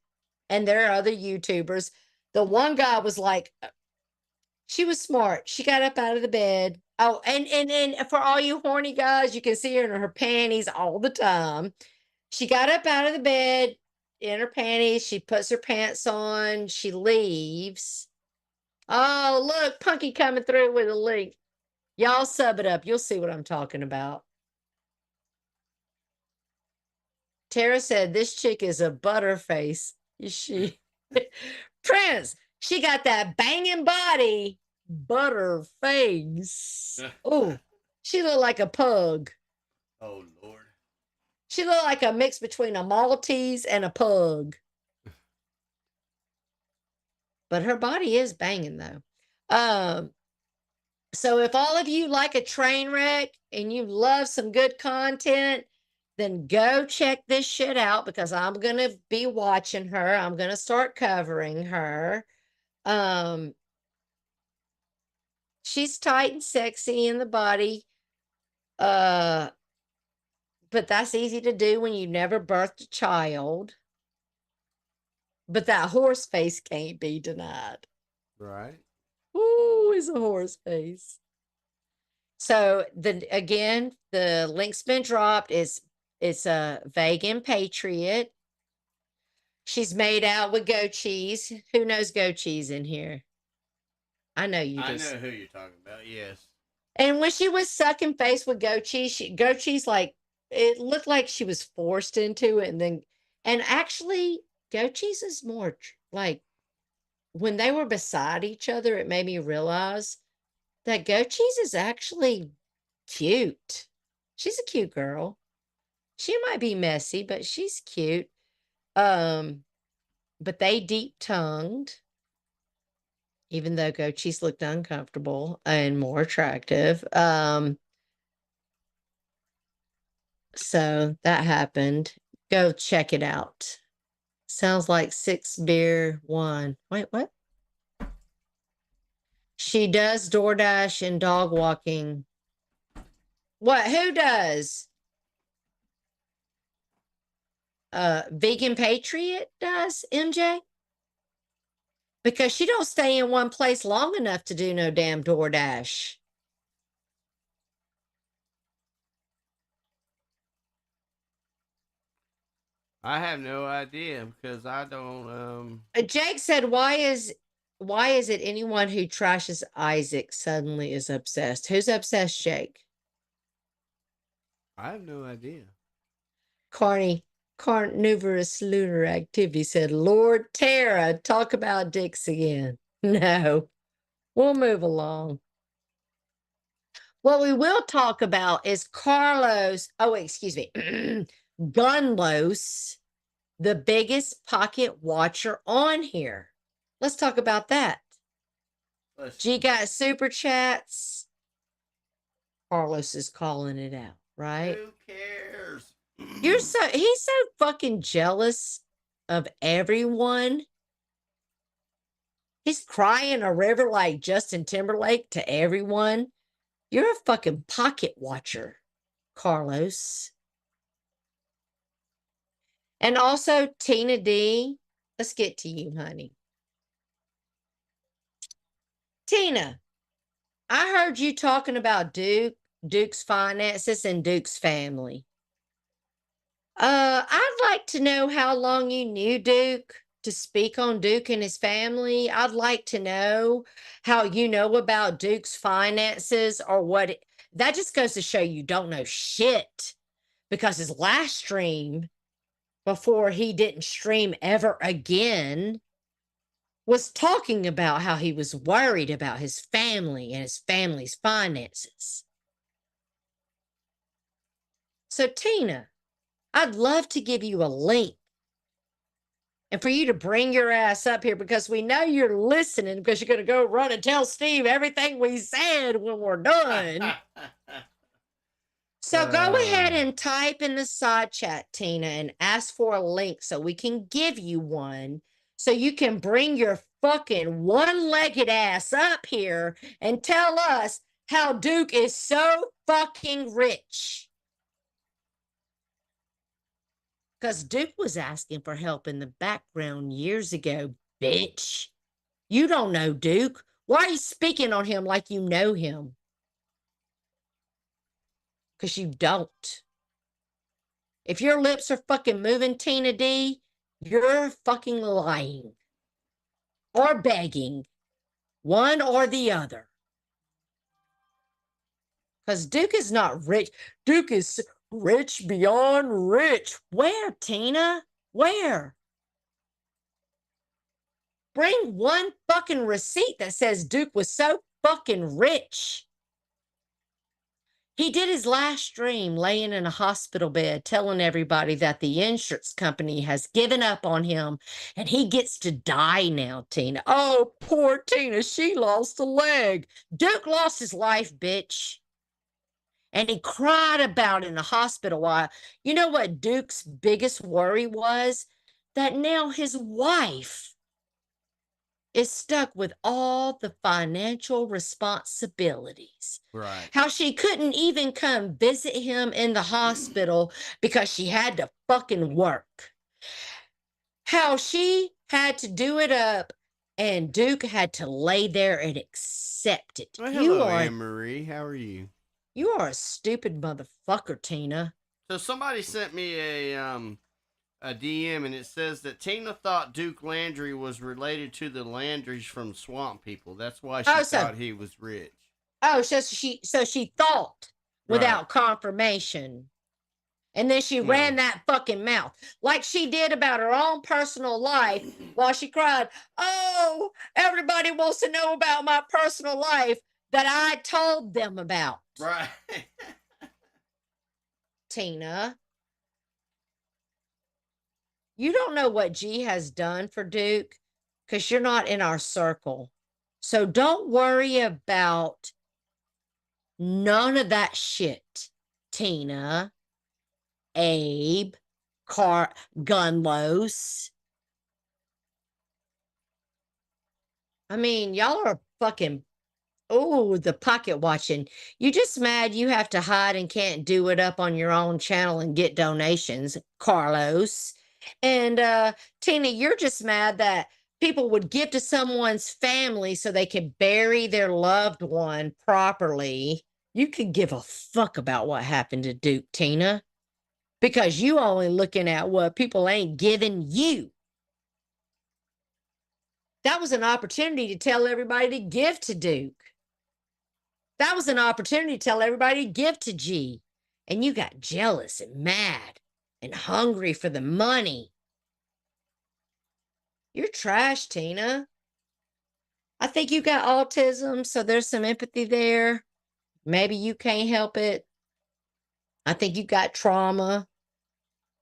Speaker 5: And there are other YouTubers. The one guy was like, she was smart. She got up out of the bed. Oh, and for all you horny guys, you can see her in her panties all the time. She got up out of the bed in her panties. She puts her pants on. She leaves. Oh, look, Punky coming through with a link. Y'all sub it up. You'll see what I'm talking about. Tara said this chick is a butterface. Is she? Prince, she got that banging body, butterface. Oh, she looked like a pug.
Speaker 4: Oh, Lord.
Speaker 5: She looked like a mix between a Maltese and a pug. But her body is banging, though. So if all of you like a train wreck and you love some good content, then go check this shit out because I'm going to be watching her. I'm going to start covering her. She's tight and sexy in the body. But that's easy to do when you never birthed a child. But that horse face can't be denied.
Speaker 4: Right.
Speaker 5: Ooh, it's a horse face. So the link's been dropped. It's a vegan patriot. She's made out with goat cheese. Who knows goat cheese in here? I know you just.
Speaker 4: I know who you're talking about. Yes.
Speaker 5: And when she was sucking face with goat cheese, like it looked like she was forced into it, and actually goat cheese is more like when they were beside each other, it made me realize that goat cheese is actually cute. She's a cute girl. She might be messy, but she's cute. But they deep tongued, even though goat cheese looked uncomfortable and more attractive. So that happened. Go check it out. Sounds like 6 beer 1. Wait, what? She does DoorDash and dog walking. What? Who does? Vegan Patriot does, MJ? Because she don't stay in one place long enough to do no damn DoorDash.
Speaker 4: I have no idea because I don't.
Speaker 5: Jake said, why is it anyone who trashes Isaac suddenly is obsessed? Who's obsessed, Jake?
Speaker 4: I have no idea.
Speaker 5: Carnivorous lunar activity said, Lord Tara, talk about dicks again. No, we'll move along. What we will talk about is Carlos. Oh, excuse me. Gunlos, the biggest pocket watcher on here. Let's talk about that. G got super chats. Carlos is calling it out, right?
Speaker 4: Who cares?
Speaker 5: He's so fucking jealous of everyone. He's crying a river like Justin Timberlake to everyone. You're a fucking pocket watcher, Carlos. And also Tina D. Let's get to you, honey. Tina, I heard you talking about Duke's finances, and Duke's family. I'd like to know how long you knew Duke to speak on Duke and his family. I'd like to know how you know about Duke's finances, or that just goes to show you don't know shit, because his last stream, before he didn't stream ever again, was talking about how he was worried about his family and his family's finances. So, Tina, I'd love to give you a link and for you to bring your ass up here, because we know you're listening, because you're going to go run and tell Steve everything we said when we're done. So go ahead and type in the side chat, Tina, and ask for a link so we can give you one, so you can bring your fucking one-legged ass up here and tell us how Duke is so fucking rich. Because Duke was asking for help in the background years ago, bitch. You don't know Duke. Why are you speaking on him like you know him? Because you don't. If your lips are fucking moving, Tina D, you're fucking lying. Or begging. One or the other. Because Duke is not rich. Duke is rich beyond rich. Where, Tina? Where? Bring one fucking receipt that says Duke was so fucking rich. He did his last stream laying in a hospital bed, telling everybody that the insurance company has given up on him and he gets to die now, Tina. Oh, poor Tina, she lost a leg. Duke lost his life, bitch. And he cried about it in the hospital. Why? You know what Duke's biggest worry was? That now his wife is stuck with all the financial responsibilities.
Speaker 4: Right.
Speaker 5: How she couldn't even come visit him in the hospital because she had to fucking work. How she had to do it up and Duke had to lay there and accept it.
Speaker 4: Well, hello, Anne-Marie. How are you?
Speaker 5: You are a stupid motherfucker, Tina.
Speaker 4: So somebody sent me a DM, and it says that Tina thought Duke Landry was related to the Landrys from Swamp People. That's why she thought he was rich.
Speaker 5: Oh, so she thought without confirmation. And then she ran that fucking mouth like she did about her own personal life while she cried, oh, everybody wants to know about my personal life that I told them about.
Speaker 4: Right.
Speaker 5: Tina. You don't know what G has done for Duke because you're not in our circle. So don't worry about none of that shit, Tina, Abe, Gunlos. I mean, y'all are fucking, the pocket watching. You just mad you have to hide and can't do it up on your own channel and get donations, Carlos. And Tina, you're just mad that people would give to someone's family so they could bury their loved one properly. You could give a fuck about what happened to Duke, Tina, because you only looking at what people ain't giving you. That was an opportunity to tell everybody to give to Duke. That was an opportunity to tell everybody to give to G. And you got jealous and mad and hungry for the money. You're trash, Tina. I think you got autism, so there's some empathy there. Maybe you can't help it. I think you got trauma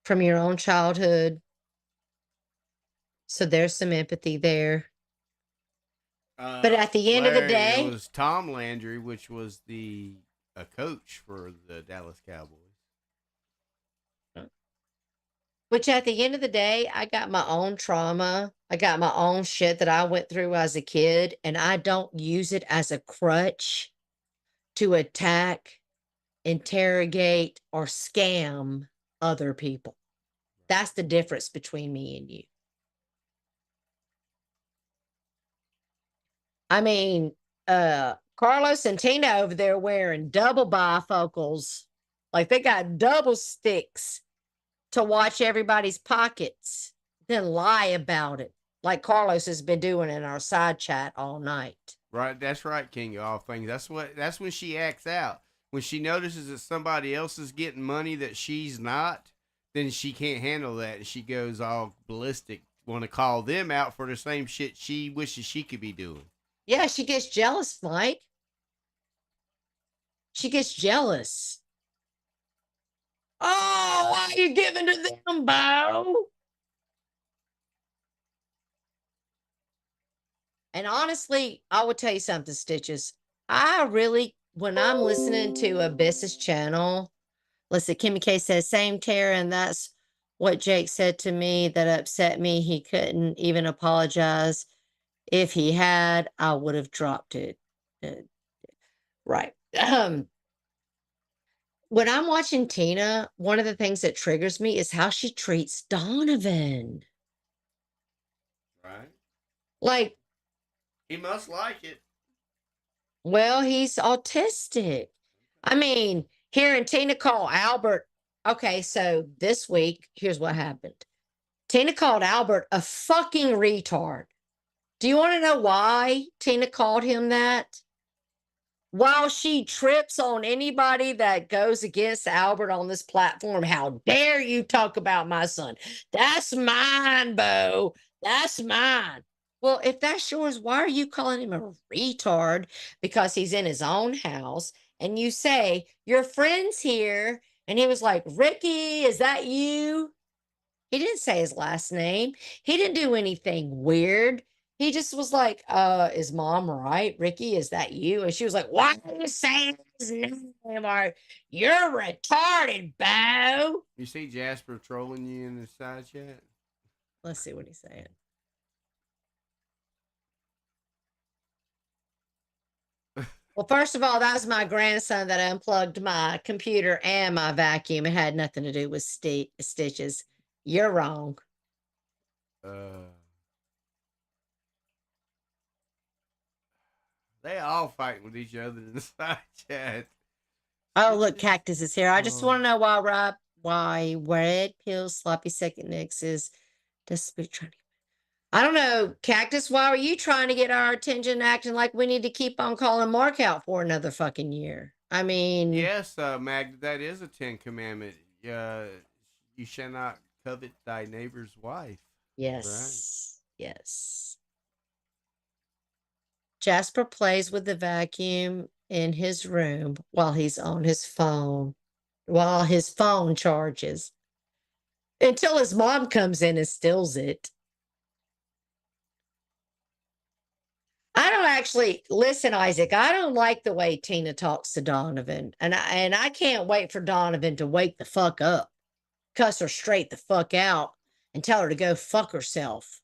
Speaker 5: from your own childhood. So there's some empathy there. But at the end of the day,
Speaker 4: it was Tom Landry, which was a coach for the Dallas Cowboys.
Speaker 5: Which at the end of the day, I got my own trauma. I got my own shit that I went through as a kid, and I don't use it as a crutch to attack, interrogate, or scam other people. That's the difference between me and you. I mean, Carlos and Tina over there wearing double bifocals, like they got double sticks to watch everybody's pockets, then lie about it, like Carlos has been doing in our side chat all night.
Speaker 4: Right, that's right, King of all things. That's when she acts out. When she notices that somebody else is getting money that she's not, then she can't handle that, and she goes all ballistic. Want to call them out for the same shit she wishes she could be doing.
Speaker 5: Yeah, she gets jealous, Mike. She gets jealous. Oh, why are you giving to them, Bo? And honestly, I will tell you something, Stitches. I really, when I'm listening to Abyss's channel, listen, Kimmy K says, same Tara, and that's what Jake said to me that upset me. He couldn't even apologize. If he had, I would have dropped it. Right. When I'm watching Tina, one of the things that triggers me is how she treats Donovan.
Speaker 4: Right.
Speaker 5: Like,
Speaker 4: He must like it.
Speaker 5: well, he's autistic. I mean, hearing Tina call Albert. Okay, so this week, here's what happened. Tina called Albert a fucking retard. Do you want to know why Tina called him that? While she trips on anybody that goes against Albert on this platform, how dare you talk about my son? That's mine, Bo. That's mine. Well, if that's yours, why are you calling him a retard? Because he's in his own house, and you say, your friend's here. And he was like, Ricky, is that you? He didn't say his last name. He didn't do anything weird. He just was like, is mom right? Ricky, is that you? And she was like, why are you saying his name? Or you're retarded, Bo.
Speaker 4: You see Jasper trolling you in the side chat?
Speaker 5: Let's see what he's saying. Well, first of all, that was my grandson that unplugged my computer and my vacuum. It had nothing to do with Stitches. You're wrong.
Speaker 4: They all fighting with each other in the side chat.
Speaker 5: Oh, look, Cactus is here. I just want to know why red pills, sloppy second nicks is just be trying to. I don't know, Cactus. Why were you trying to get our attention, acting like we need to keep on calling Mark out for another fucking year? I mean,
Speaker 4: yes, Magda, that is a 10 commandment. You shall not covet thy neighbor's wife.
Speaker 5: yes, yes. Jasper plays with the vacuum in his room while he's on his phone, while his phone charges, until his mom comes in and steals it. I don't actually listen, Isaac. I don't like the way Tina talks to Donovan, and I can't wait for Donovan to wake the fuck up, cuss her straight the fuck out, and tell her to go fuck herself.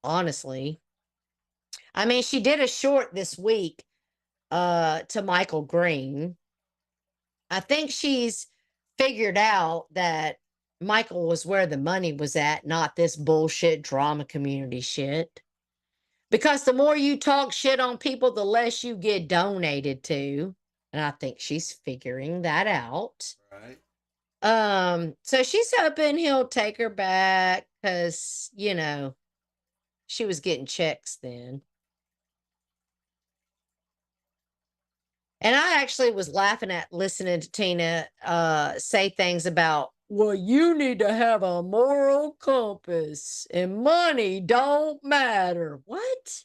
Speaker 5: Honestly, I mean, she did a short this week, to Michael Green. I think she's figured out that Michael was where the money was at, not this bullshit drama community shit. Because the more you talk shit on people, the less you get donated to. And I think she's figuring that out.
Speaker 4: Right.
Speaker 5: So she's hoping he'll take her back because, she was getting checks then. And I actually was laughing at listening to Tina say things about, well, you need to have a moral compass and money don't matter. What?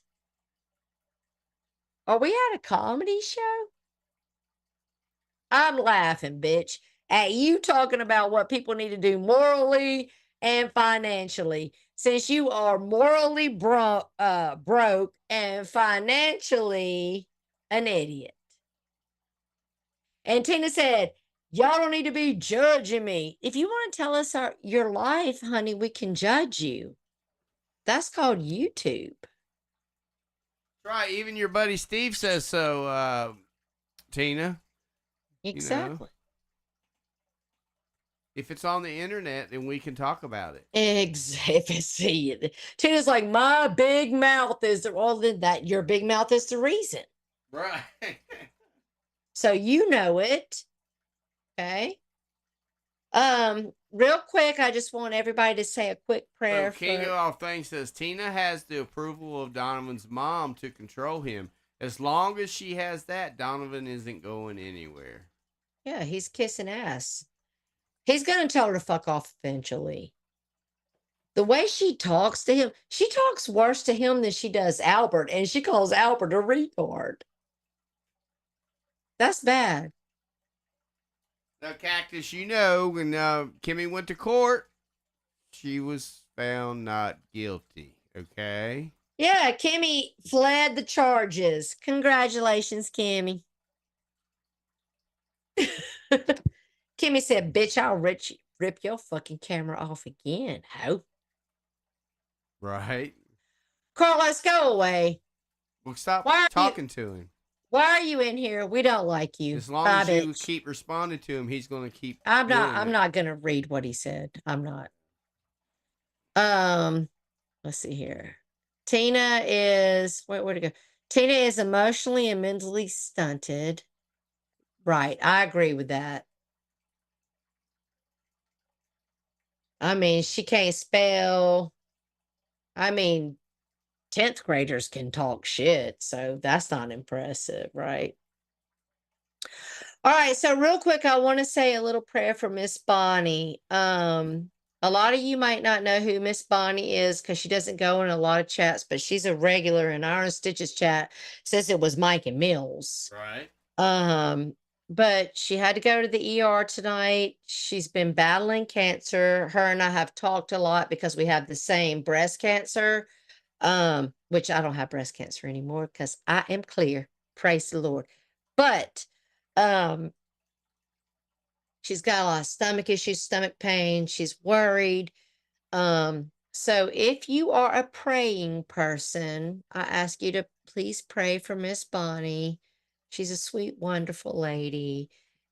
Speaker 5: Are we at a comedy show? I'm laughing, bitch, at you talking about what people need to do morally and financially, since you are morally broke and financially an idiot. And Tina said, Y'all don't need to be judging me. If you want to tell us your life, honey, we can judge you. That's called YouTube.
Speaker 4: Right. Even your buddy Steve says so, Tina.
Speaker 5: Exactly.
Speaker 4: You know, if it's on the internet, then we can talk about it.
Speaker 5: Exactly. Tina's like, my big mouth is all that. Your big mouth is the reason.
Speaker 4: Right.
Speaker 5: So you know it. Okay. Real quick, I just want everybody to say a quick prayer.
Speaker 4: So King of All Things says Tina has the approval of Donovan's mom to control him. As long as she has that, Donovan isn't going anywhere.
Speaker 5: Yeah, he's kissing ass. He's gonna tell her to fuck off eventually. The way she talks to him, she talks worse to him than she does Albert, and she calls Albert a retard. That's bad.
Speaker 4: Now, Cactus, you know, when Kimmy went to court, she was found not guilty, okay?
Speaker 5: Yeah, Kimmy fled the charges. Congratulations, Kimmy. Kimmy said, bitch, I'll rip your fucking camera off again, ho.
Speaker 4: Right.
Speaker 5: Carl, let's go away.
Speaker 4: Well, stop talking to him.
Speaker 5: Why are you in here? We don't like you.
Speaker 4: As long as you keep responding to him, he's going to keep.
Speaker 5: I'm not going to read what he said. I'm not. Let's see here. Tina is where to go? Tina is emotionally and mentally stunted. Right. I agree with that. I mean, she can't spell. I mean, 10th graders can talk shit, so that's not impressive, right? All right, so real quick, I want to say a little prayer for Miss Bonnie. A lot of you might not know who Miss Bonnie is because she doesn't go in a lot of chats, but she's a regular in Iron Stitches chat. Says it was Mike and Mills.
Speaker 4: Right.
Speaker 5: But she had to go to the ER tonight. She's been battling cancer. Her and I have talked a lot because we have the same breast cancer. Which I don't have breast cancer anymore because I am clear. Praise the Lord. But she's got a lot of stomach issues, stomach pain. She's worried. So if you are a praying person, I ask you to please pray for Miss Bonnie. She's a sweet, wonderful lady,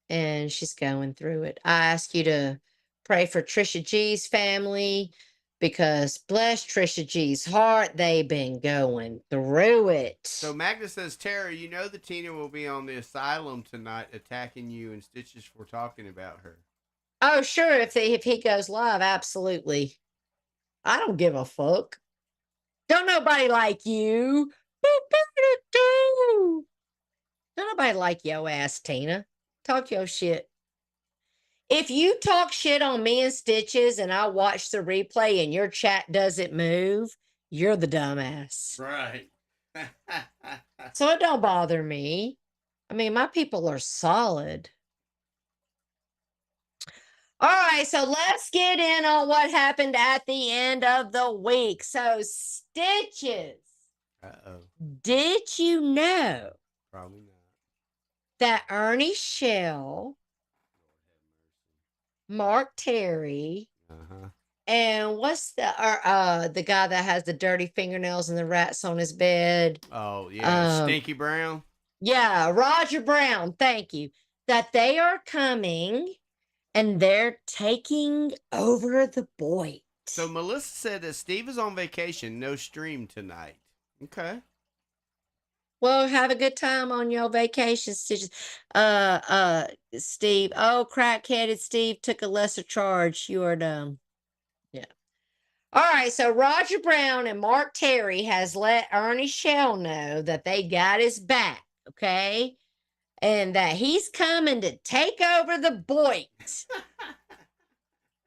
Speaker 5: and she's going through it. I ask you to pray for Trisha G's family, because bless Trisha G's heart, they've been going through it.
Speaker 4: So Magda says, Tara, you know that Tina will be on the asylum tonight attacking you and Stitches for talking about her.
Speaker 5: Oh, sure. If he goes live, absolutely. I don't give a fuck. Don't nobody like you. Don't nobody like your ass, Tina. Talk your shit. If you talk shit on me and Stitches and I watch the replay and your chat doesn't move, you're the dumbass.
Speaker 4: Right.
Speaker 5: So it don't bother me. I mean, my people are solid. All right, so let's get in on what happened at the end of the week. So, Stitches.
Speaker 4: Uh-oh.
Speaker 5: Did you know
Speaker 4: Probably not.
Speaker 5: that Ernie Shell, Mark Terry, and what's the guy that has the dirty fingernails and the rats on his bed?
Speaker 4: Oh, yeah. Stinky Brown?
Speaker 5: Yeah, Roger Brown. Thank you. That they are coming and they're taking over the Boyd.
Speaker 4: So Melissa said that Steve is on vacation, no stream tonight. Okay.
Speaker 5: Well, have a good time on your vacation, Stitches. Steve. Oh, crack-headed Steve took a lesser charge. You are dumb. Yeah. All right, so Roger Brown and Mark Terry has let Ernie Shell know that they got his back, okay? And that he's coming to take over the Boyd.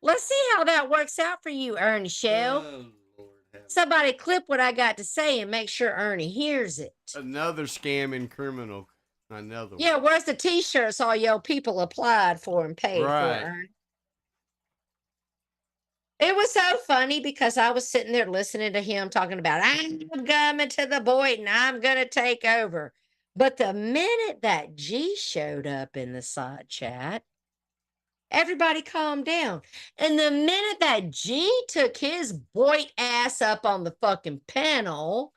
Speaker 5: Let's see how that works out for you, Ernie Shell.
Speaker 4: Oh, Lord.
Speaker 5: Somebody clip what I got to say and make sure Ernie hears it.
Speaker 4: Another scamming criminal. Another
Speaker 5: Yeah,
Speaker 4: one.
Speaker 5: where's the t-shirts all your people applied for and paid for, Ernie? It was so funny because I was sitting there listening to him talking about, I'm coming to the Boyd and I'm going to take over. But the minute that G showed up in the side chat, Everybody calm down. And the minute that G took his boy ass up on the fucking panel,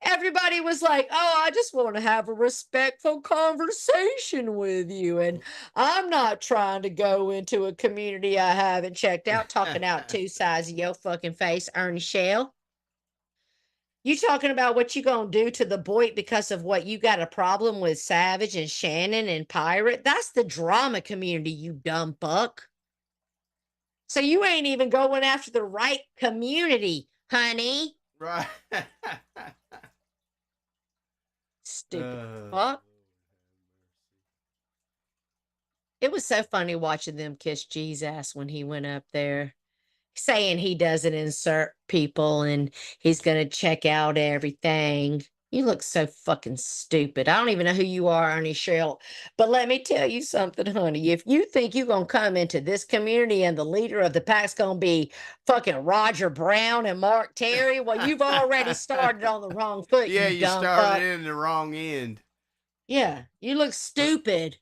Speaker 5: everybody was like, oh, I just want to have a respectful conversation with you. And I'm not trying to go into a community I haven't checked out, talking out two sides of your fucking face, Ernie Shell. You talking about what you gonna do to the boy because of what you got a problem with Savage and Shannon and Pirate? That's the drama community, you dumb fuck. So you ain't even going after the right community, honey.
Speaker 4: Right.
Speaker 5: Stupid fuck. It was so funny watching them kiss G's ass when he went up there, saying he doesn't insert people and he's going to check out everything. You look so fucking stupid. I don't even know who you are, Ernie Shell. But let me tell you something, honey. If you think you're going to come into this community and the leader of the pack's going to be fucking Roger Brown and Mark Terry, well, you've already started on the wrong foot.
Speaker 4: Yeah,
Speaker 5: you
Speaker 4: you
Speaker 5: dumb
Speaker 4: started
Speaker 5: fuck.
Speaker 4: in the wrong end.
Speaker 5: Yeah, you look stupid.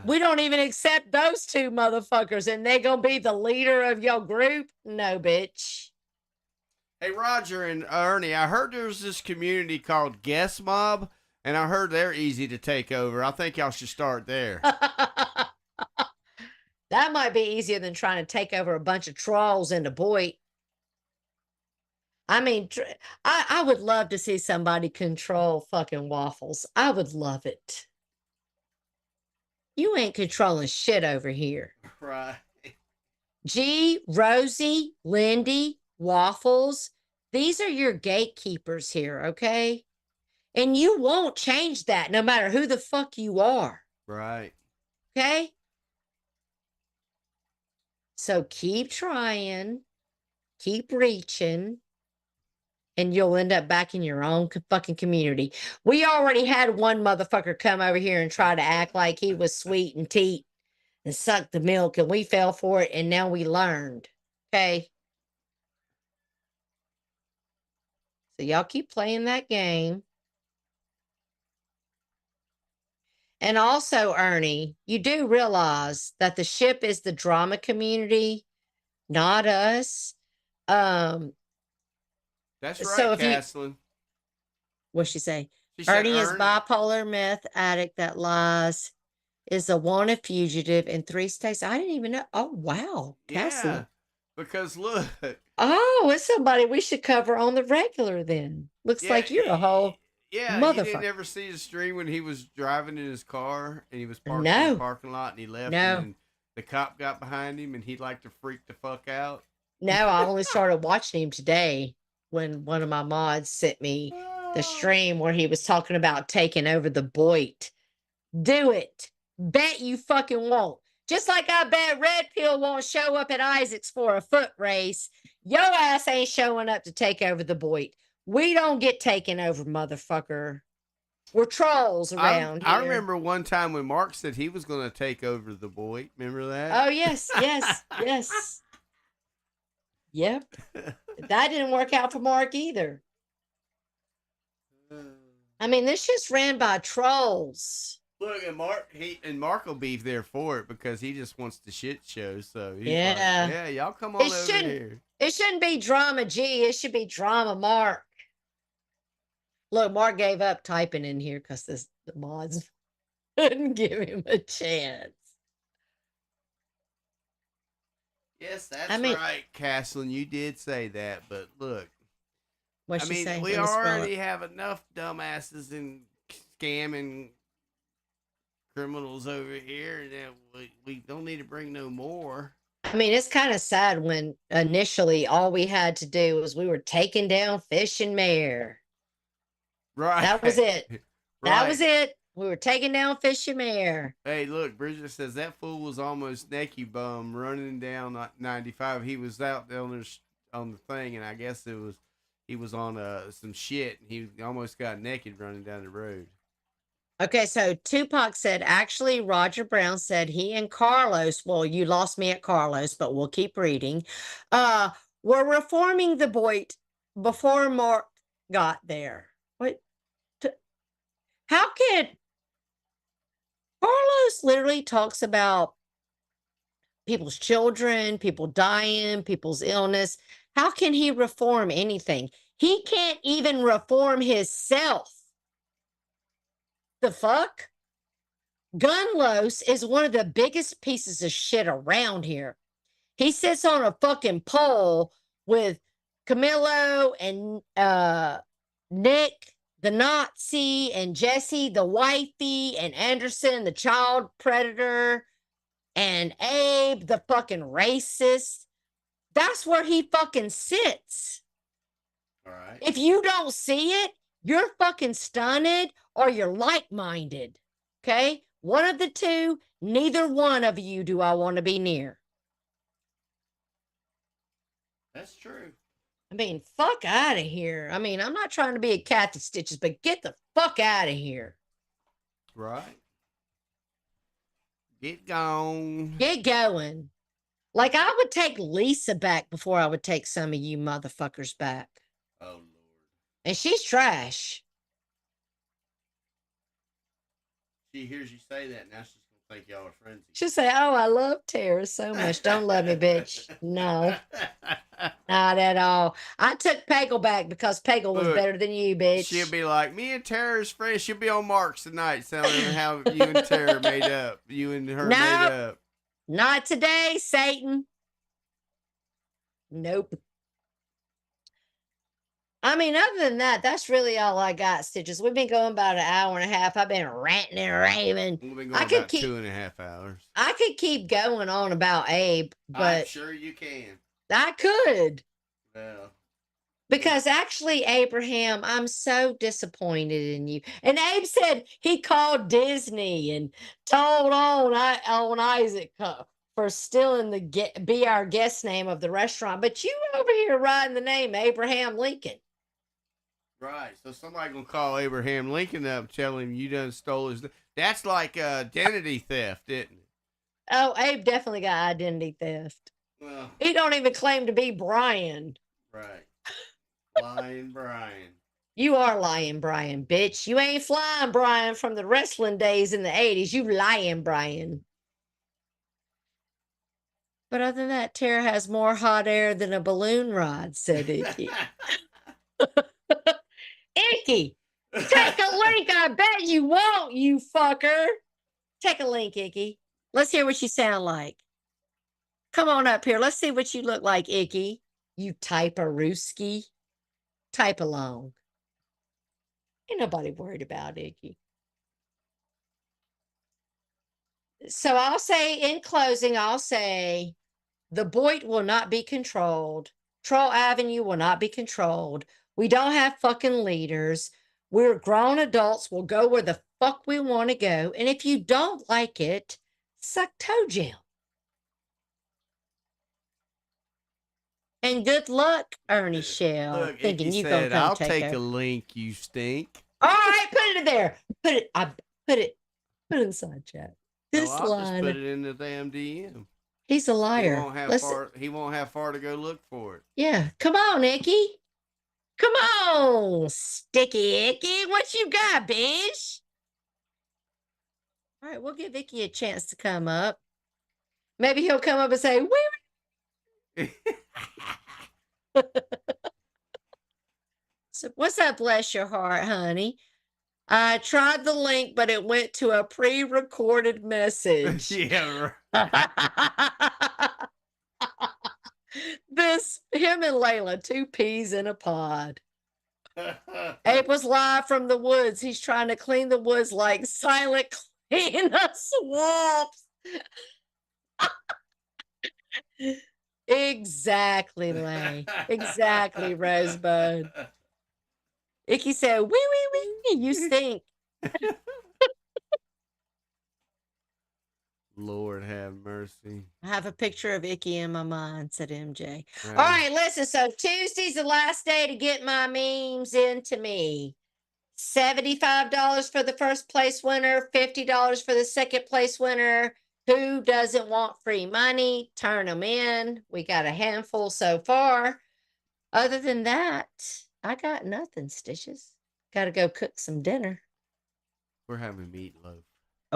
Speaker 5: We don't even accept those two motherfuckers, and they gonna be the leader of your group? No, bitch.
Speaker 4: Hey, Roger and Ernie, I heard there's this community called Guest Mob, and I heard they're easy to take over. I think y'all should start there.
Speaker 5: That might be easier than trying to take over a bunch of trolls in the Boyd. I mean, I would love to see somebody control fucking Waffles. I would love it. You ain't controlling shit over here.
Speaker 4: Right.
Speaker 5: G, Rosie, Lindy, Waffles, these are your gatekeepers here, okay? And you won't change that no matter who the fuck you are.
Speaker 4: Right.
Speaker 5: Okay? So keep trying, keep reaching, and you'll end up back in your own fucking community. We already had one motherfucker come over here and try to act like he was sweet and teat and suck the milk, and we fell for it, and now we learned. Okay? So y'all keep playing that game. And also, Ernie, you do realize that the ship is the drama community, not us.
Speaker 4: That's right,
Speaker 5: So if
Speaker 4: Caslin.
Speaker 5: What'd she say?
Speaker 4: She said
Speaker 5: Ernie is
Speaker 4: Ernie-
Speaker 5: bipolar meth addict that lies, is a wanted fugitive in 3 states. I didn't even know. Oh, wow.
Speaker 4: Yeah,
Speaker 5: Caslin.
Speaker 4: because look.
Speaker 5: Oh, it's somebody we should cover on the regular then. Looks
Speaker 4: Yeah,
Speaker 5: like you're a whole
Speaker 4: Yeah, you didn't
Speaker 5: motherfucker.
Speaker 4: ever see the stream when he was driving in his car and he was parked in
Speaker 5: No.
Speaker 4: the parking lot and he left
Speaker 5: No.
Speaker 4: and the cop got behind him and he liked to freak the fuck out.
Speaker 5: No, I only started watching him today when one of my mods sent me the stream where he was talking about taking over the Boyd. Do it. Bet you fucking won't. Just like I bet Red Pill won't show up at Isaac's for a foot race. Yo ass ain't showing up to take over the Boyd. We don't get taken over, motherfucker. We're trolls around
Speaker 4: I
Speaker 5: here.
Speaker 4: remember one time when Mark said he was going to take over the Boyd. Remember that?
Speaker 5: Oh, yes, yes, yes. Yep. That didn't work out for Mark either. I mean, this just ran by trolls.
Speaker 4: Look, and Mark will be there for it because he just wants the shit show. So he's
Speaker 5: Yeah.
Speaker 4: like, yeah, y'all come on over here.
Speaker 5: It shouldn't be drama G. It should be drama Mark. Look, Mark gave up typing in here because the mods couldn't give him a chance.
Speaker 4: Yes, that's
Speaker 5: I mean-
Speaker 4: right, Caslin. You did say that, but look.
Speaker 5: What'd I
Speaker 4: I
Speaker 5: she
Speaker 4: mean,
Speaker 5: say?
Speaker 4: we
Speaker 5: Let me spell
Speaker 4: already
Speaker 5: it.
Speaker 4: have enough dumbasses and scamming criminals over here, and we don't need to bring no more.
Speaker 5: I mean, it's kind of sad when initially all we had to do was we were taking down Fish and Mare.
Speaker 4: Right.
Speaker 5: That was it. That
Speaker 4: Right.
Speaker 5: was it. We were taking down Fish and Mare.
Speaker 4: Hey, look, Bridget says that fool was almost necky bum running down 95. He was out on the thing, and I guess he was on some shit, and he almost got naked running down the road.
Speaker 5: Okay, so Tupac said, actually, Roger Brown said he and Carlos, well, you lost me at Carlos, but we'll keep reading, were reforming the Boyd before Mark got there. What? How can Carlos literally talks about people's children, people dying, people's illness. How can he reform anything? He can't even reform himself. The fuck? Gunlos is one of the biggest pieces of shit around here. He sits on a fucking pole with Camillo and Nick, the Nazi, and Jesse, the wifey, and Anderson, the child predator, and Abe, the fucking racist. That's where he fucking sits.
Speaker 4: All right.
Speaker 5: If you don't see it, you're fucking stunned or you're like-minded. Okay? One of the two, neither one of you do I want to be near.
Speaker 4: That's true.
Speaker 5: I mean, fuck out of here. I mean, I'm not trying to be a Kathy Stitches, but get the fuck out of here.
Speaker 4: Right. Get gone.
Speaker 5: Get going. Like, I would take Lisa back before I would take some of you motherfuckers back.
Speaker 4: Oh, Lord.
Speaker 5: And she's trash.
Speaker 4: She hears you say that, now she's going to think y'all are friends.
Speaker 5: She'll say, oh, I love Tara so much. Don't love me, bitch. No. Not at all. I took Peggle back because Peggle was better than you, bitch.
Speaker 4: She'll be like, me and Tara's friends. She'll be on Marks tonight telling her how you and Tara made up. You and her made up.
Speaker 5: Not today, Satan. Nope. I mean, other than that, that's really all I got, Stitches. We've been going about an hour and a half. I've been ranting and raving.
Speaker 4: We've been going about 2.5 hours.
Speaker 5: I could keep going on about Abe, but
Speaker 4: I'm sure you can.
Speaker 5: I could.
Speaker 4: Well,
Speaker 5: because actually, Abraham, I'm so disappointed in you. And Abe said he called Disney and told on Isaac for stealing the be our guest name of the restaurant. But you over here writing the name Abraham Lincoln.
Speaker 4: Right. So somebody gonna call Abraham Lincoln up and tell him you done stole his. That's like identity theft, isn't it?
Speaker 5: Oh, Abe definitely got identity theft.
Speaker 4: Well,
Speaker 5: he don't even claim to be Brian.
Speaker 4: Right. Lying Brian.
Speaker 5: You are lying, Brian, bitch. You ain't flying, Brian, from the wrestling days in the 80s. You lying, Brian. But other than that, Tara has more hot air than a balloon rod, said Icky. Icky, take a link. I bet you won't, you fucker. Take a link, Icky. Let's hear what you sound like. Come on up here. Let's see what you look like, Icky. You type-a-rooski. Type along. Ain't nobody worried about Icky. So I'll say, in closing, I'll say, the Boyd will not be controlled. Troll Avenue will not be controlled. We don't have fucking leaders. We're grown adults. We'll go where the fuck we want to go. And if you don't like it, suck toe gel. And good luck, Ernie Shell.
Speaker 4: Look,
Speaker 5: thinking
Speaker 4: Icky
Speaker 5: you
Speaker 4: said,
Speaker 5: gonna
Speaker 4: I'll
Speaker 5: take
Speaker 4: a link, you stink.
Speaker 5: All right, put it in there. Put it in the side chat. This
Speaker 4: I'll
Speaker 5: line.
Speaker 4: just put it in the damn DM.
Speaker 5: He's a liar.
Speaker 4: He won't have far to go look for it.
Speaker 5: Yeah. Come on, Icky. Come on, Sticky Icky. What you got, bitch? All right, we'll give Icky a chance to come up. Maybe he'll come up and say, where? So, what's up, bless your heart, honey? I tried the link, but it went to a pre-recorded message.
Speaker 4: Yeah, right.
Speaker 5: Him and Layla, two peas in a pod. Abe was live from the woods. He's trying to clean the woods like Silent clean the swamps. Exactly, Lay. Exactly, Rosebud. Icky said, wee, wee, wee, you stink.
Speaker 4: Lord have mercy.
Speaker 5: I have a picture of Icky in my mind, said MJ. Right. All right, listen. So Tuesday's the last day to get my memes into me. $75 for the first place winner, $50 for the second place winner. Who doesn't want free money? Turn them in. We got a handful so far. Other than that, I got nothing, Stitches. Got to go cook some dinner.
Speaker 4: We're having meatloaf.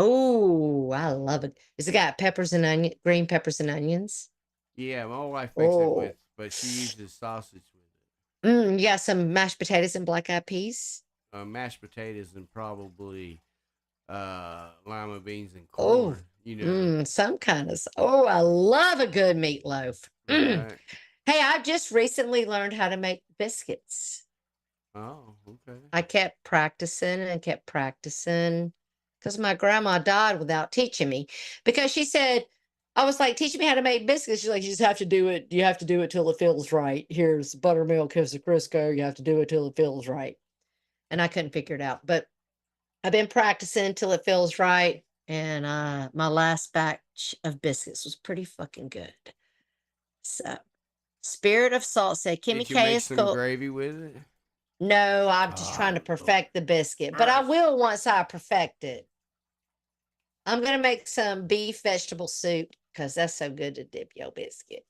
Speaker 5: Oh, I love it. Is it got peppers and green peppers and onions?
Speaker 4: Yeah, my wife makes it with, but she uses sausage with
Speaker 5: You got some mashed potatoes and black eyed peas?
Speaker 4: it. Mashed potatoes and probably lima beans and
Speaker 5: Oh,
Speaker 4: corn. You know,
Speaker 5: some kind of. Oh, I love a good meatloaf.
Speaker 4: right?
Speaker 5: Hey, I just recently learned how to make biscuits.
Speaker 4: Oh, okay.
Speaker 5: I kept practicing and kept practicing because my grandma died without teaching me. Because she said, I was like, teach me how to make biscuits. She's like, you just have to do it. You have to do it till it feels right. Here's buttermilk, here's the Crisco. You have to do it till it feels right. And I couldn't figure it out. But I've been practicing till it feels right. And my last batch of biscuits was pretty fucking good. So, Spirit of Salt said, Kimmy
Speaker 4: Did you
Speaker 5: K
Speaker 4: make
Speaker 5: is
Speaker 4: some
Speaker 5: cool.
Speaker 4: gravy with it?
Speaker 5: No, I'm just trying to perfect the biscuit, but I will once I perfect it. I'm going to make some beef vegetable soup because that's so good to dip your biscuit.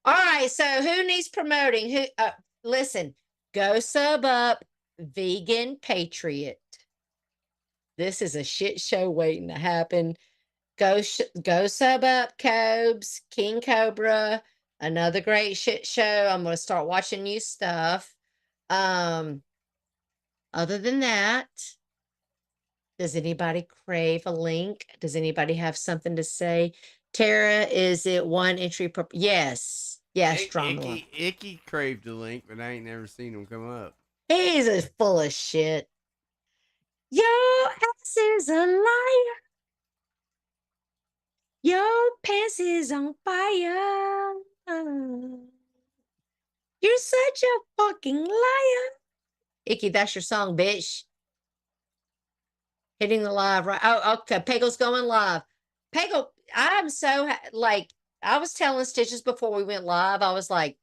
Speaker 5: All right, so who needs promoting? Who? Listen, go sub up Vegan Patriot. This is a shit show waiting to happen. Go sub up Cobes, King Cobra, another great shit show. I'm going to start watching new stuff. Other than that, does anybody crave a link? Does anybody have something to say? Tara, is it one entry per? Yes. Yes, drama.
Speaker 4: Icky craved the link, but I ain't never seen him come up.
Speaker 5: He's full of shit. Your ass is a liar. Your pants is on fire. You're such a fucking liar. Icky, that's your song, bitch. Hitting the live, right? Oh, okay. Peggle's going live. Peggle, I'm so, like, I was telling Stitches before we went live, I was like,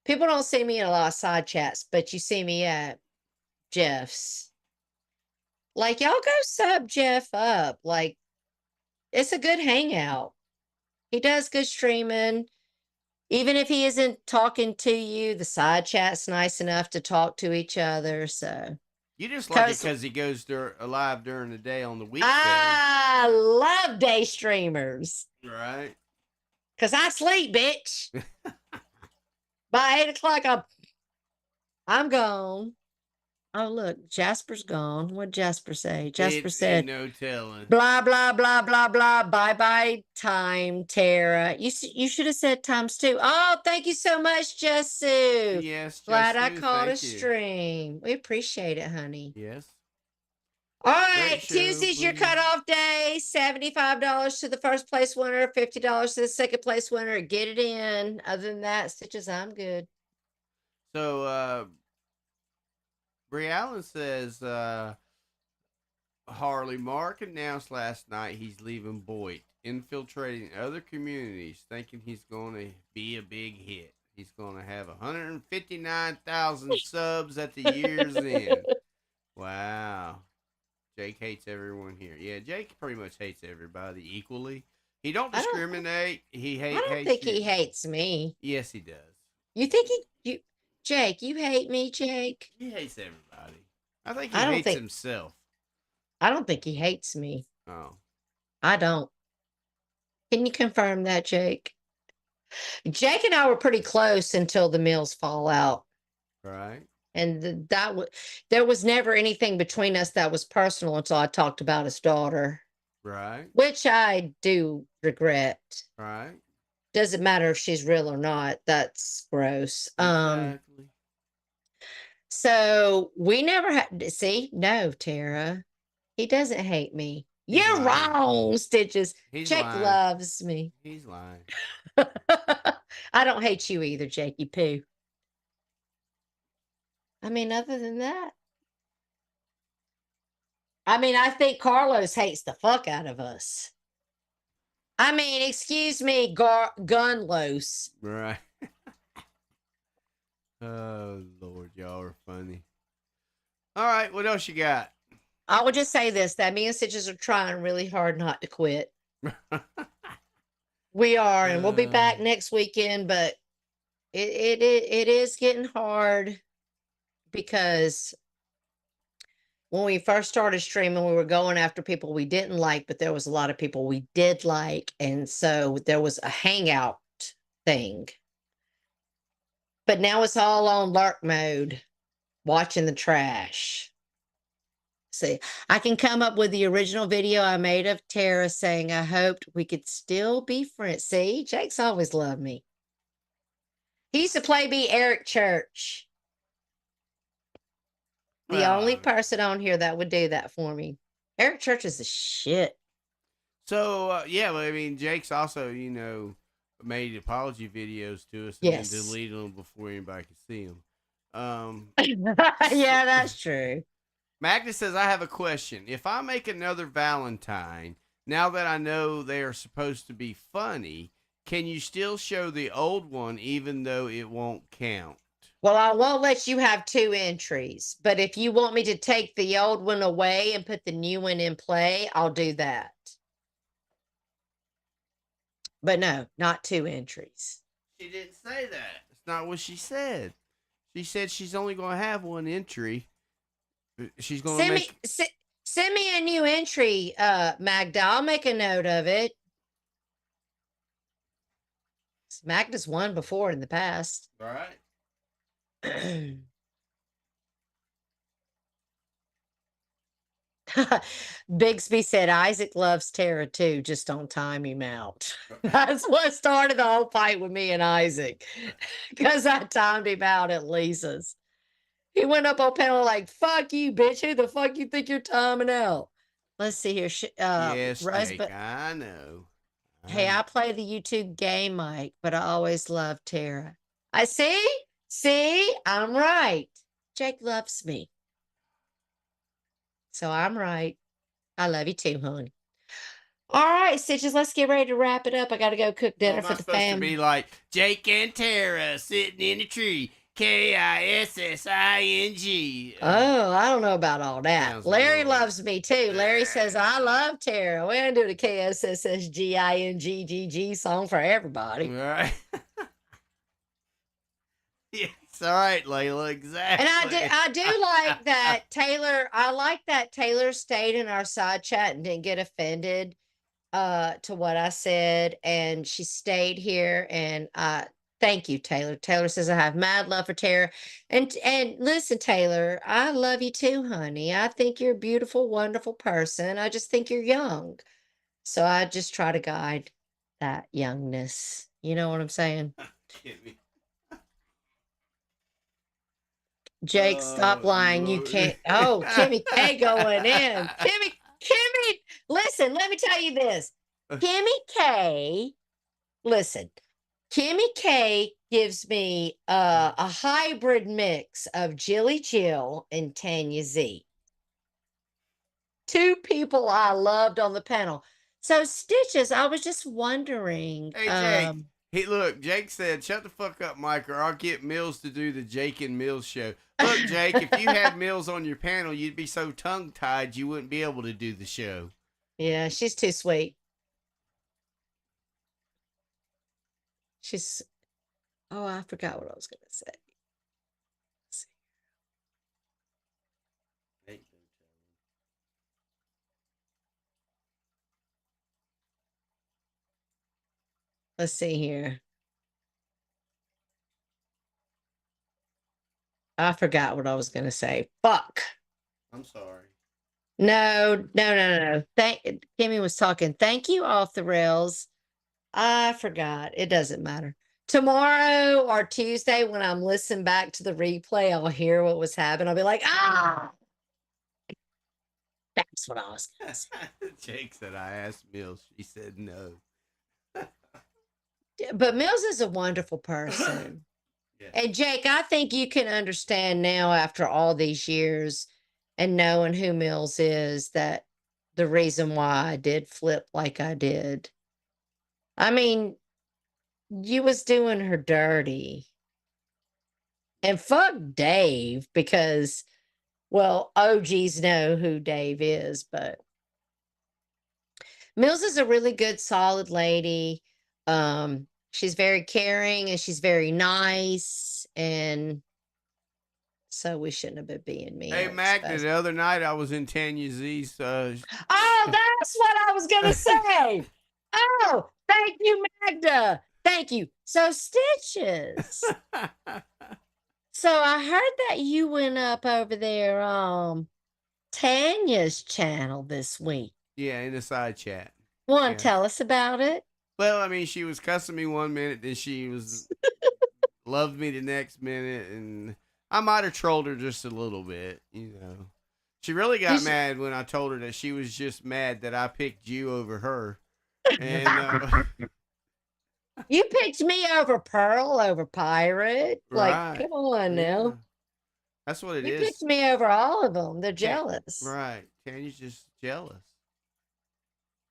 Speaker 5: people don't see me in a lot of side chats, but you see me at Jeff's. Like, y'all go sub Jeff up. Like, it's a good hangout. He does good streaming. Even if he isn't talking to you, the side chat's nice enough to talk to each other. So
Speaker 4: You just like it because he goes live during the day on the weekday.
Speaker 5: I love day streamers.
Speaker 4: Right.
Speaker 5: Because I sleep, bitch. By 8 o'clock, I'm gone. Oh, look, Jasper's gone. What'd Jasper say? Jasper said,
Speaker 4: no telling.
Speaker 5: blah, blah, blah, blah, blah. Bye-bye time, Tara. You should have said times two. Oh, thank you so much, Jessu.
Speaker 4: Yes,
Speaker 5: Glad
Speaker 4: Jessu,
Speaker 5: I caught a
Speaker 4: thank you.
Speaker 5: stream. We appreciate it, honey.
Speaker 4: Yes.
Speaker 5: All right,
Speaker 4: Great show,
Speaker 5: Tuesday's your
Speaker 4: please.
Speaker 5: cutoff day. $75 to the first place winner, $50 to the second place winner. Get it in. Other than that, Stitches, I'm good.
Speaker 4: So, Brie Allen says Harley Mark announced last night he's leaving Boyd, infiltrating other communities, thinking he's going to be a big hit. He's going to have 159,000 subs at the year's end. Wow. Jake hates everyone here. Yeah, Jake pretty much hates everybody equally. He don't discriminate. He hates.
Speaker 5: I don't think he hates me.
Speaker 4: Yes, he does.
Speaker 5: You think Jake, you hate me, Jake?
Speaker 4: He hates everybody. I think he hates himself.
Speaker 5: I don't think he hates me.
Speaker 4: Oh.
Speaker 5: I don't. Can you confirm that, Jake? Jake and I were pretty close until the mills fall out.
Speaker 4: Right.
Speaker 5: And there was never anything between us that was personal until I talked about his daughter.
Speaker 4: Right.
Speaker 5: Which I do regret.
Speaker 4: Right.
Speaker 5: Doesn't matter if she's real or not. That's gross.
Speaker 4: Exactly.
Speaker 5: So we never had. See, no, Tara, he doesn't hate me. You're wrong, Stitches. Jake loves me.
Speaker 4: He's lying.
Speaker 5: I don't hate you either, Jakey Poo. I mean, other than that, I think Carlos hates the fuck out of us. I mean, excuse me, Gunlos.
Speaker 4: Right. Oh, Lord, y'all are funny. All right, what else you got?
Speaker 5: I would just say this, that me and Stitches are trying really hard not to quit. We are, and we'll be back next weekend, but it is getting hard because, when we first started streaming, we were going after people we didn't like, but there was a lot of people we did like. And so there was a hangout thing. But now it's all on lurk mode, watching the trash. See, I can come up with the original video I made of Tara saying I hoped we could still be friends. See, Jake's always loved me. He used to play me Eric Church. The only person on here that would do that for me. Eric Church is the shit.
Speaker 4: So, yeah, well, I mean, Jake's also, made apology videos to us and then deleted them before anybody could see them.
Speaker 5: Yeah, that's true.
Speaker 4: Magnus says, I have a question. If I make another Valentine, now that I know they are supposed to be funny, can you still show the old one even though it won't count?
Speaker 5: Well, I won't let you have 2 entries, but if you want me to take the old one away and put the new one in play, I'll do that. But no, not 2 entries.
Speaker 4: She didn't say that. It's not what she said. She said she's only going to have 1 entry. She's going to
Speaker 5: send me a new entry, Magda. I'll make a note of it. Magda's won before in the past.
Speaker 4: All right.
Speaker 5: Bigsby said Isaac loves Tara too, just don't time him out. That's what started the whole fight with me and Isaac, because I timed him out at Lisa's. He went up on panel like, fuck you, bitch. Who the fuck you think you're timing out? Let's see here.
Speaker 4: Yes, Jake, I know.
Speaker 5: Hey, I play the YouTube game, Mike, but I always love Tara. I see, I'm right. Jake loves me. So I'm right. I love you too, honey. All right, Stitches, let's get ready to wrap it up. I got to go cook dinner for the family.
Speaker 4: Supposed to be like Jake and Tara sitting in a tree. Kissing.
Speaker 5: Oh, I don't know about all that.
Speaker 4: Sounds
Speaker 5: Larry
Speaker 4: like
Speaker 5: loves me too. Larry says, I love Tara. We're going to do the KSSSGINGGG song for everybody.
Speaker 4: All right. Yes, all right, Layla, exactly.
Speaker 5: And I do like that Taylor. I like that Taylor stayed in our side chat and didn't get offended to what I said, and she stayed here. And thank you, Taylor. Taylor says I have mad love for Tara, and listen, Taylor, I love you too, honey. I think you're a beautiful, wonderful person. I just think you're young, so I just try to guide that youngness. You know what I'm saying? Jake, stop lying. You can't. Oh, Kimmy K going in. Kimmy, listen, let me tell you this. Kimmy K, listen, Kimmy K gives me a hybrid mix of Jilly Jill and Tanya Z. 2 people I loved on the panel. So, Stitches, I was just wondering.
Speaker 4: Hey, Jake. Hey, look, Jake said, shut the fuck up, Mike, or I'll get Mills to do the Jake and Mills show. Look, Jake, if you had Mills on your panel, you'd be so tongue-tied you wouldn't be able to do the show.
Speaker 5: Yeah, she's too sweet. Oh, I forgot what I was going to say. Let's see here. I forgot what I was going to say. Fuck.
Speaker 4: I'm sorry.
Speaker 5: No. Kimmy was talking. Thank you, off the rails. I forgot. It doesn't matter. Tomorrow or Tuesday, when I'm listening back to the replay, I'll hear what was happening. I'll be like, that's what I was going to say.
Speaker 4: Jake said I asked Mills. She said no.
Speaker 5: But Mills is a wonderful person. Yeah. And Jake, I think you can understand now after all these years and knowing who Mills is, that the reason why I did flip like I did. I mean, you was doing her dirty. And fuck Dave, because, well, OGs know who Dave is, but Mills is a really good, solid lady. She's very caring and she's very nice. And So we shouldn't have been being mean.
Speaker 4: Hey, Magda, the other night I was in Tanya Z's.
Speaker 5: Oh, that's what I was going to say. Oh, thank you, Magda. Thank you. So, Stitches. So, I heard that you went up over there Tanya's channel this week.
Speaker 4: Yeah, in the side chat.
Speaker 5: Want to tell us about it?
Speaker 4: Well, I mean, she was cussing me 1 minute, then she was loved me the next minute, and I might have trolled her just a little bit, you know. She really got mad when I told her that she was just mad that I picked you over her. And
Speaker 5: you picked me over Pearl, over Pirate. Like, come on now.
Speaker 4: That's what it is.
Speaker 5: You picked me over all of them. They're jealous.
Speaker 4: Right. Tanya's just jealous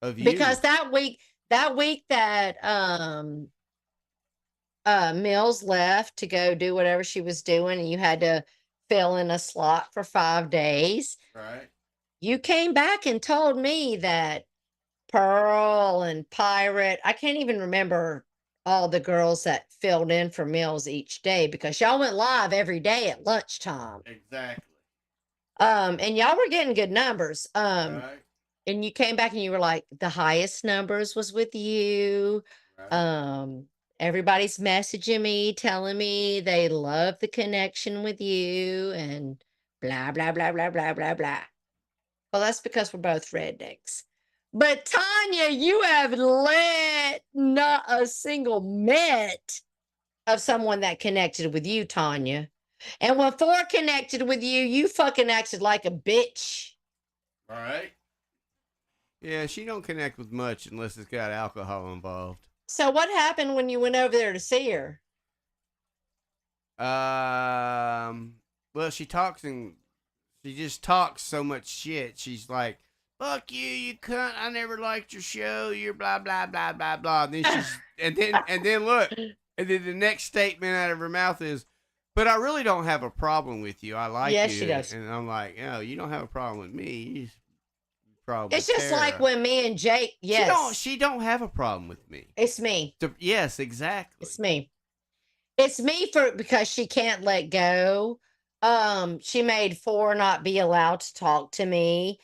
Speaker 4: of you.
Speaker 5: Because that week that Mills left to go do whatever she was doing, and you had to fill in a slot for 5 days.
Speaker 4: Right.
Speaker 5: You came back and told me that Pearl and Pirate, I can't even remember all the girls that filled in for Mills each day, because y'all went live every day at lunchtime.
Speaker 4: Exactly.
Speaker 5: And y'all were getting good numbers.
Speaker 4: Right.
Speaker 5: And you came back and you were like, the highest numbers was with you. Right. Everybody's messaging me, telling me they love the connection with you, and blah, blah, blah, blah, blah, blah, blah. Well, that's because we're both rednecks. But Tanya, you have let not a single minute of someone that connected with you, Tanya. And when Thor connected with you, you fucking acted like a bitch.
Speaker 4: All right. Yeah, she don't connect with much unless it's got alcohol involved.
Speaker 5: So what happened when you went over there to see her?
Speaker 4: Well, she just talks so much shit. She's like, "Fuck you, you cunt! I never liked your show. You're blah blah blah blah blah." And then she's and then look, and then the next statement out of her mouth is, "But I really don't have a problem with you. I like you."
Speaker 5: Yes, she does.
Speaker 4: And I'm like, "No, you don't have a problem with me.
Speaker 5: It's just like when me and Jake, yes.
Speaker 4: She don't have a problem with me.
Speaker 5: It's me.
Speaker 4: Yes, exactly.
Speaker 5: It's me. It's me because she can't let go. She made Four not be allowed to talk to me.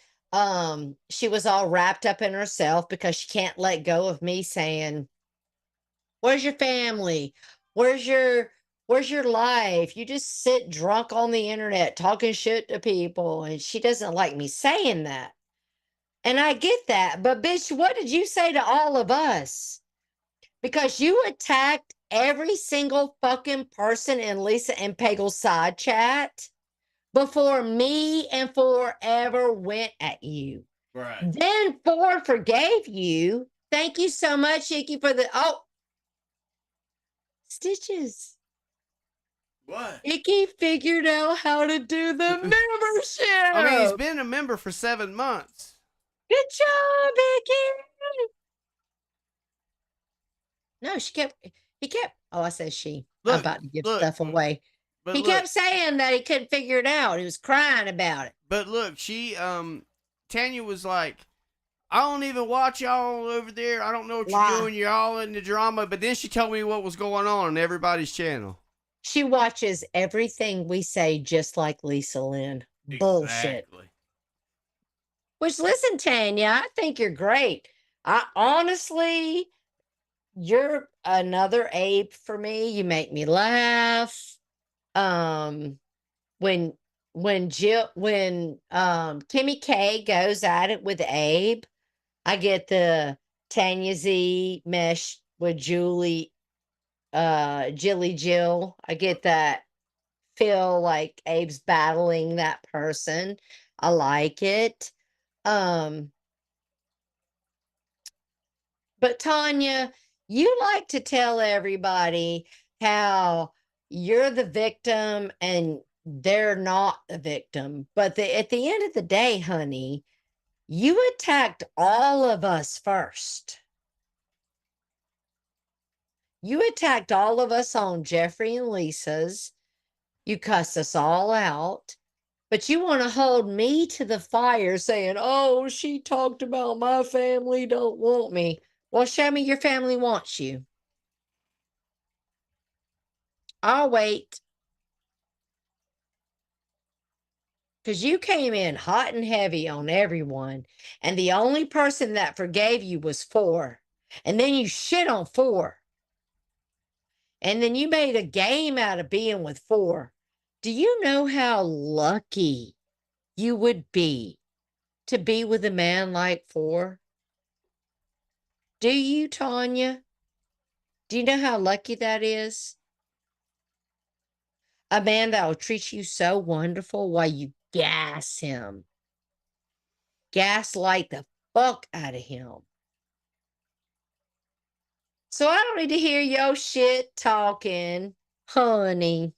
Speaker 5: She was all wrapped up in herself because she can't let go of me saying, "Where's your family? Where's your life? You just sit drunk on the internet talking shit to people." And she doesn't like me saying that. And I get that, but bitch, what did you say to all of us? Because you attacked every single fucking person in Lisa and Pagel's side chat before me and Forever went at you.
Speaker 4: Right.
Speaker 5: Then Ford forgave you. Thank you so much, Icky, for the Stitches.
Speaker 4: What?
Speaker 5: Icky figured out how to do the membership.
Speaker 4: I mean, he's been a member for 7 months.
Speaker 5: Good job, Icky. No, he kept, I said she. I'm about to give stuff away. He kept saying that he couldn't figure it out. He was crying about it.
Speaker 4: But look, Tanya was like, "I don't even watch y'all over there. I don't know what you're doing. You're all in the drama." But then she told me what was going on everybody's channel.
Speaker 5: She watches everything we say just like Lisa Lynn. Exactly. Bullshit. Which, listen, Tanya, I think you're great. Honestly, you're another Abe for me. You make me laugh. When Kimmy K goes at it with Abe, I get the Tanya Z mesh with Jilly Jill. I get that feel like Abe's battling that person. I like it. But Tanya, you like to tell everybody how you're the victim and they're not the victim. But at the end of the day, honey, you attacked all of us first. You attacked all of us on Jeffrey and Lisa's. You cussed us all out. But you want to hold me to the fire saying, "Oh, she talked about my family don't want me." Well, show me your family wants you. I'll wait. Because you came in hot and heavy on everyone, and the only person that forgave you was 4. And then you shit on 4. And then you made a game out of being with 4. Do you know how lucky you would be to be with a man like 4? Do you, Tanya? Do you know how lucky that is? A man that will treat you so wonderful while you gas him. Gaslight the fuck out of him. So I don't need to hear your shit talking, honey.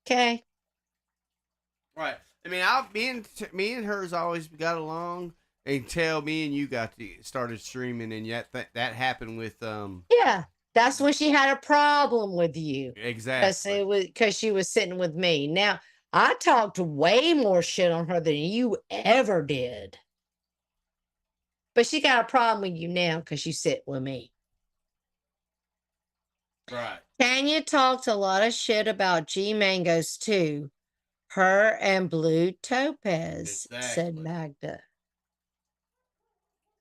Speaker 5: Okay?
Speaker 4: Right. I mean, me and her's always got along until me and you started streaming, and yet that happened with
Speaker 5: Yeah, that's when she had a problem with you.
Speaker 4: Exactly.
Speaker 5: Because she was sitting with me. Now, I talked way more shit on her than you ever did. But she got a problem with you now because you sit with me.
Speaker 4: Right.
Speaker 5: Tanya talked a lot of shit about G Mangoes too. Her and Blue Topaz, said Magda.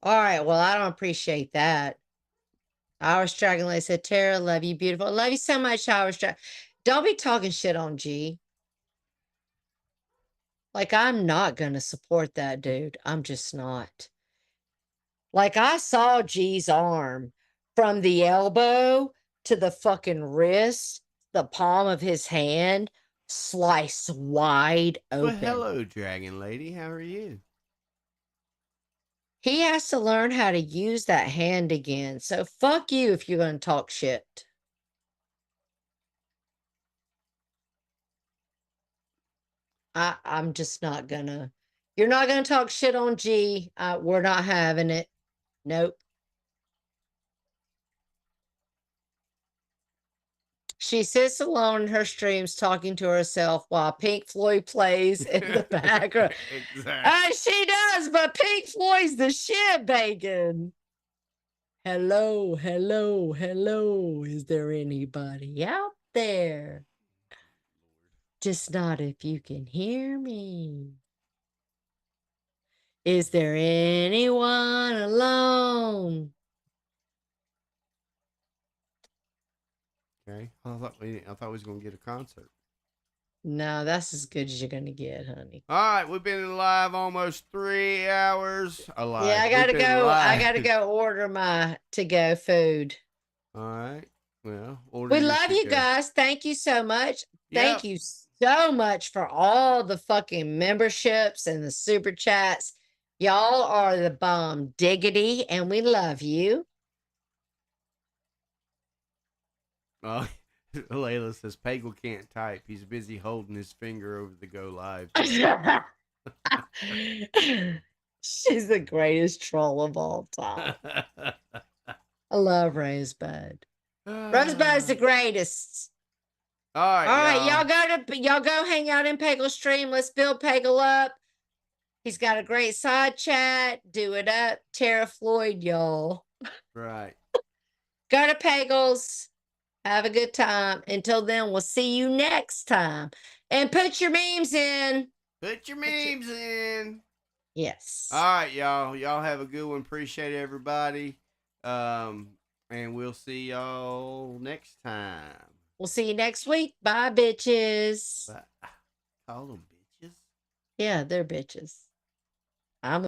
Speaker 5: All right, well, I don't appreciate that. Irish Dragon Lady said, Tara, love you, beautiful. Love you so much, Irish Dragon. Don't be talking shit on G. Like, I'm not going to support that dude. I'm just not. Like, I saw G's arm from the elbow to the fucking wrist, the palm of his hand, sliced wide open.
Speaker 4: Well, hello, Dragon Lady. How are you?
Speaker 5: He has to learn how to use that hand again. So fuck you if you're going to talk shit. I'm just not gonna. You're not gonna talk shit on G. We're not having it. Nope. She sits alone in her streams talking to herself while Pink Floyd plays in the background.
Speaker 4: Exactly.
Speaker 5: She does, but Pink Floyd's the shit, Bacon. Hello, hello, hello. Is there anybody out there? Just not if you can hear me. Is there anyone alone?
Speaker 4: Okay. I thought we was gonna get a concert.
Speaker 5: No, that's as good as you're gonna get, honey.
Speaker 4: All right, we've been live almost 3 hours. Alive.
Speaker 5: Yeah, I gotta go. I gotta go order my to-go food.
Speaker 4: All right. Well,
Speaker 5: We love you guys. Thank you so much. Thank you so much for all the fucking memberships and the super chats. Y'all are the bomb diggity, and we love you.
Speaker 4: Oh, Layla says Pagel can't type. He's busy holding his finger over the go live.
Speaker 5: She's the greatest troll of all time. I love Rosebud. Rosebud's the greatest.
Speaker 4: All right.
Speaker 5: All right, y'all go hang out in Pagel's stream. Let's build Pagel up. He's got a great side chat. Do it up. Tara Floyd, y'all.
Speaker 4: Right.
Speaker 5: Go to Pagel's. Have a good time. Until then, we'll see you next time. And put your memes in.
Speaker 4: Put your memes in.
Speaker 5: Yes.
Speaker 4: All right, y'all. Y'all have a good one. Appreciate everybody. And we'll see y'all next time.
Speaker 5: We'll see you next week. Bye, bitches.
Speaker 4: Bye. Call them bitches.
Speaker 5: Yeah, they're bitches. I'm